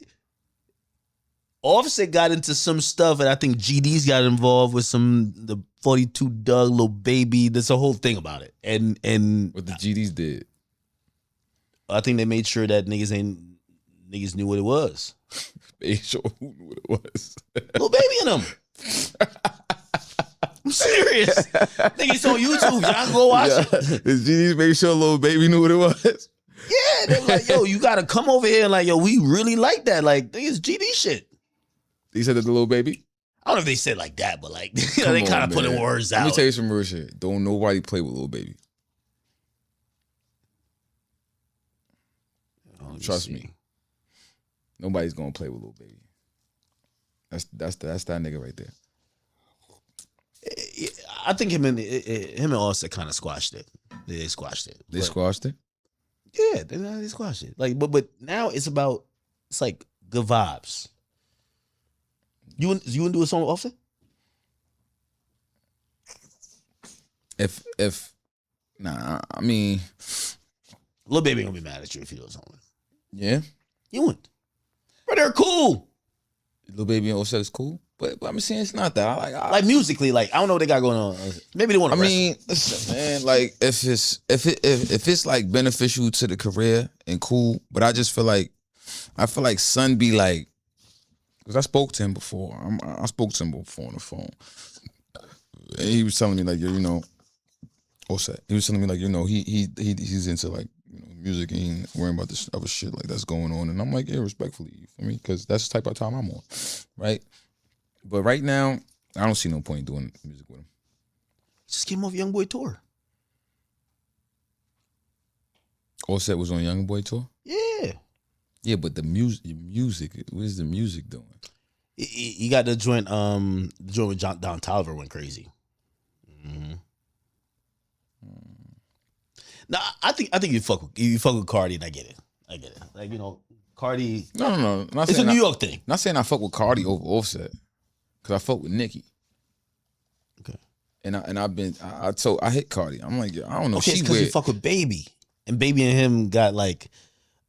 Offset got into some stuff, and I think GD's got involved with the 42 Doug, Lil Baby. There's a whole thing about it. And what the GDs did. I think they made sure that niggas knew what it was. They sure who knew what it was. Lil Baby and them. I'm serious. Niggas on YouTube. Y'all go watch it. The GDs made sure Lil Baby knew what it was. Yeah, they were like, yo, you gotta come over here and like, yo, we really like that. Like, niggas GD shit. They said that the Lil Baby? I don't know if they said like that, but like, they kind of putting words out. Let me tell you some real shit. Don't nobody play with Lil Baby. Trust me. Nobody's gonna play with Lil Baby. That's that nigga right there. I think him and Offset kind of squashed it. They squashed it. They squashed it? Yeah, they squashed it. Like, but now it's like good vibes. You wouldn't do a song with Offset? Nah, I mean, Lil Baby gonna be mad at you if you do something. Yeah, you wouldn't. But they're cool. Lil Baby and Offset is cool, but I'm saying it's not that. I like musically, like I don't know what they got going on. Maybe they want to. I mean, listen, man, like if it's like beneficial to the career and cool, but I feel like Son be like, because I spoke to him before. I spoke to him before on the phone, and he was telling me like, you know, Offset. He was telling me like, you know, he's into like, you know, music and he ain't worrying about this other shit like that's going on. And I'm like, yeah, respectfully, you feel me? Because that's the type of time I'm on, right? But right now, I don't see no point in doing music with him. Just came off YoungBoy tour. Offset was on YoungBoy tour? Yeah. Yeah, but the music, what is the music doing? He got the joint with Don Toliver went crazy. Mm-hmm. No, I think you fuck with Cardi, and I get it. Like, you know, Cardi. No. It's a New York thing. Not saying I fuck with Cardi over Offset, because I fuck with Nicki. Okay. And I hit Cardi. I'm like, I don't know. Okay, it's because you fuck with Baby, and Baby and him got like,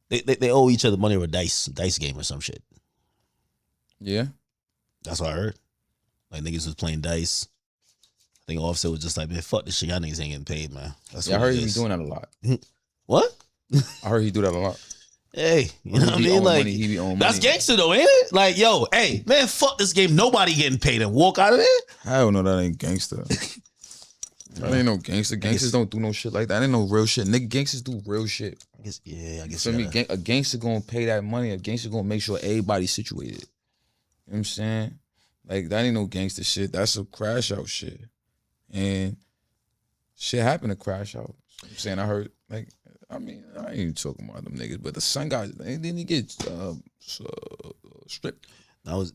they owe each other money over a dice game or some shit. Yeah, that's what I heard. Like niggas was playing dice. I think Offset was just like, man, fuck this shit. Y'all niggas ain't getting paid, man. That's I heard he was doing that a lot. What? I heard he do that a lot. Hey, you know what I mean? Like, he be on that's money. gangster though, ain't it? Like, yo, hey, man, fuck this game. Nobody getting paid and walk out of there. Hell no, that ain't gangster. That ain't no gangster. Gangsters don't do no shit like that. That ain't no real shit. Nigga, gangsters do real shit. I guess. For me, a gangster gonna pay that money. A gangster gonna make sure everybody's situated. You know what I'm saying? Like, that ain't no gangster shit. That's some crash out shit. And shit happened to crash out. I'm saying, I heard, like, I mean, I ain't even talking about them niggas, but the son guy, didn't he get stripped? That was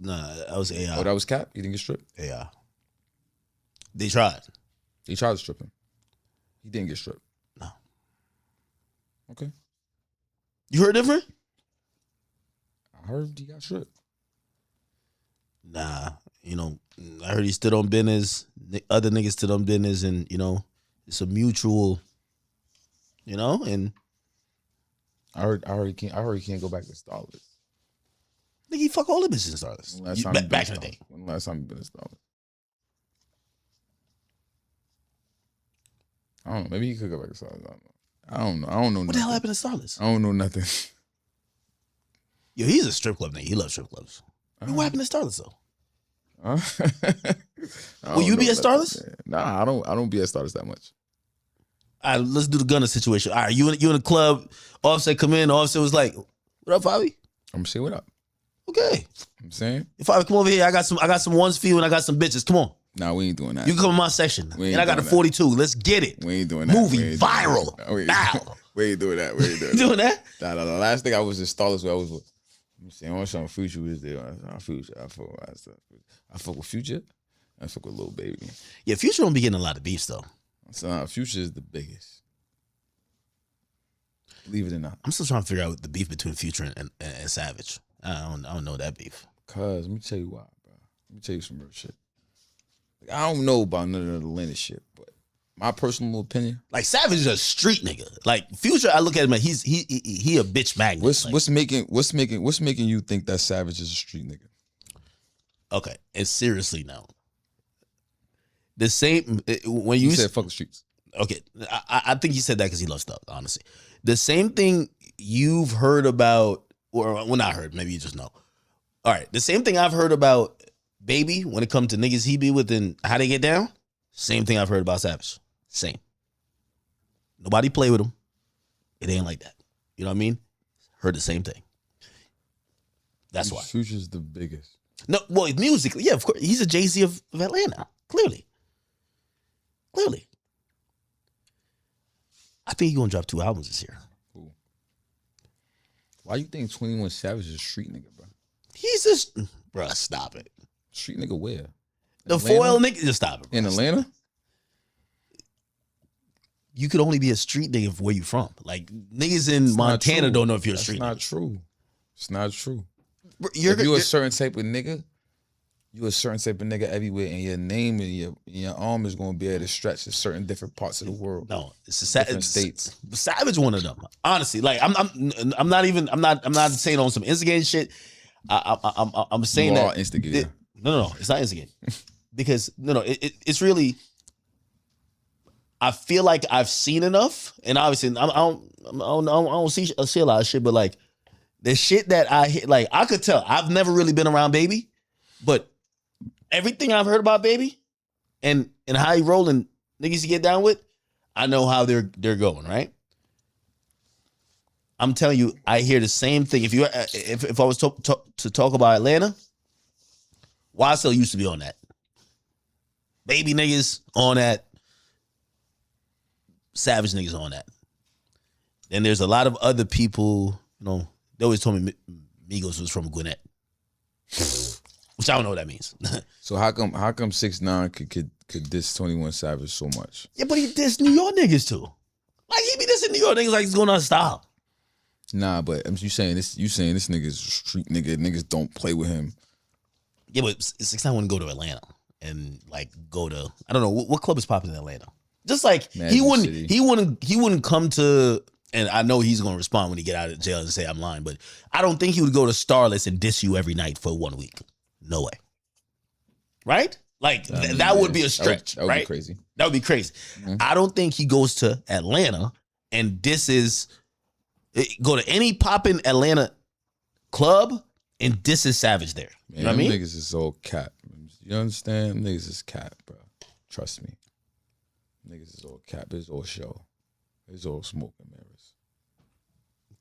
AI. Oh, that was Cap? He didn't get stripped? AI. They tried. He tried to strip him. He didn't get stripped. No. Okay. You heard different? I heard he got stripped. Nah. You know, I heard he stood on business. Other niggas stood on business, and, you know, it's a mutual, you know, and I heard he can't go back to Starless. Nigga, he fuck all the bitches in Starless. Back in the day. When the last time you been in Starless? I don't know. Maybe he could go back to Starless. I don't know. I don't know. What the hell happened to Starless? I don't know nothing. Yo, he's a strip club nigga. He loves strip clubs. What happened to Starless though? Will you be at Starless? Nah, I don't be at Starless that much. All right, let's do the Gunna situation. All right, you in the club. Offset come in. Offset was like, "What up, Fabi?" I'm gonna say what up. Okay. I'm saying, if Fabi come over here, I got some ones for you, and I got some bitches. Come on. Nah, we ain't doing that. You can come in my section, and I got a 42. Let's get it. We ain't doing that. Movie viral. Now. We ain't doing that. We ain't doing that. Doing that? Nah, the last thing I was in Starless where I was with. I'm saying, I some Future was there. Future. I fuck with Future. I fuck with Lil Baby. Yeah, Future don't be getting a lot of beefs though. So Future is the biggest. Believe it or not. I'm still trying to figure out the beef between Future and Savage. I don't know that beef. Cause let me tell you why, bro. Let me tell you some real shit. Like, I don't know about none of the Atlanta shit, but my personal opinion, like Savage is a street nigga. Like Future, I look at him like he a bitch magnet. What's making you think that Savage is a street nigga? Okay, and seriously now, the same when you said fuck the streets. Okay, I think he said that because he loves stuff. Honestly, the same thing you've heard about, or well, not heard. Maybe you just know. All right, the same thing I've heard about Baby when it comes to niggas he be with and how they get down. Same thing I've heard about Savage. Same. Nobody play with him. It ain't like that. You know what I mean? Heard the same thing. That's why. Future's the biggest. No, well, musically, yeah, of course. He's a Jay-Z of Atlanta. Clearly. I think he's gonna drop 2 albums this year. Cool. Why you think 21 Savage is a street nigga, bro? He's just, bruh, stop it. Street nigga where? The foil nigga, just stop it. Bro. In Atlanta? You could only be a street nigga for where you from. Like, niggas in Montana don't know if you're a street nigga. It's not true. If you're a certain type of nigga, you a certain type of nigga everywhere, and your name and your arm is going to be able to stretch to certain different parts of the world. No, it's different states. Savage one of them. Honestly, like I'm not saying on some instigating shit. I'm saying you that are instigating. No, it's not instigating because it's really. I feel like I've seen enough, and obviously I don't see a lot of shit, but like the shit that I hit, like I could tell. I've never really been around Baby, but everything I've heard about Baby and how he rolling niggas to get down with, I know how they're going, right? I'm telling you, I hear the same thing. If I was to talk about Atlanta, YSL used to be on that. Baby niggas on that. Savage niggas on that. Then there's a lot of other people, they always told me Migos was from Gwinnett. Which I don't know what that means. So how come 6ix9ine could diss 21 Savage so much? Yeah, but he dissed New York niggas too. Like he be dissing New York niggas like he's going out of style. Nah, but you saying this nigga's street nigga, niggas don't play with him. Yeah, but 6ix9ine wouldn't go to Atlanta and like go to, I don't know, what club is popping in Atlanta? Just like he wouldn't come to, and I know he's gonna respond when he get out of jail and say I'm lying, but I don't think he would go to Starless and diss you every night for 1 week. No way. Right? Like that would be a stretch. That would be crazy. That would be crazy. Mm-hmm. I don't think he goes to Atlanta and disses Go to any poppin' Atlanta club and this is Savage there. Man, you know what I mean? Niggas is all cap. You understand? Niggas is cap, bro. Trust me. Niggas is all cap. It's all show. It's all smoke and mirrors.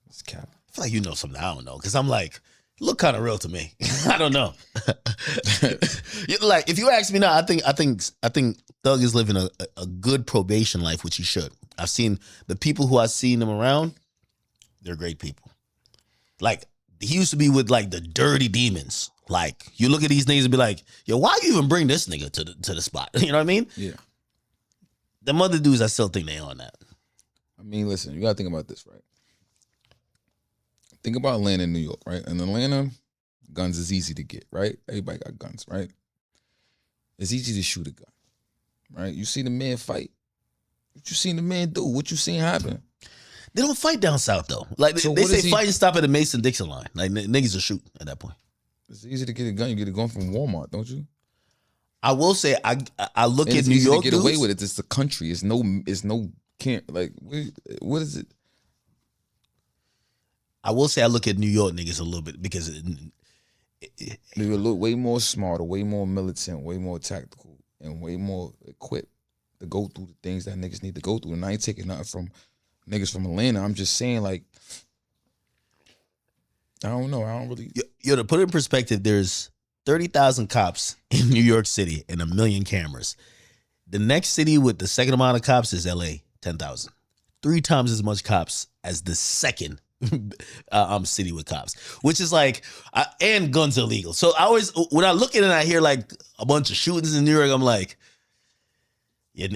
It's cap. I feel like you know something I don't know because I'm like, you look kind of real to me. I don't know. Like if you ask me now, I think Thug is living a good probation life, which he should. I've seen the people who I've seen him around. They're great people. Like he used to be with like the dirty demons. Like you look at these niggas and be like, yo, why you even bring this nigga to the spot? You know what I mean? Yeah. Them other dudes, I still think they on that. I mean, listen, you gotta think about this, right? Think about Atlanta and New York, right? In Atlanta, guns is easy to get, right? Everybody got guns, right? It's easy to shoot a gun, right? You see the man fight. What you seen the man do? What you seen happen? They don't fight down south though. Like So they what say, is he- fight and stop at the Mason-Dixon line. Like niggas will shoot at that point. It's easy to get a gun. You get a gun from Walmart, don't you? I will say I look And at it's New easy York to get away dudes. with it. It's the country. It's no can't like what is it? I will say I look at New York niggas a little bit because They look way more smarter, way more militant, way more tactical, and way more equipped to go through the things that niggas need to go through. And I ain't taking nothing from niggas from Atlanta. I'm just saying, like, I don't know. I don't really. yo, to put it in perspective, there's 30,000 cops in New York City and 1 million cameras. The next city with the second amount of cops is LA, 10,000. 3 times as much cops as the second city with cops, which is like, and guns are illegal. So I always, when I look at it and I hear like a bunch of shootings in New York, I'm like, yeah,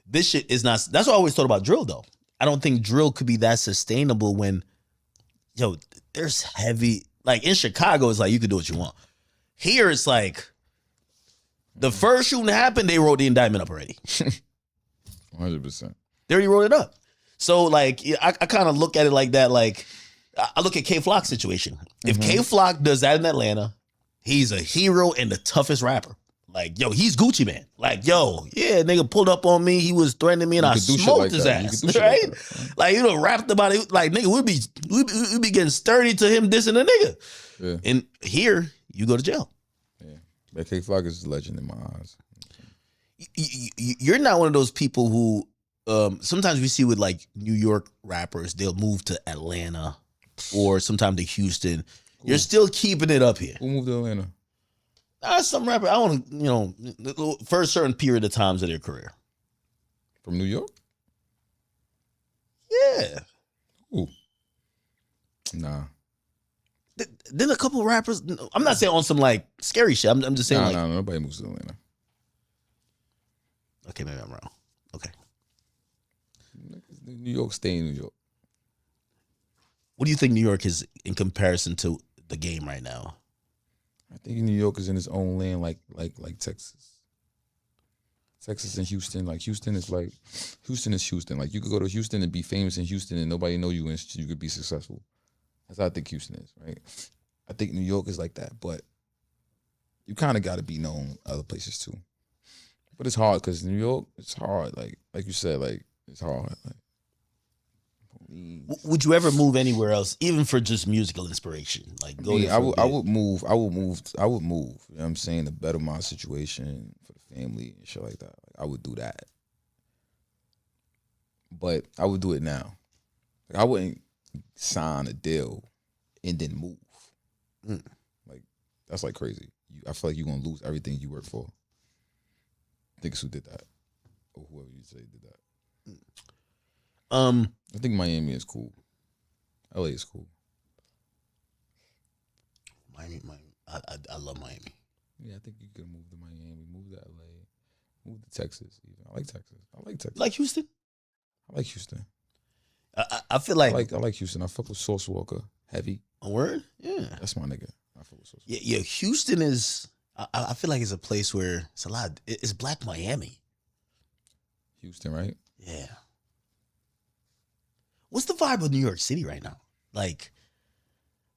this shit is not, that's what I always thought about drill though. I don't think drill could be that sustainable when, yo, there's heavy, like in Chicago, it's like you can do what you want. Here it's like, the first shooting happened, they wrote the indictment up already. 100%. They already wrote it up. So like, I kind of look at it like that. Like, I look at K Flock's situation. If K Flock does that in Atlanta, he's a hero and the toughest rapper. Like, yo, he's Gucci Man. Like, yo, yeah, nigga pulled up on me. He was threatening me and I smoked his ass. Right? Like, you know, rapped about it. Like, nigga, we'd be getting sturdy to him dissing a nigga. Yeah. And here, you go to jail. Yeah. But K Flock is a legend in my eyes. You're not one of those people who sometimes we see with like New York rappers, they'll move to Atlanta or sometimes to Houston. Cool. You're still keeping it up here. Who moved to Atlanta? Some rapper, I want to, you know, for a certain period of times of their career. From New York? Yeah. Ooh. Nah. Then a couple of rappers, I'm not saying on some like scary shit. I'm just saying Nah, nobody moves to Atlanta. Okay, maybe I'm wrong. Okay. New York, stay in New York. What do you think New York is in comparison to the game right now? I think New York is in its own land, like Texas. Texas and Houston, like Houston is Houston. Like you could go to Houston and be famous in Houston and nobody know you and you could be successful. That's how I think Houston is, right? I think New York is like that, but you kind of got to be known other places too. But it's hard because New York, it's hard. Like you said, like it's hard. Like, would you ever move anywhere else, even for just musical inspiration? Like, go. I would move. You know what I'm saying, to better my situation for the family and shit like that. Like, I would do that, but I would do it now. Like, I wouldn't sign a deal and then move. Like that's like crazy. I feel like you're gonna lose everything you work for. Niggas who did that, or whoever you say did that. I think Miami is cool. LA is cool. Miami. I love Miami. Yeah, I think you could move to Miami, move to LA, move to Texas. Even. I like Texas. Like Houston. I like Houston. I feel like I like Houston. I fuck with Sauce Walker heavy. A word? Yeah, that's my nigga. I fuck with Sauce Walker. Yeah. Houston is. I feel like it's a place where it's a lot. It's Black Miami. Houston, right? Yeah. What's the vibe of New York City right now? Like,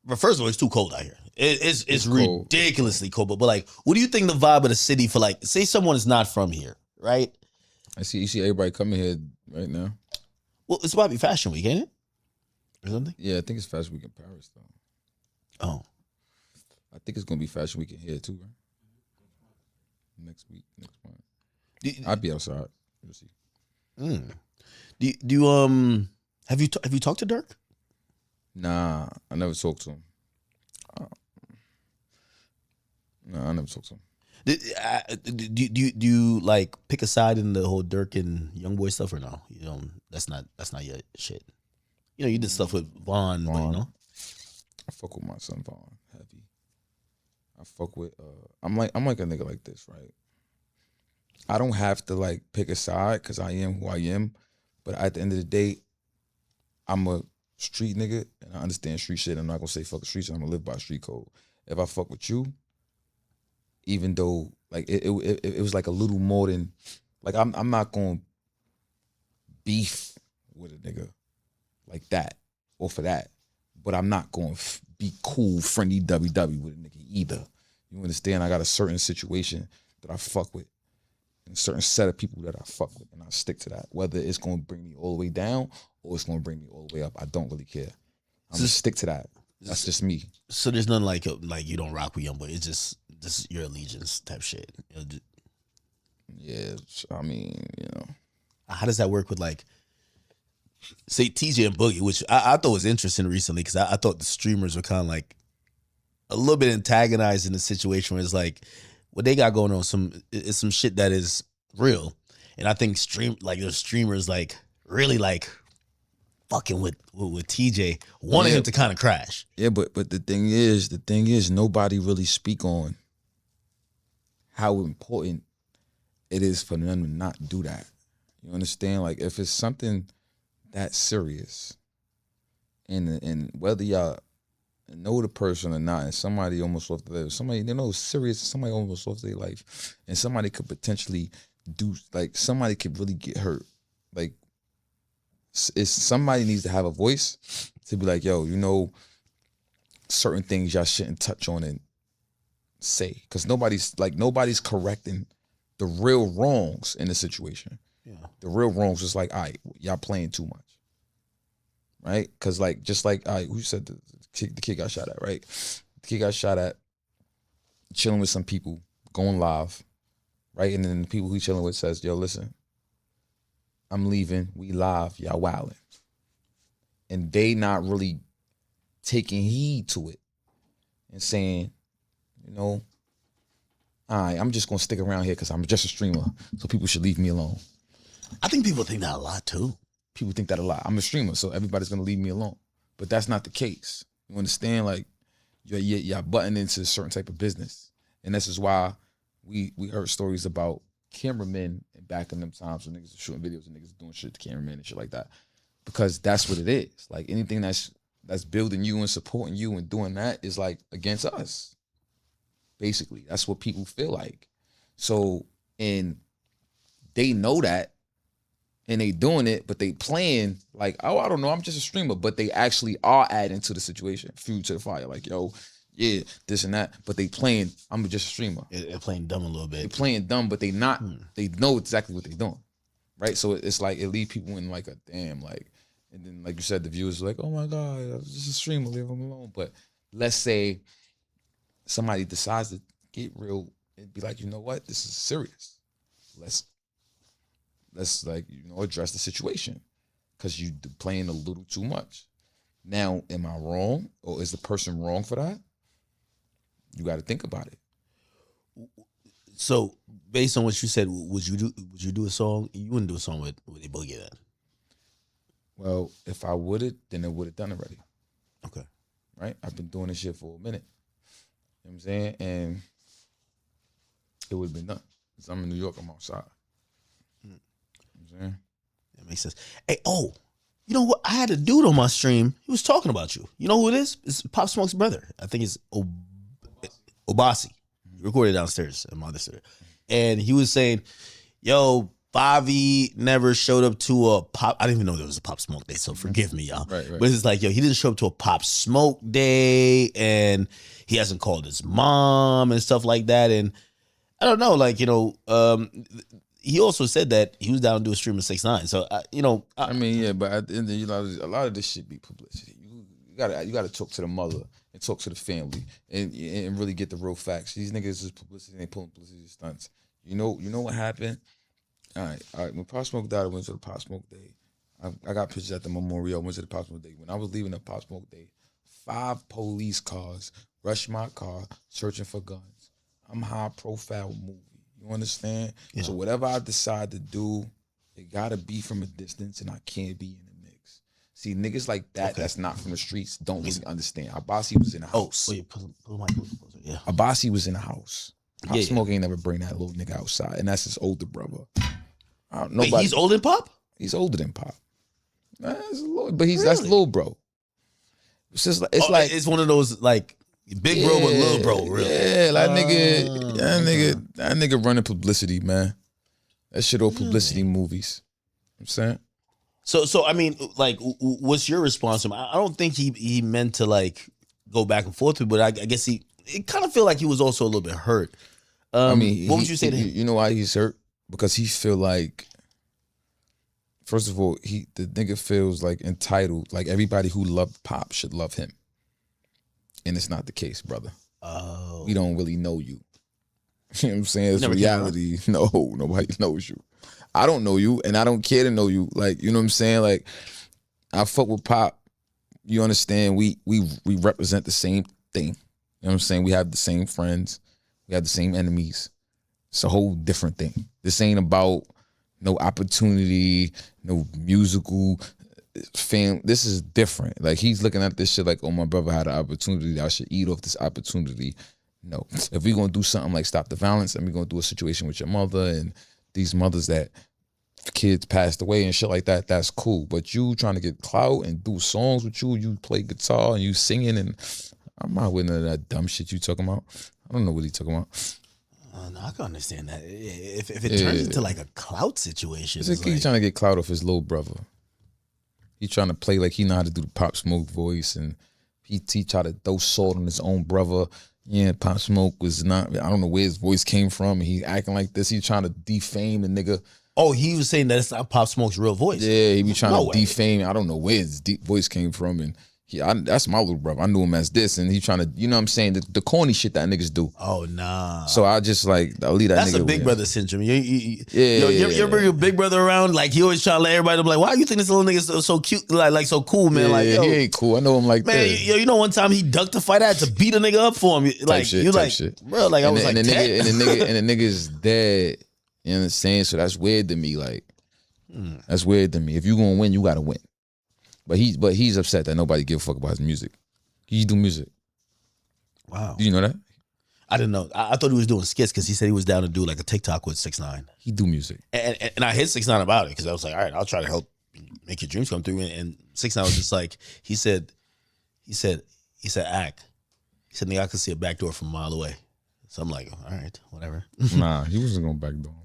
but first of all, it's too cold out here. It's ridiculously cold. But like, what do you think the vibe of the city for like, say someone is not from here, right? You see everybody coming here right now. Well, it's about to be Fashion Week, ain't it? or something? Yeah, I think it's Fashion Week in Paris though. Oh, I think it's gonna be Fashion Week in here too, right? Next week, next month. I'll be outside. We'll see. Do you have you talked to Dirk? Nah, I never talked to him. I never talked to him. Do you like pick a side in the whole Dirk and YoungBoy stuff or no? You know, that's not your shit. You know, you did stuff with Vaughn. But, you know. I fuck with my son Vaughn heavy. I fuck with. I'm like a nigga like this, right? I don't have to like pick a side because I am who I am, but at the end of the day, I'm a street nigga and I understand street shit. I'm not gonna say fuck the streets. I'm gonna live by street code. If I fuck with you, even though like it was like a little more than like I'm not gonna beef with a nigga like that or for that, but I'm not gonna be cool, friendly, WW with a nigga either. You understand? I got a certain situation that I fuck with and a certain set of people that I fuck with, and I stick to that. Whether it's gonna bring me all the way down or it's gonna bring me all the way up, I don't really care. I'm gonna stick to that. That's just me. So there's nothing like you don't rock with YoungBoy. It's just this is your allegiance type shit. You know, yeah, I mean, you know. How does that work with like, say TJ and Boogie, which I thought was interesting recently because I thought the streamers were kind of like a little bit antagonized in the situation where it's like what they got going on is some shit that is real, and I think the streamers like really like fucking with TJ, wanting him to kind of crash. Yeah, but the thing is, nobody really speak on how important it is for them to not do that. You understand? Like if it's something that serious, and whether y'all know the person or not, and somebody almost lost their life, somebody they know serious, somebody almost lost their life, and somebody could potentially somebody could really get hurt. Like, somebody needs to have a voice to be like, yo, you know, certain things y'all shouldn't touch on and say, because nobody's correcting the real wrongs in the situation. Yeah, the real wrongs is like, all right, y'all playing too much, right? Because like just like, all right, who said the kid got shot at, right? The kid got shot at chilling with some people, going live, right? And then the people who chilling with says, yo, listen, I'm leaving, we live, y'all wilding. And they not really taking heed to it and saying, you know, all right, I'm just gonna stick around here because I'm just a streamer, so people should leave me alone. I think people think that a lot too. People think that a lot. I'm a streamer, so everybody's gonna leave me alone. But that's not the case. You understand? Like, you're butting into a certain type of business. And this is why we heard stories about cameramen back in them times when niggas are shooting videos and niggas doing shit to cameramen and shit like that. Because that's what it is. Like anything that's building you and supporting you and doing that is like against us. Basically, that's what people feel like. So, and they know that and they doing it, but they playing like, oh, I don't know, I'm just a streamer, but they actually are adding to the situation, fuel to the fire. Like, yo, yeah, this and that, but they playing, I'm just a streamer. They're playing dumb a little bit. They're playing dumb, but they not, they know exactly what they're doing, right? So it's like, it leaves people in like a damn, like, and then like you said, the viewers are like, oh my God, I was just a streamer, leave them alone. But let's say somebody decides to get real and be like, you know what, this is serious. Let's like, you know, address the situation because you playing a little too much. Now, am I wrong or is the person wrong for that? You got to think about it. So, based on what you said, would you do a song? You wouldn't do a song with a Boogie then? Well, if I would have, then it would have done already. Okay. Right? I've been doing this shit for a minute. You know what I'm saying? And it would have been done. Because I'm in New York, I'm outside. You know what I'm saying? That makes sense. Hey, you know what? I had a dude on my stream. He was talking about you. You know who it is? It's Pop Smoke's brother. I think it's Obasi. He recorded downstairs in my other studio. And he was saying, yo, Bobby never showed up to a Pop. I didn't even know there was a Pop Smoke day, so forgive me, y'all. Right. But it's like, yo, he didn't show up to a Pop Smoke day, and he hasn't called his mom and stuff like that. And I don't know, like, you know, he also said that he was down to do a stream of 6ix9ine. So I mean, yeah, but at the end of a lot of this shit be publicity. You gotta talk to the mother and talk to the family and really get the real facts. These niggas is publicity. They pulling publicity stunts. You know what happened? All right. When Pop Smoke died, I went to the Pop Smoke Day. I got pictures at the memorial. I went to the Pop Smoke Day. When I was leaving the Pop Smoke Day, 5 police cars rushed my car searching for guns. I'm high profile movie. You understand? Yeah. So whatever I decide to do, it gotta be from a distance, and I can't be in the mix. See, niggas like that, that's not from the streets, don't really understand. Abasi was in the house. Pull my closer. Yeah. Abasi was in the house. Pop Smoke ain't never bring that little nigga outside, and that's his older brother. Wait, he's older than Pop? He's older than Pop. But that's little bro. It's just like it's one of those like big bro but little bro, really. Yeah, that nigga running publicity, man. That shit all publicity movies. You know what I'm saying? So I mean, like, what's your response to him? I don't think he meant to like go back and forth with, but I guess it kind of feel like he was also a little bit hurt. I mean, what would you say to him? You know why he's hurt? Because he feel like, first of all, the nigga feels like entitled, like everybody who loved Pop should love him. And it's not the case, brother. Oh. We don't really know you. You know what I'm saying? It's reality. No, nobody knows you. I don't know you, and I don't care to know you. Like, you know what I'm saying? Like, I fuck with Pop. You understand? We represent the same thing. You know what I'm saying? We have the same friends. We have the same enemies. It's a whole different thing. This ain't about no opportunity, no musical fame. This is different. Like, he's looking at this shit like, oh, my brother had an opportunity. I should eat off this opportunity. No. If we're going to do something like Stop the Violence, and we're going to do a situation with your mother and these mothers that kids passed away and shit like that, that's cool. But you trying to get clout and do songs with you play guitar and you singing, and I'm not with none of that dumb shit you talking about. I don't know what he talking about. No, I can understand that. If it turns into like a clout situation, it's like he's trying to get clout off his little brother. He trying to play like he know how to do the Pop Smoke voice, and he try to throw salt on his own brother. Yeah, Pop Smoke was not, I don't know where his voice came from. He acting like this. He trying to defame the nigga. Oh, he was saying that's not Pop Smoke's real voice. Yeah, he be trying to defame. I don't know where his deep voice came from, and that's my little brother. I knew him as this, and he trying to, you know what I'm saying, the corny shit that niggas do. Oh, nah. So I just like, I'll leave that that's nigga. That's a big brother syndrome. You ever bring your big brother around? Like, he always trying to let everybody be like, why you think this little nigga so cute, like so cool, man? Yeah, like, yo, he ain't cool. I know him like man, that. You know one time he ducked to fight. I had to beat a nigga up for him. Like, shit. Bro, like, I was like, and the nigga's dead. You know what I'm saying? So that's weird to me. Like, that's weird to me. If you gonna win, you gotta win. But he's upset that nobody give a fuck about his music. He do music. Wow. Do you know that? I didn't know. I thought he was doing skits because he said he was down to do like a TikTok with 6ix9ine. He do music. And I hit 6ix9ine about it because I was like, all right, I'll try to help make your dreams come through. And 6ix9ine was just like, he said, Ack. He said, nigga, I could see a back door from a mile away. So I'm like, all right, whatever. Nah, he wasn't going back door.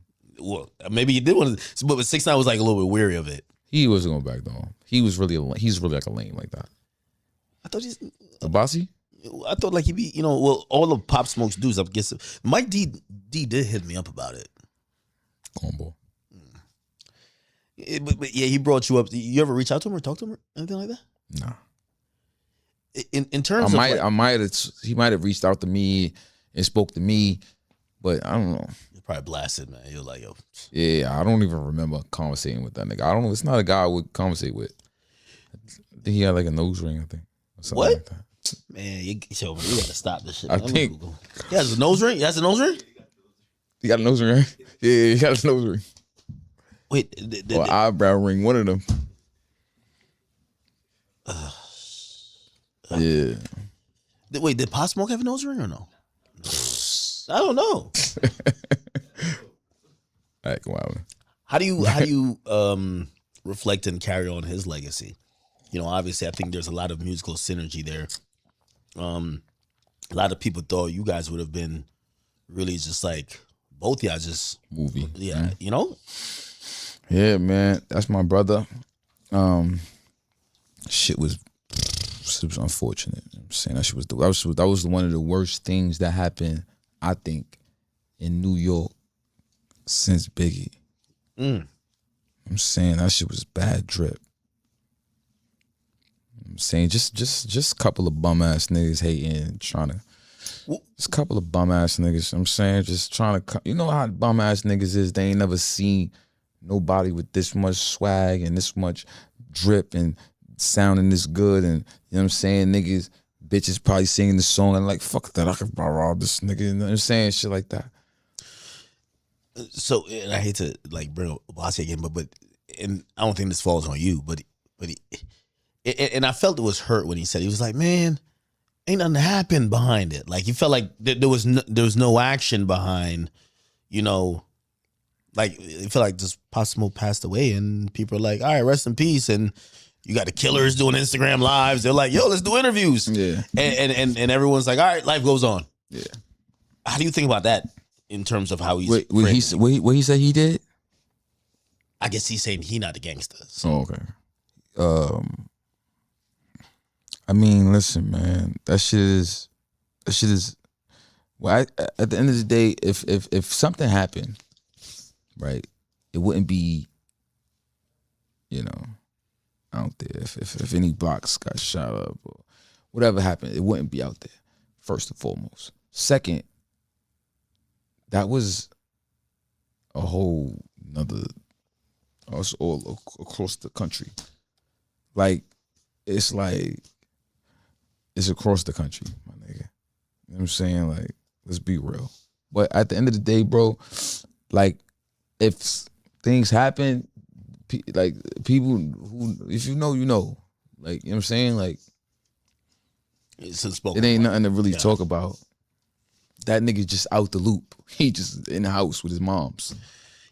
Well, maybe he did want to, but 6ix9ine was like a little bit weary of it. He wasn't going back door. He's really like a lame like that. I thought he's a bossy. I thought like he'd be, all the Pop Smoke's dudes. I guess Mike D did hit me up about it. Combo. But yeah, he brought you up. You ever reach out to him or talk to him or anything like that? Nah. In terms he might have reached out to me and spoke to me, but I don't know. You're probably blasted, man. You're like, yo. Yeah, I don't even remember conversating with that nigga. I don't know. It's not a guy I would conversate with. I think he had like a nose ring, I think. What? Like that. Man, we gotta stop this shit. I think he has a nose ring. He has a nose ring. He got a nose ring. Yeah, he got a nose ring. Wait, or eyebrow ring. One of them. Yeah. Wait, did Pop Smoke have a nose ring or no? I don't know. Wow. How do you reflect and carry on his legacy? Obviously, I think there's a lot of musical synergy there. A lot of people thought you guys would have been really just like both y'all just movie. Yeah, Yeah, man, that's my brother. Shit was unfortunate. I'm saying that shit was that was one of the worst things that happened, I think, in New York since Biggie. Mm. I'm saying that shit was bad drip. I'm saying just a couple of bum ass niggas hating, trying to. Just a couple of bum ass niggas. I'm saying just trying to. You know how bum ass niggas is. They ain't never seen nobody with this much swag and this much drip and sounding this good. And you know what I'm saying, niggas, bitches probably singing the song and like fuck that. I could rob this nigga. You know what I'm saying, shit like that. So, and I hate to like bring up Bossy again, but and I don't think this falls on you, but and I felt it was hurt when he said, he was like, man, ain't nothing happened behind it. Like he felt like there was no action behind, you know, like it felt like this possible passed away and people are like, all right, rest in peace. And you got the killers doing Instagram lives. They're like, yo, let's do interviews. Yeah. And everyone's like, all right, life goes on. Yeah. How do you think about that in terms of how he's what he said he did? I guess he's saying he not a gangster. So. Oh, okay. I mean, listen, man. That shit is. Well, at the end of the day, if something happened, right, it wouldn't be, you know, out there. If any blocks got shot up or whatever happened, it wouldn't be out there. First and foremost. Second, that was a whole nother. Us all across the country. Like, it's across the country, my nigga. You know what I'm saying? Like, let's be real. But at the end of the day, bro, like, if things happen, like, people who, if you know, you know. Like, you know what I'm saying? Like, it ain't nothing to really talk about. That nigga just out the loop. He just in the house with his moms.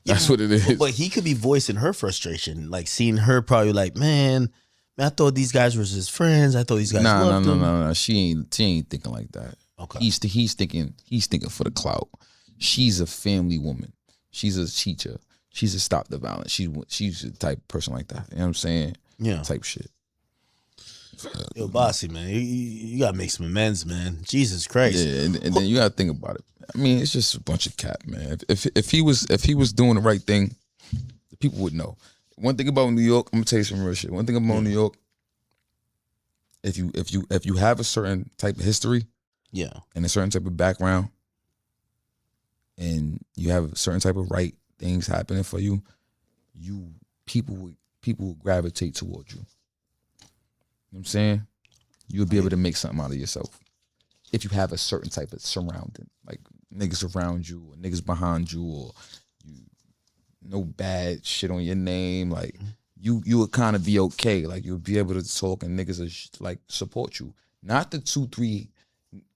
That's what it is. But he could be voicing her frustration, like seeing her probably like, man, I thought these guys were his friends. I thought these guys loved him. No. She ain't thinking like that. Okay. He's thinking for the clout. She's a family woman. She's a teacher. She's a stop the violence. She's the type of person like that. You know what I'm saying? Yeah. Type shit. Yo, Bossy, man, you gotta make some amends, man. Jesus Christ. Yeah, and then you gotta think about it. I mean, it's just a bunch of cap, man. If he was doing the right thing, the people would know. One thing about New York, I'm gonna tell you some real shit. One thing about New York, if you have a certain type of history, and a certain type of background, and you have a certain type of right things happening for you, people will gravitate towards you. You know what I'm saying? You'll be able to make something out of yourself. If you have a certain type of surrounding, like niggas around you or niggas behind you or no bad shit on your name, like you would kind of be okay. Like you'll be able to talk and niggas will like support you. Not the 2, 3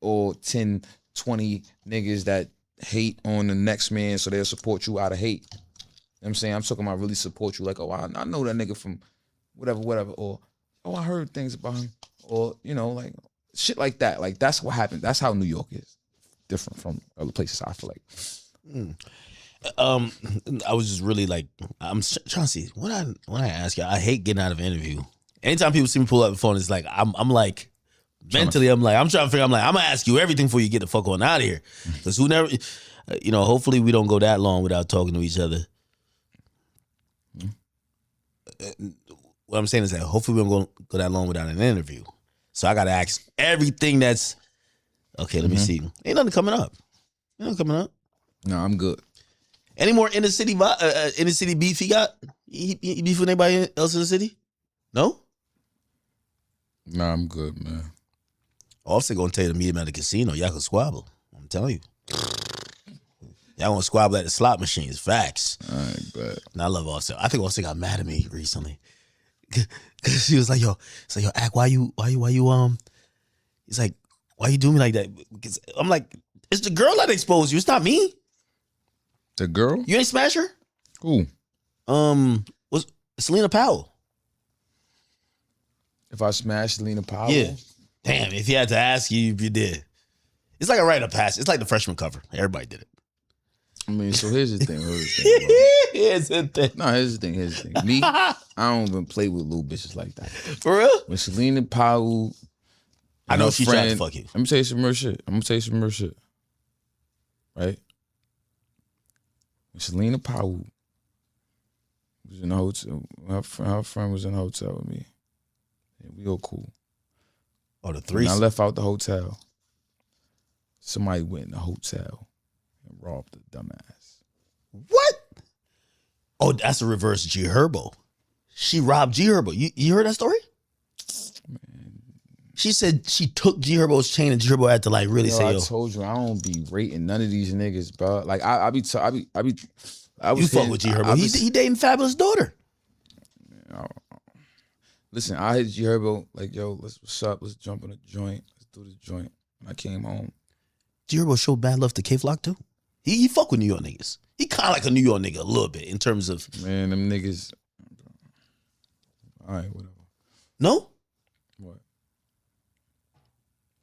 or 10, 20 niggas that hate on the next man so they'll support you out of hate. You know what I'm saying? I'm talking about really support you. Like, oh, I know that nigga from whatever, or oh, I heard things about him, or, you know, like, shit like that. Like, that's what happened. That's how New York is. Different from other places, I feel like. I was just really like, I'm trying to see, when I ask you, I hate getting out of an interview. Anytime people see me pull out the phone, it's like, I'm like, mentally, I'm trying to figure, I'm going to ask you everything before you get the fuck on out of here. Because who never, you know, hopefully we don't go that long without talking to each other. What I'm saying is that hopefully we don't go that long without an interview. So I got to ask everything that's, okay, let me see. Ain't nothing coming up. No, I'm good. Any more inner city beef he got? He beef with anybody else in the city? No? Nah, I'm good, man. Offset gonna tell you to meet him at the casino. Y'all can squabble. I'm telling you. Y'all gonna squabble at the slot machines. Facts. All right, bet. And I love Offset. I think Offset got mad at me recently. Cause she was like, yo, Ak, why you he's like, why you doing me like that? Because I'm like, it's the girl that exposed you. It's not me. The girl? You ain't smash her? Who? Was Selena Powell. If I smashed Selena Powell? Yeah. Damn, if you had to ask you if you did. It's like a rite of passage. It's like the freshman cover. Everybody did it. I mean, so here's the thing. Here's the thing. No, here's the thing. Me, I don't even play with little bitches like that. For real? When Selena Powell, I know she tried to fuck you. Let me tell you some real shit. Right? When Selena Powell was in the hotel. Her friend was in the hotel with me. Yeah, we all cool. Oh, the three. When I left out the hotel, somebody went in the hotel and robbed the dumbass. What? Oh, that's a reverse G Herbo. She robbed G Herbo. You heard that story? Man. She said she took G Herbo's chain and G Herbo had to like really say, yo. I told you I don't be rating none of these niggas, bro. Like I was you fuck with G Herbo. He dating Fabulous daughter. Listen, I hit G Herbo like, yo, what's up? Let's jump in a joint. Let's do the joint. When I came home, G Herbo showed bad love to K-Flock too. He fuck with New York niggas. He kind of like a New York nigga a little bit in terms of. Man, them niggas. All right, whatever. No? What?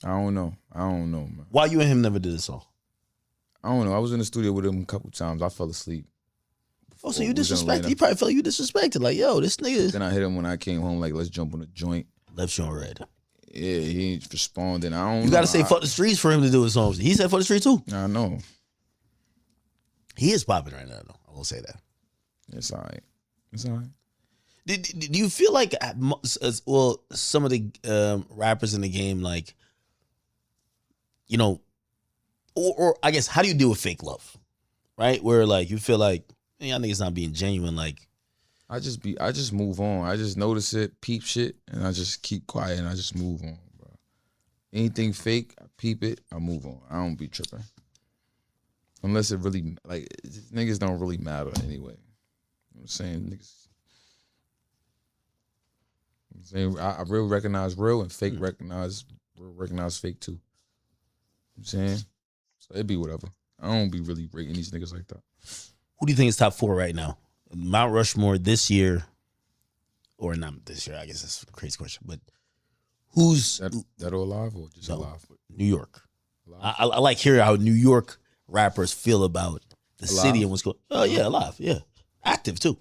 I don't know, man. Why you and him never did a song? I don't know. I was in the studio with him a couple times. I fell asleep. Oh, so you disrespected. He probably felt you disrespected. Like, yo, this nigga. Then I hit him when I came home, like, let's jump on a joint. Left you on red. Yeah, he ain't responding. I don't know. You gotta say fuck the streets for him to do his songs. He said fuck the streets too. I know. He is popping right now, though. I won't say that. It's all right. It's all right. Do you feel like, well, some of the rappers in the game, like, you know, or I guess, how do you deal with fake love? Right? Where, like, you feel like, man, y'all niggas not being genuine, like. I just move on. I just notice it, peep shit, and I just keep quiet and I just move on, bro. Anything fake, I peep it, I move on. I don't be tripping. Unless it really, like, niggas don't really matter anyway. You know what I'm saying? Niggas. I'm saying I real recognize real and fake recognize fake too. You know what I'm saying? So it be whatever. I don't be really rating these niggas like that. Who do you think is top 4 right now? Mount Rushmore this year, or not this year, I guess that's a crazy question, but who's... Dead or alive or just alive? New York. I like hearing how New York rappers feel about the city and what's going on. Oh, yeah, alive, yeah. Active, too.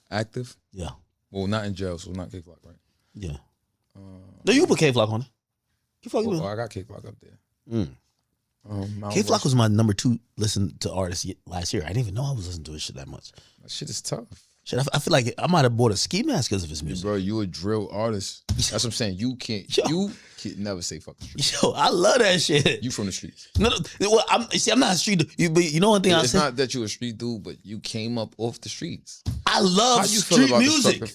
Active? Yeah. Well, not in jail, so not K-Flock, right? Yeah. No, you put K-Flock on it. I got K-Flock up there. K-Flock was my number 2 listen to artist last year. I didn't even know I was listening to his shit that much. That shit is tough. Shit, I feel like I might have bought a ski mask because of his music. Bro, you a drill artist. That's what I'm saying. You can't never say fuck the streets. Yo, I love that shit. You from the streets. No, well, I'm not a street dude. But you know one thing I said? It's not that you a street dude, but you came up off the streets. I love street music.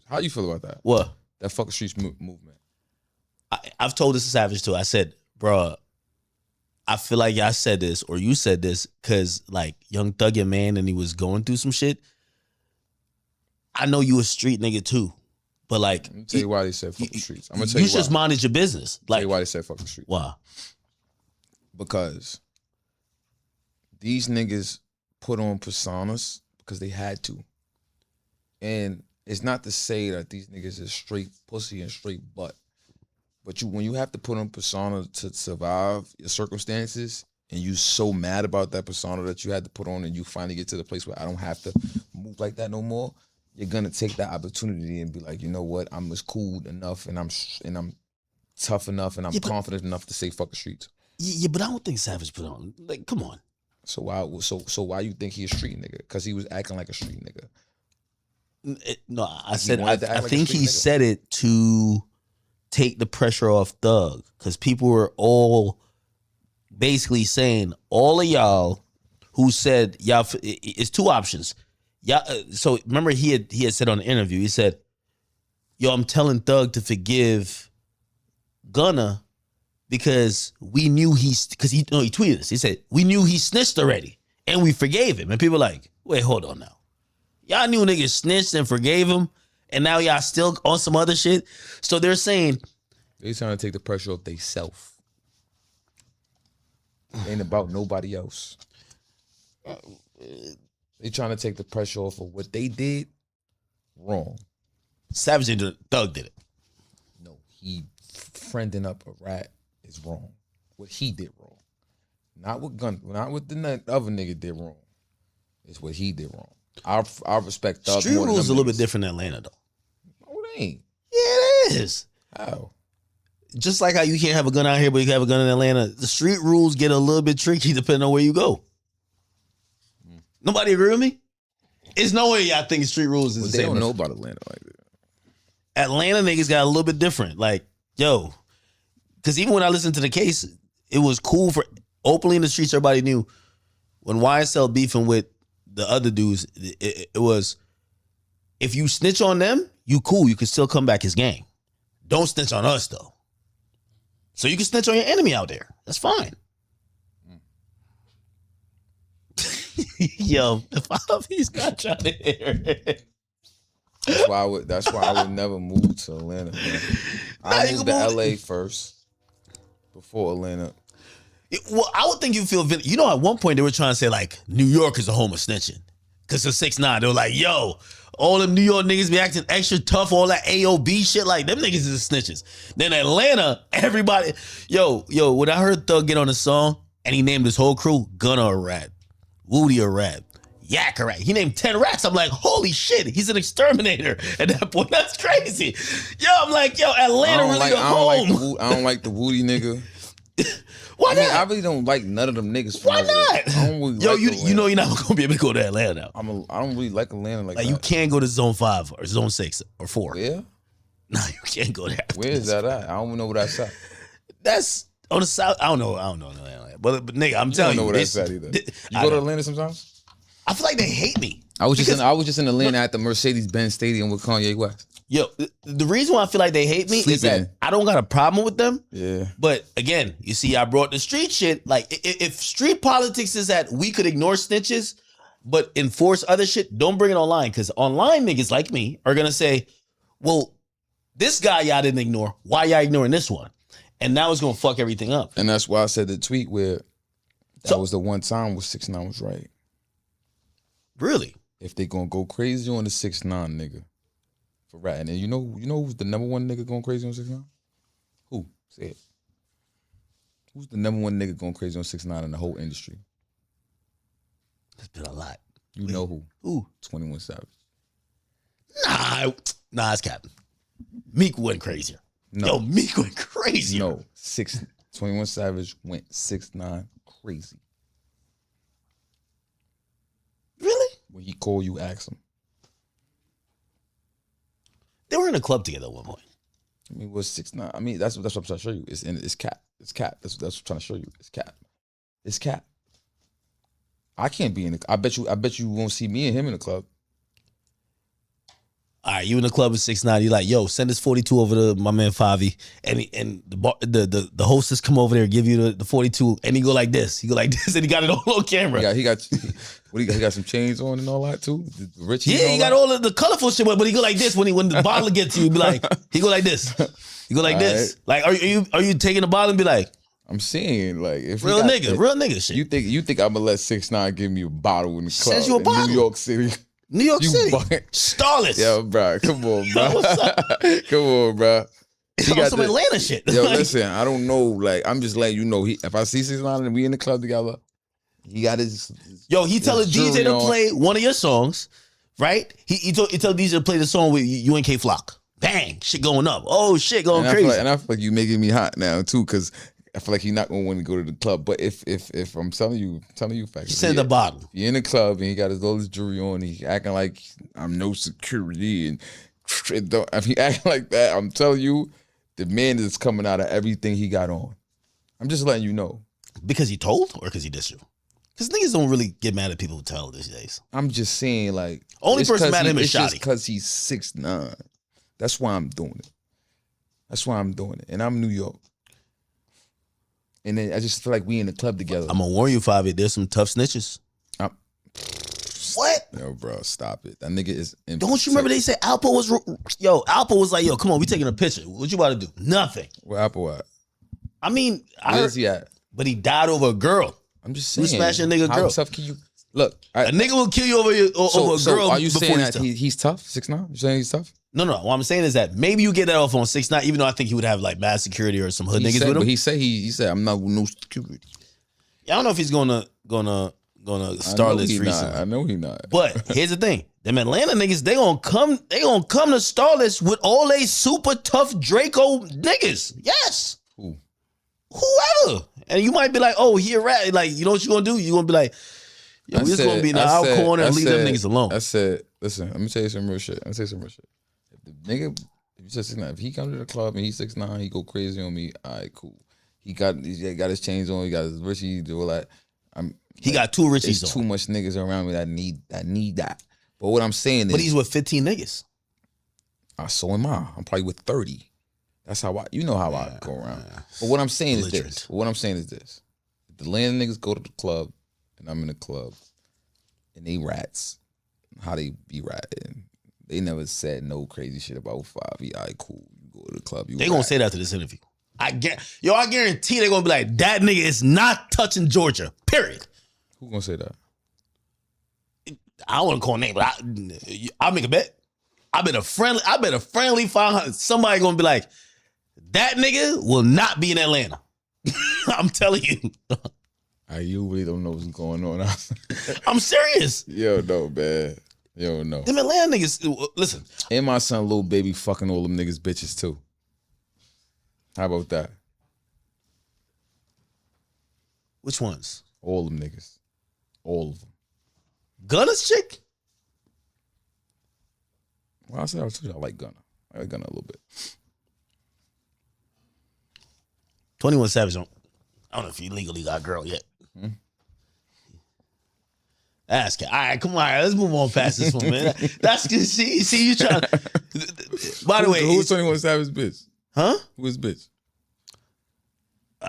How you feel about that? What? That fuck the streets movement. I've told this to Savage too. I said, bro, I feel like I said this or you said this because like Young Thug and man and he was going through some shit. I know you a street nigga too, but like, let me tell you why they said fuck the streets. I'm gonna tell you why. You just manage your business. Like, tell you why they said fuck the streets. Why? Because these niggas put on personas because they had to, and it's not to say that these niggas is straight pussy and straight butt, but when you have to put on persona to survive your circumstances, and you so mad about that persona that you had to put on, and you finally get to the place where I don't have to move like that no more. You're gonna take that opportunity and be like, you know what? I'm as cool enough, and I'm tough enough, and I'm confident enough to say fuck the streets. Yeah, but I don't think Savage put on. Like, come on. So why you think he a street nigga? Because he was acting like a street nigga. No, I think he said it to take the pressure off Thug, because people were all basically saying, all of y'all who said y'all, it's 2 options. Yeah, so remember he had said on the interview, he said, yo, I'm telling Thug to forgive Gunna because we knew he tweeted this. He said, we knew he snitched already and we forgave him. And people are like, wait, hold on now. Y'all knew niggas snitched and forgave him and now y'all still on some other shit. So they're saying. They trying to take the pressure off they self. It ain't about nobody else. They trying to take the pressure off of what they did wrong. Savage did it. Thug did it. No, he friending up a rat is wrong. What he did wrong. Not what the other nigga did wrong. It's what he did wrong. I respect Thug Street more than rules a little bit different in Atlanta though. No, it ain't. Yeah, it is. How? Just like how you can't have a gun out here, but you can have a gun in Atlanta. The street rules get a little bit tricky depending on where you go. Nobody agree with me? It's no way y'all think street rules is the They same. don't know about Atlanta like that. Atlanta niggas got a little bit different. Like, yo, because even when I listened to the case, it was cool for openly in the streets. Everybody knew when YSL beefing with the other dudes, it was, if you snitch on them, you cool. You can still come back as gang. Don't snitch on us though. So you can snitch on your enemy out there. That's fine. Yo, he's not trying to hear it. That's why I would never move to Atlanta. Man. I moved to LA first before Atlanta. Well, I would think you feel, you know, at one point they were trying to say like New York is a home of snitching. Cause of 6ix9ine, they were like, yo, all them New York niggas be acting extra tough, all that AOB shit, like them niggas is snitches. Then Atlanta, everybody, yo, when I heard Thug get on the song and he named his whole crew, Gunna a rat, Woody a rat, Yak a rat. He named 10 rats. I'm like, holy shit, he's an exterminator at that point. That's crazy. Yo, I'm like, yo, Atlanta really a home. I don't like the Woody nigga. Why not? I really don't like none of them niggas. Why not? I don't really yo, like you know you're not gonna be able to go to Atlanta now. I don't really like Atlanta like that. You can't go to Zone 5 or Zone 6 or 4. Yeah? No, you can't go there. Where is that at? I don't even know where that's at. That's on the south. I don't know. But nigga, I'm telling you. I don't know where that's at either. You go to Atlanta sometimes? I feel like they hate me. I was just in Atlanta at the Mercedes-Benz Stadium with Kanye West. Yo, the reason why I feel like they hate me is that I don't got a problem with them. Yeah. But again, you see, I brought the street shit. Like, if street politics is that we could ignore snitches, but enforce other shit, don't bring it online. Because online niggas like me are going to say, well, this guy y'all didn't ignore. Why y'all ignoring this one? And now it's going to fuck everything up. And that's why I said the tweet where that was the one time where 6ix9ine was right. Really? If they going to go crazy on the 6ix9ine nigga. For ratting. And you know who's the number one nigga going crazy on 6ix9ine? Who? Say it. Who's the number one nigga going crazy on 6ix9ine in the whole industry? There's been a lot. You know who? Who? 21 Savage. Nah, it's Captain. Meek went crazier. No. Yo, Meek went crazy. No. 21 Savage went 6ix9ine crazy. Really? When he called you, ask him. They were in a club together at one point. I mean, what's 6ix9ine? I mean, that's what I'm trying to show you. It's cap. It's cap. That's what I'm trying to show you. It's cap. It's cap. I can't be in the. I bet you won't see me and him in the club. All right, you in the club with 6ix9ine. You like, yo, send this 42 over to my man Fivio, and the hostess come over there, give you the 42, and he go like this. He go like this, and he got it all on camera. He got some chains on and all that too. Richie. Yeah, he got all of the colorful shit, but he go like this when the bottle gets to you. Be like, he go like this. He go like all this. Right. Like, are you taking the bottle and be like, I'm saying, like, if real nigga shit. You think I'm gonna let 6ix9ine give me a bottle in the club Sends you a bottle. in New York City? New York City, Starless. Yo, bro, come on, bro. What's up? Come on, bro. He got some Atlanta shit. Yo, listen, I don't know. Like, I'm just letting you know. If I see 6ix9ine and we in the club together, he got his. Yo, he tell a DJ to play one of your songs, right? He tell DJ to play the song with you and K Flock. Bang, shit going up. Oh shit, going crazy. And I feel like you making me hot now too, because I feel like he's not gonna want to go to the club. But if I'm telling you facts, he send a bottle. If you're in the club and he got all his jewelry on, he acting like I'm no security, and if he acting like that, I'm telling you, the man is coming out of everything he got on. I'm just letting you know. Because he told or because he dissed you? Because niggas don't really get mad at people who tell these days. I'm just saying, like, only person mad at him is Shotty. It's just because he's 6ix9ine. That's why I'm doing it. And I'm New York. And then I just feel like we in the club together. I'm gonna warn you, Fivio. There's some tough snitches. What? Yo, bro, stop it. That nigga is. Don't you remember they said Alpo was? Alpo was like, yo, come on, we taking a picture. What you about to do? Nothing. Where Alpo at? I mean, where's he at? But he died over a girl. I'm just saying. You smashing a nigga girl. How tough can you look? A nigga will kill you over a girl. Are you saying that he's tough? 6ix9ine? You saying he's tough? No. What I'm saying is that maybe you get that off on 6ix9ine, even though I think he would have like mad security or some hood niggas with him. But he said I'm not with no security. Yeah, I don't know if he's gonna Starless recently. I know he not. But here's the thing: them Atlanta niggas, they gonna come to Starless with all they super tough Draco niggas. Yes. Whoever. And you might be like, oh, he a rat. Like, you know what you gonna do? You gonna be like, Yo, we just gonna be in our corner and leave them niggas alone. I said, listen, let me tell you some real shit. If the nigga, if you said 6'9", if he come to the club and he's 6'9", he go crazy on me. All right, cool. He got his chains on. He got his Richie. Do all that. He got 2 Richies on. There's too much niggas around me that need that. But what I'm saying is, but he's with 15 niggas. So am I. I'm probably with 30. That's how I go around. But what I'm saying is this. If the land niggas go to the club and I'm in the club and they rats, how they be ratting. They never said no crazy shit about Fivio. All right, cool. You go to the club. They gonna say that to this interview. I guarantee they're gonna be like, that nigga is not touching Georgia. Period. Who gonna say that? I don't want to call a name, but I'll make a bet. I bet a friendly 500. Somebody gonna be like, that nigga will not be in Atlanta. I'm telling you. You really don't know what's going on. I'm serious. Yo, no, man. Yo, no. Them Atlanta niggas, listen. And my son, little baby, fucking all them niggas bitches too. How about that? Which ones? All them niggas. All of them. Gunna's chick? Well, I told you I like Gunna. I like Gunna a little bit. 21 Savage, I don't know if he legally got a girl yet. Ask her. All right, come on. Let's move on past this one, man. That's good. See, you trying. By the way, who's 21 Savage bitch? Huh? Who is bitch? We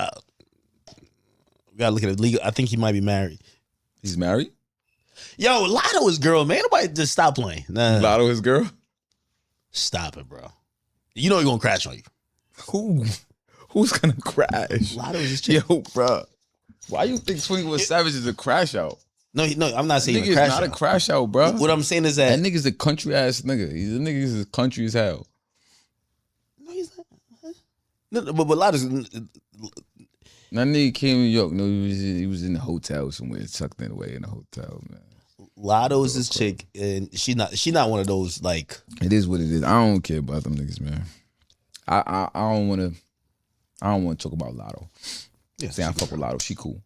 gotta look at it legal. I think he might be married. He's married? Yo, Lotto is girl, man. Nobody just stop playing. Nah. Lotto is girl? Stop it, bro. You know he's gonna crash on you. Who? Who's gonna crash? Lotto is his chick. Yo, bro. Why you think 21 Savage is a crash out? No, I'm not saying nigga is not a crash out, bro. What I'm saying is that nigga's a country ass nigga. The nigga is country as hell. No, he's not. No, but Lotto's. That nigga came to New York. No, he was in the hotel somewhere, tucked in away in the hotel, man. Lotto is his chick, and she's not one of those like. It is what it is. I don't care about them niggas, man. I don't want to talk about Lotto. Yeah, saying I fuck with Lotto. She cool.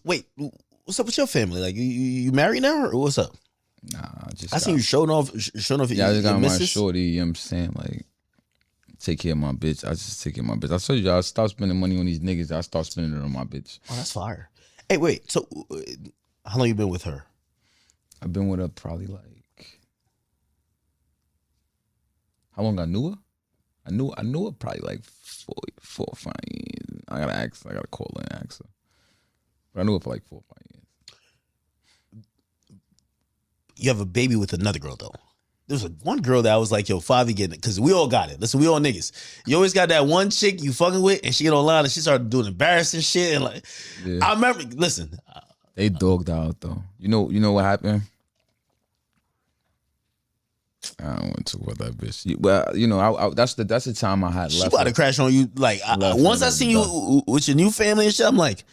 Wait, what's up with your family? Like, you married now, or what's up? Nah, I seen you showing off. Yeah, I just got my shorty. You know what I'm saying? Like, take care of my bitch. I just take care of my bitch. I told you, I stopped spending money on these niggas. I start spending it on my bitch. Oh, that's fire. Hey, wait. So, how long you been with her? I've been with her probably like. How long I knew her? I knew her probably like 4 or 5 years. I gotta call her and ask her. But I knew her for like 4 or 5 years. You have a baby with another girl though. There was one girl that I was like, yo, Fivio getting it. Because we all got it. Listen, we all niggas. You always got that one chick you fucking with, and she get online and she started doing embarrassing shit. And like, yeah. I remember, listen. They dogged out though. You know what happened? I don't want to talk about that bitch. Well, you know, that's the time I had left. She about to crash on you. Like, once I seen you with your new family and shit, I'm like,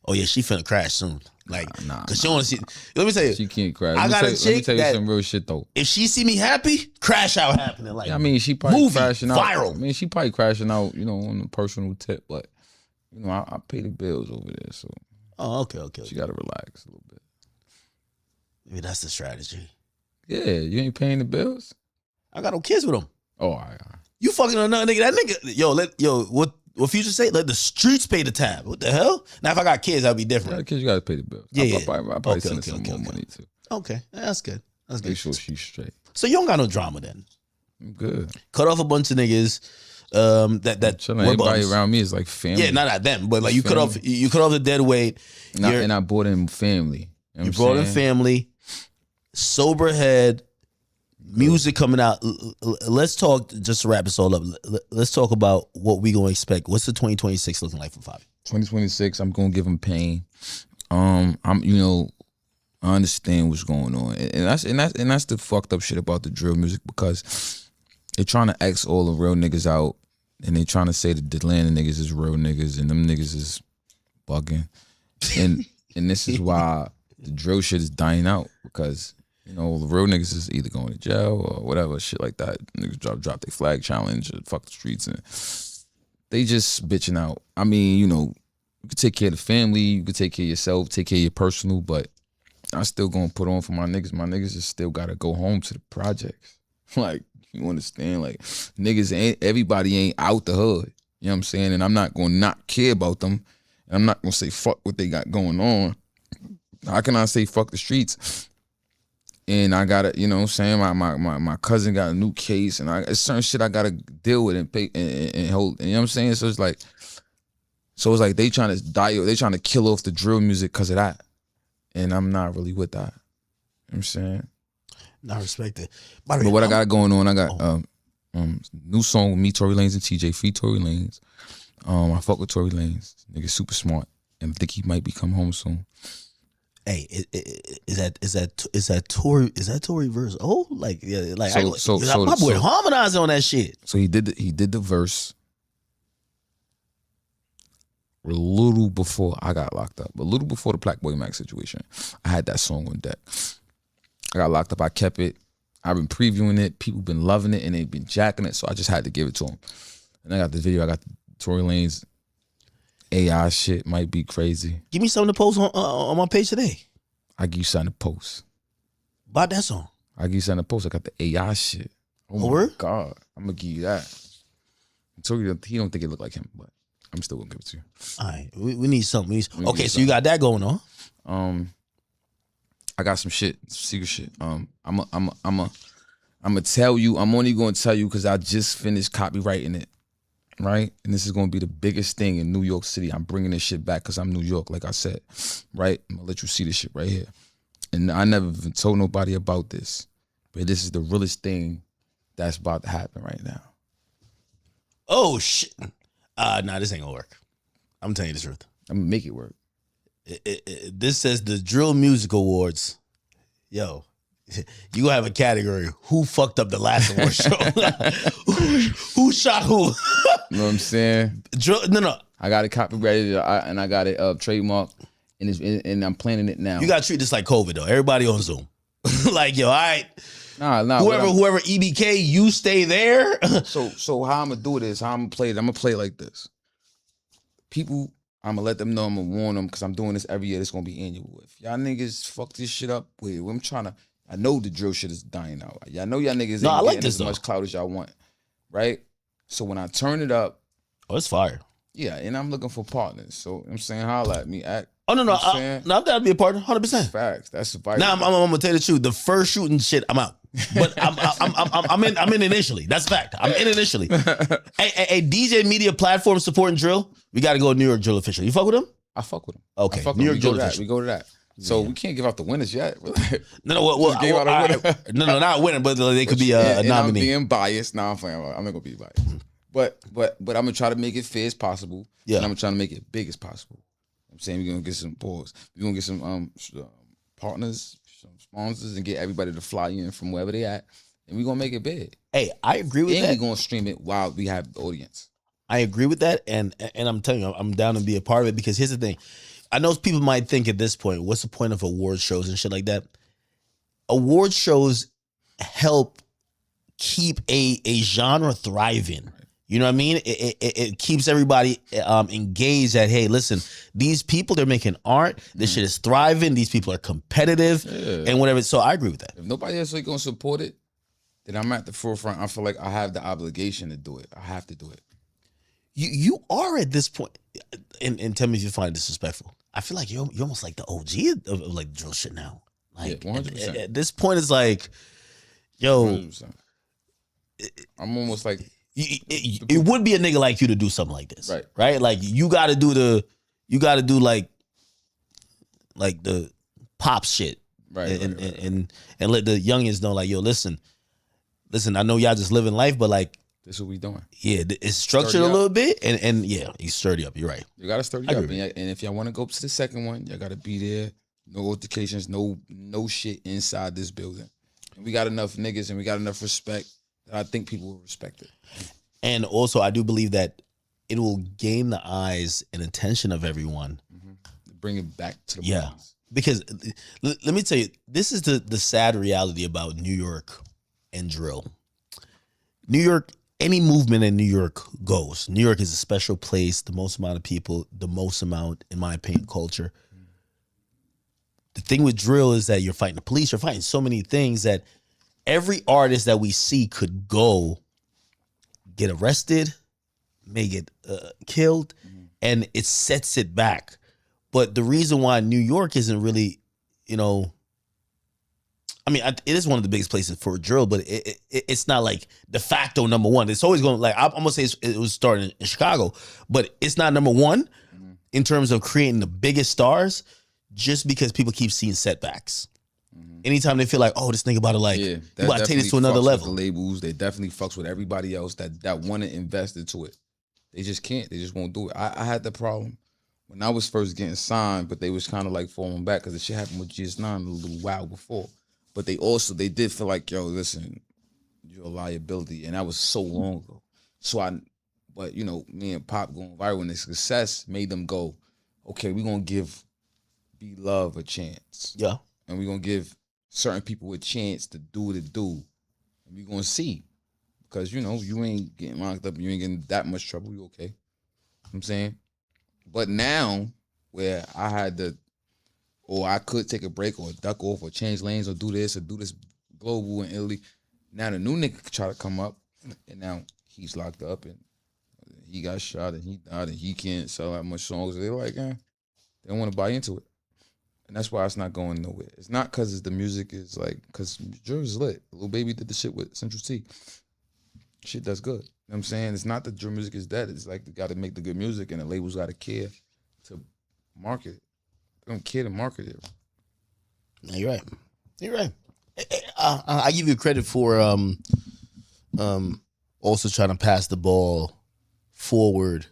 oh yeah, she finna crash soon. Like, cause she wanna see. Let me tell you, she can't crash. I got a chick let me tell you some real shit though. If she see me happy, crash out happening. Like, yeah, I mean, she probably crashing out. Viral. I mean, she probably crashing out. You know, on a personal tip, but you know, I pay the bills over there, so. Oh, okay. She gotta relax a little bit. Maybe that's the strategy. Yeah, you ain't paying the bills. I got no kids with them. Oh, all right. You fucking another nigga. That nigga, what Future say? Let the streets pay the tab. What the hell? Now, if I got kids, that'd be different. Yeah, kids, you gotta pay the bills. Yeah, I'll probably send her some more money too. Okay, that's good. That's good. Make sure she's straight. So you don't got no drama then. I'm good. Cut off a bunch of niggas. That everybody around me is like family. Yeah, not at them, but like you cut off the dead weight. And I brought in family. You brought in family. Sober head. Music coming out. Let's talk, just to wrap this all up, let's talk about what we gonna expect. What's the 2026 looking like for Fivio? 2026, I'm gonna give him pain. I understand what's going on, and that's the fucked up shit about the drill music, because they're trying to X all the real niggas out, and they trying to say that the Atlanta niggas is real niggas, and them niggas is bugging, and this is why the drill shit is dying out, because you know, the real niggas is either going to jail or whatever, shit like that. Niggas drop their flag challenge or fuck the streets, and they just bitching out. I mean, you know, you can take care of the family, you can take care of yourself, take care of your personal, but I still gonna put on for my niggas. My niggas just still gotta go home to the projects. Like, you understand? Like, everybody ain't out the hood. You know what I'm saying? And I'm not gonna not care about them. I'm not gonna say fuck what they got going on. How can I say fuck the streets? And I gotta, you know what I'm saying? My cousin got a new case, and it's certain shit I gotta deal with and pay and hold. You know what I'm saying? So it's like they trying to kill off the drill music because of that. And I'm not really with that. You know what I'm saying? I respect it. But what I got going on, I got new song with me, Tory Lanez, and TJ, free Tory Lanez. I fuck with Tory Lanez. Nigga super smart. And I think he might be come home soon. Hey, is that Tory verse? Oh, like, yeah, like my boy harmonizing on that shit. So he did the verse a little before I got locked up, a little before the PlaqueboyMax situation. I had that song on deck. I got locked up. I kept it. I've been previewing it. People been loving it and they've been jacking it. So I just had to give it to them. And I got the video. I got the Tory Lanez AI shit. Might be crazy. Give me something to post on my page today. I give you something to post. About that song. I give you something to post. I got the AI shit. Oh my God. I'm going to give you that. Tory, he don't think it look like him, but I'm still going to give it to you. All right. We need something. Okay, so you got that going on. I got some shit, secret shit. I'm gonna tell you. I'm only gonna tell you because I just finished copywriting it, right? And this is gonna be the biggest thing in New York City. I'm bringing this shit back because I'm New York, like I said, right? I'm gonna let you see this shit right here. And I never even told nobody about this, but this is the realest thing that's about to happen right now. Oh shit! Nah, this ain't gonna work. I'm telling you the truth. I'm gonna make it work. This says the Drill Music Awards. Yo, you gonna have a category. Who fucked up the last award show? who shot who? You know what I'm saying? No. I got it copyrighted and I got it trademarked, and I'm planning it now. You gotta treat this like COVID though. Everybody on Zoom. Like, yo, all right. Nah. Whoever EBK, you stay there. So how I'm gonna do it is how I'm gonna play it. I'm gonna play it like this. People, I'm gonna let them know, I'm gonna warn them because I'm doing this every year. It's gonna be annual. If y'all niggas fuck this shit up, I know the drill shit is dying out. Y'all know y'all niggas ain't getting as much clout as y'all want, right? So when I turn it up, oh, it's fire. Yeah, and I'm looking for partners. So I'm saying, holla at me. Oh no, I'm down to be a partner, 100%. Facts. That's the vibe. Now I'm gonna tell you the truth. The first shooting shit, I'm out. But I'm in initially. That's a fact. I'm in initially. Hey, DJ media platform supporting drill. We got to go New York Drill Official. You fuck with him? I fuck with him. Okay, New York Drill Official. We go to that. So we can't give out the winners yet. No, not winner, but they could be a nominee. I'm being biased. Nah, I'm playing. I'm not gonna be biased. But I'm gonna try to make it fair as possible. Yeah, and I'm trying to make it big as possible. I'm saying we're gonna get some pause. We're gonna get some partners, some sponsors, and get everybody to fly in from wherever they at, and we're gonna make it big. Hey, I agree with that. And we're gonna stream it while we have the audience. I agree with that, and I'm telling you, I'm down to be a part of it because here's the thing. I know people might think at this point, what's the point of award shows and shit like that? Award shows help keep a genre thriving. You know what I mean? It keeps everybody engaged that, hey, listen, these people, they're making art. This shit is thriving. These people are competitive and whatever. So I agree with that. If nobody else is going to support it, then I'm at the forefront. I feel like I have the obligation to do it. I have to do it. You are at this point, and tell me if you find it disrespectful. I feel like you're almost like the OG of like drill shit now. Like 100%. At this point, it's like, yo, 100%. I'm almost like it would be a nigga like you to do something like this, right? Like you got to do like the pop shit, right? And let the youngins know, like, yo, listen. I know y'all just living life, but like. This is what we doing. Yeah, it's structured a little bit, and yeah, he's sturdy up. You're right. You gotta sturdy up, and if y'all want to go to the second one, y'all gotta be there. No altercations, no shit inside this building. And we got enough niggas, and we got enough respect that I think people will respect it. And also, I do believe that it will gain the eyes and attention of everyone. Mm-hmm. Bring it back to the movies. Because let me tell you, this is the sad reality about New York and drill. New York any movement in New York goes. New York is a special place, the most amount of people, the most amount, in my opinion, culture. The thing with drill is that you're fighting the police. You're fighting so many things that every artist that we see could go get arrested, may get killed, and it sets it back. But the reason why New York isn't really, you know, I mean, it is one of the biggest places for drill, but it's not like de facto number one. It's always going, like, I'm gonna say it was starting in Chicago, but it's not number one in terms of creating the biggest stars, just because people keep seeing setbacks. Anytime they feel like, oh, this nigga about to like, you about to take this to another level. The labels, they definitely fucks with everybody else that want to invest into it. They just can't. They just won't do it. I had the problem when I was first getting signed, but they was kind of like falling back because the shit happened with GS9 a little while before. But they did feel like, yo, listen, you're a liability, and that was so long ago. But you know, me and Pop going viral, and the success made them go, okay, we're gonna give Be Love a chance. Yeah. And we're gonna give certain people a chance to do what it do. And we're gonna see. Because you know, you ain't getting locked up, you ain't getting that much trouble, you okay. You know what I'm saying? But now, where I could take a break or duck off or change lanes or do this global in Italy. Now the new nigga try to come up, and now he's locked up and he got shot and he died and he can't sell that much songs. They're like, they don't want to buy into it. And that's why it's not going nowhere. It's not because the music is like, because Drill's lit. Lil Baby did the shit with Central C. Shit, that's good. You know what I'm saying? It's not that drill music is dead. It's like they got to make the good music, and the labels got to care to market it. They don't care to market it. No, you're right. You're right. I give you credit for also trying to pass the ball forward.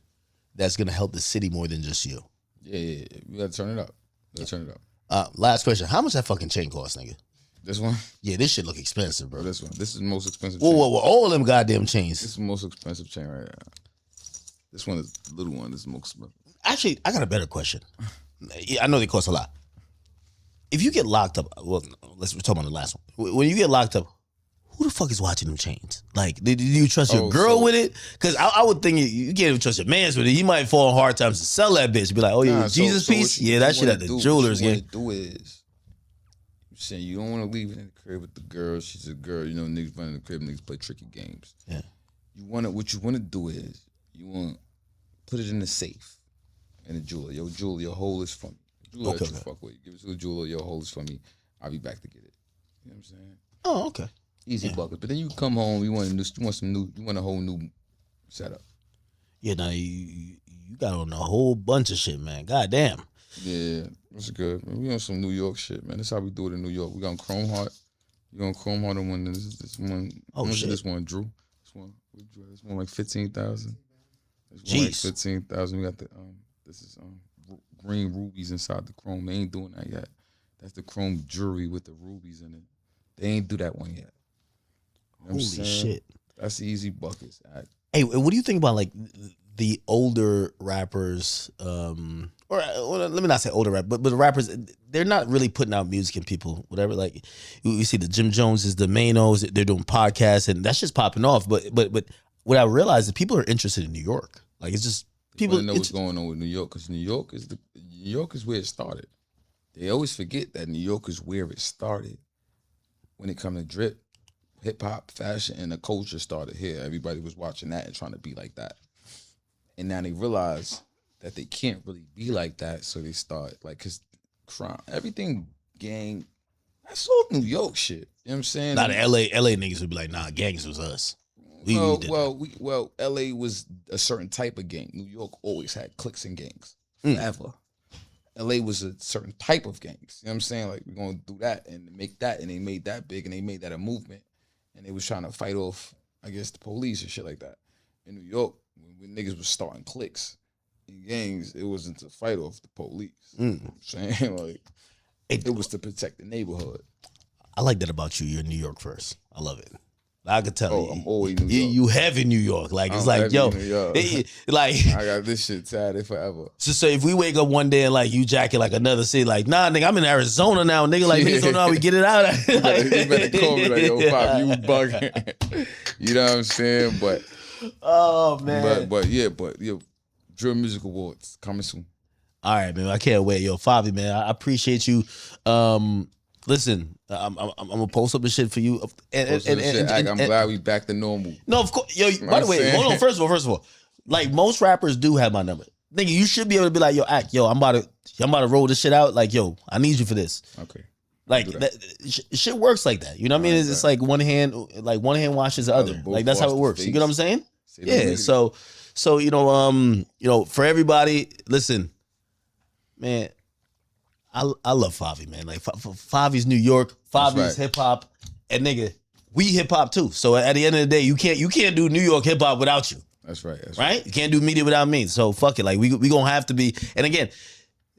That's gonna help the city more than just you. Yeah. We gotta turn it up. Last question: how much that fucking chain cost, nigga? This one? Yeah, this shit look expensive, bro. This one. This is the most expensive chain. Whoa, all of them goddamn chains. This is the most expensive chain right now. This one is the little one. This is the most expensive. Actually, I got a better question. I know they cost a lot. If you get locked up, well, we're talking about the last one. When you get locked up, who the fuck is watching them chains? Like, do you trust your girl with it? Because I would think you can't even trust your mans with it. You might fall on hard times to sell that bitch. Be like, oh, yeah, Jesus piece? Yeah, that shit at the jewelers game. What you want to do is, you're saying you don't want to leave it in the crib with the girl. She's a girl. You know, niggas run in the crib, niggas play tricky games. Yeah. What you want to do is, you want to put it in the safe in the jeweler. Yo, jeweler, your hole is for me. Jeweler that you fuck with. Give it to the jeweler, your hole is for me. I'll be back to get it. You know what I'm saying? Oh, okay. Easy bucket. But then you come home, you want a whole new setup. Yeah, now you got on a whole bunch of shit, man. God damn. Yeah, that's good. Man, we on some New York shit, man. That's how we do it in New York. We got Chrome Heart. You got Chrome Heart and one. This one. Oh shit. This one, Drew. This one like 15,000. Jeez. Like 15,000. We got the this is green rubies inside the chrome. They ain't doing that yet. That's the chrome jewelry with the rubies in it. They ain't do that one yet. You know Holy shit. That's the easy buckets. Hey, what do you think about like the older rappers, or let me not say older rap, but the rappers, they're not really putting out music and people, whatever. Like you see the Jim Joneses, the Manos, they're doing podcasts and that's just popping off. But what I realized is people are interested in New York. Like it's just people know what's going on with New York, because New York is where it started. They always forget that New York is where it started. When it comes to drip, hip hop, fashion, and the culture started here. Everybody was watching that and trying to be like that. And now they realize that they can't really be like that, so they start like, cause crime, everything, gang, that's all New York shit. You know what I'm saying? Nah, the LA niggas would be like, nah, gangs was us. Well, LA was a certain type of gang. New York always had cliques and gangs forever. LA was a certain type of gangs. You know what I'm saying? Like, we're going to do that and make that, and they made that big, and they made that a movement. And they was trying to fight off, I guess, the police and shit like that. In New York, when niggas was starting cliques and gangs, it wasn't to fight off the police. You know what I'm saying? Like, it was to protect the neighborhood. I like that about you. You're New York first. I love it. I could tell you. I'm always New York. You heavy New York. Like, it's like, yo. Like, I got this shit tatted forever. So if we wake up one day and like you jacket like another city, like, nah, nigga, I'm in Arizona now, nigga. Like, niggas don't know how we get it out. You better call me like, yo, Pop, you bugging. You know what I'm saying? But oh man. But yo, Drill Music Awards coming soon. All right, man. I can't wait. Yo, Fivio, man, I appreciate you. Listen, I'm gonna post up the shit for you. I'm glad we back to normal. No, of course. Yo, by the way, hold on. First of all, like most rappers do have my number. Nigga, you should be able to be like, yo, Act, yo, I'm about to roll this shit out. Like, yo, I need you for this. Okay. Like shit works like that. You know what I mean? It's like one hand washes the other. Like that's how it works. You get what I'm saying? Yeah. So for everybody, listen, man. I love Fivio, man. Like Fivio's New York, Fivio's hip hop, and nigga, we hip hop too. So at the end of the day, you can't do New York hip hop without you. That's right. Right? You can't do media without me. So fuck it. Like we gonna have to be. And again,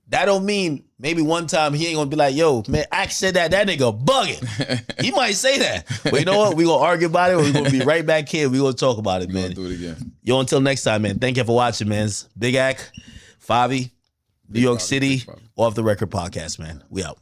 that don't mean maybe one time he ain't gonna be like, yo, man, I said that nigga bugging. He might say that. But you know what? We gonna argue about it, or we gonna be right back here. We gonna talk about it, man. Do it again. Yo, until next time, man. Thank you for watching, man. It's Big Act, Fivio, New York City, Off the Record podcast, man. We out.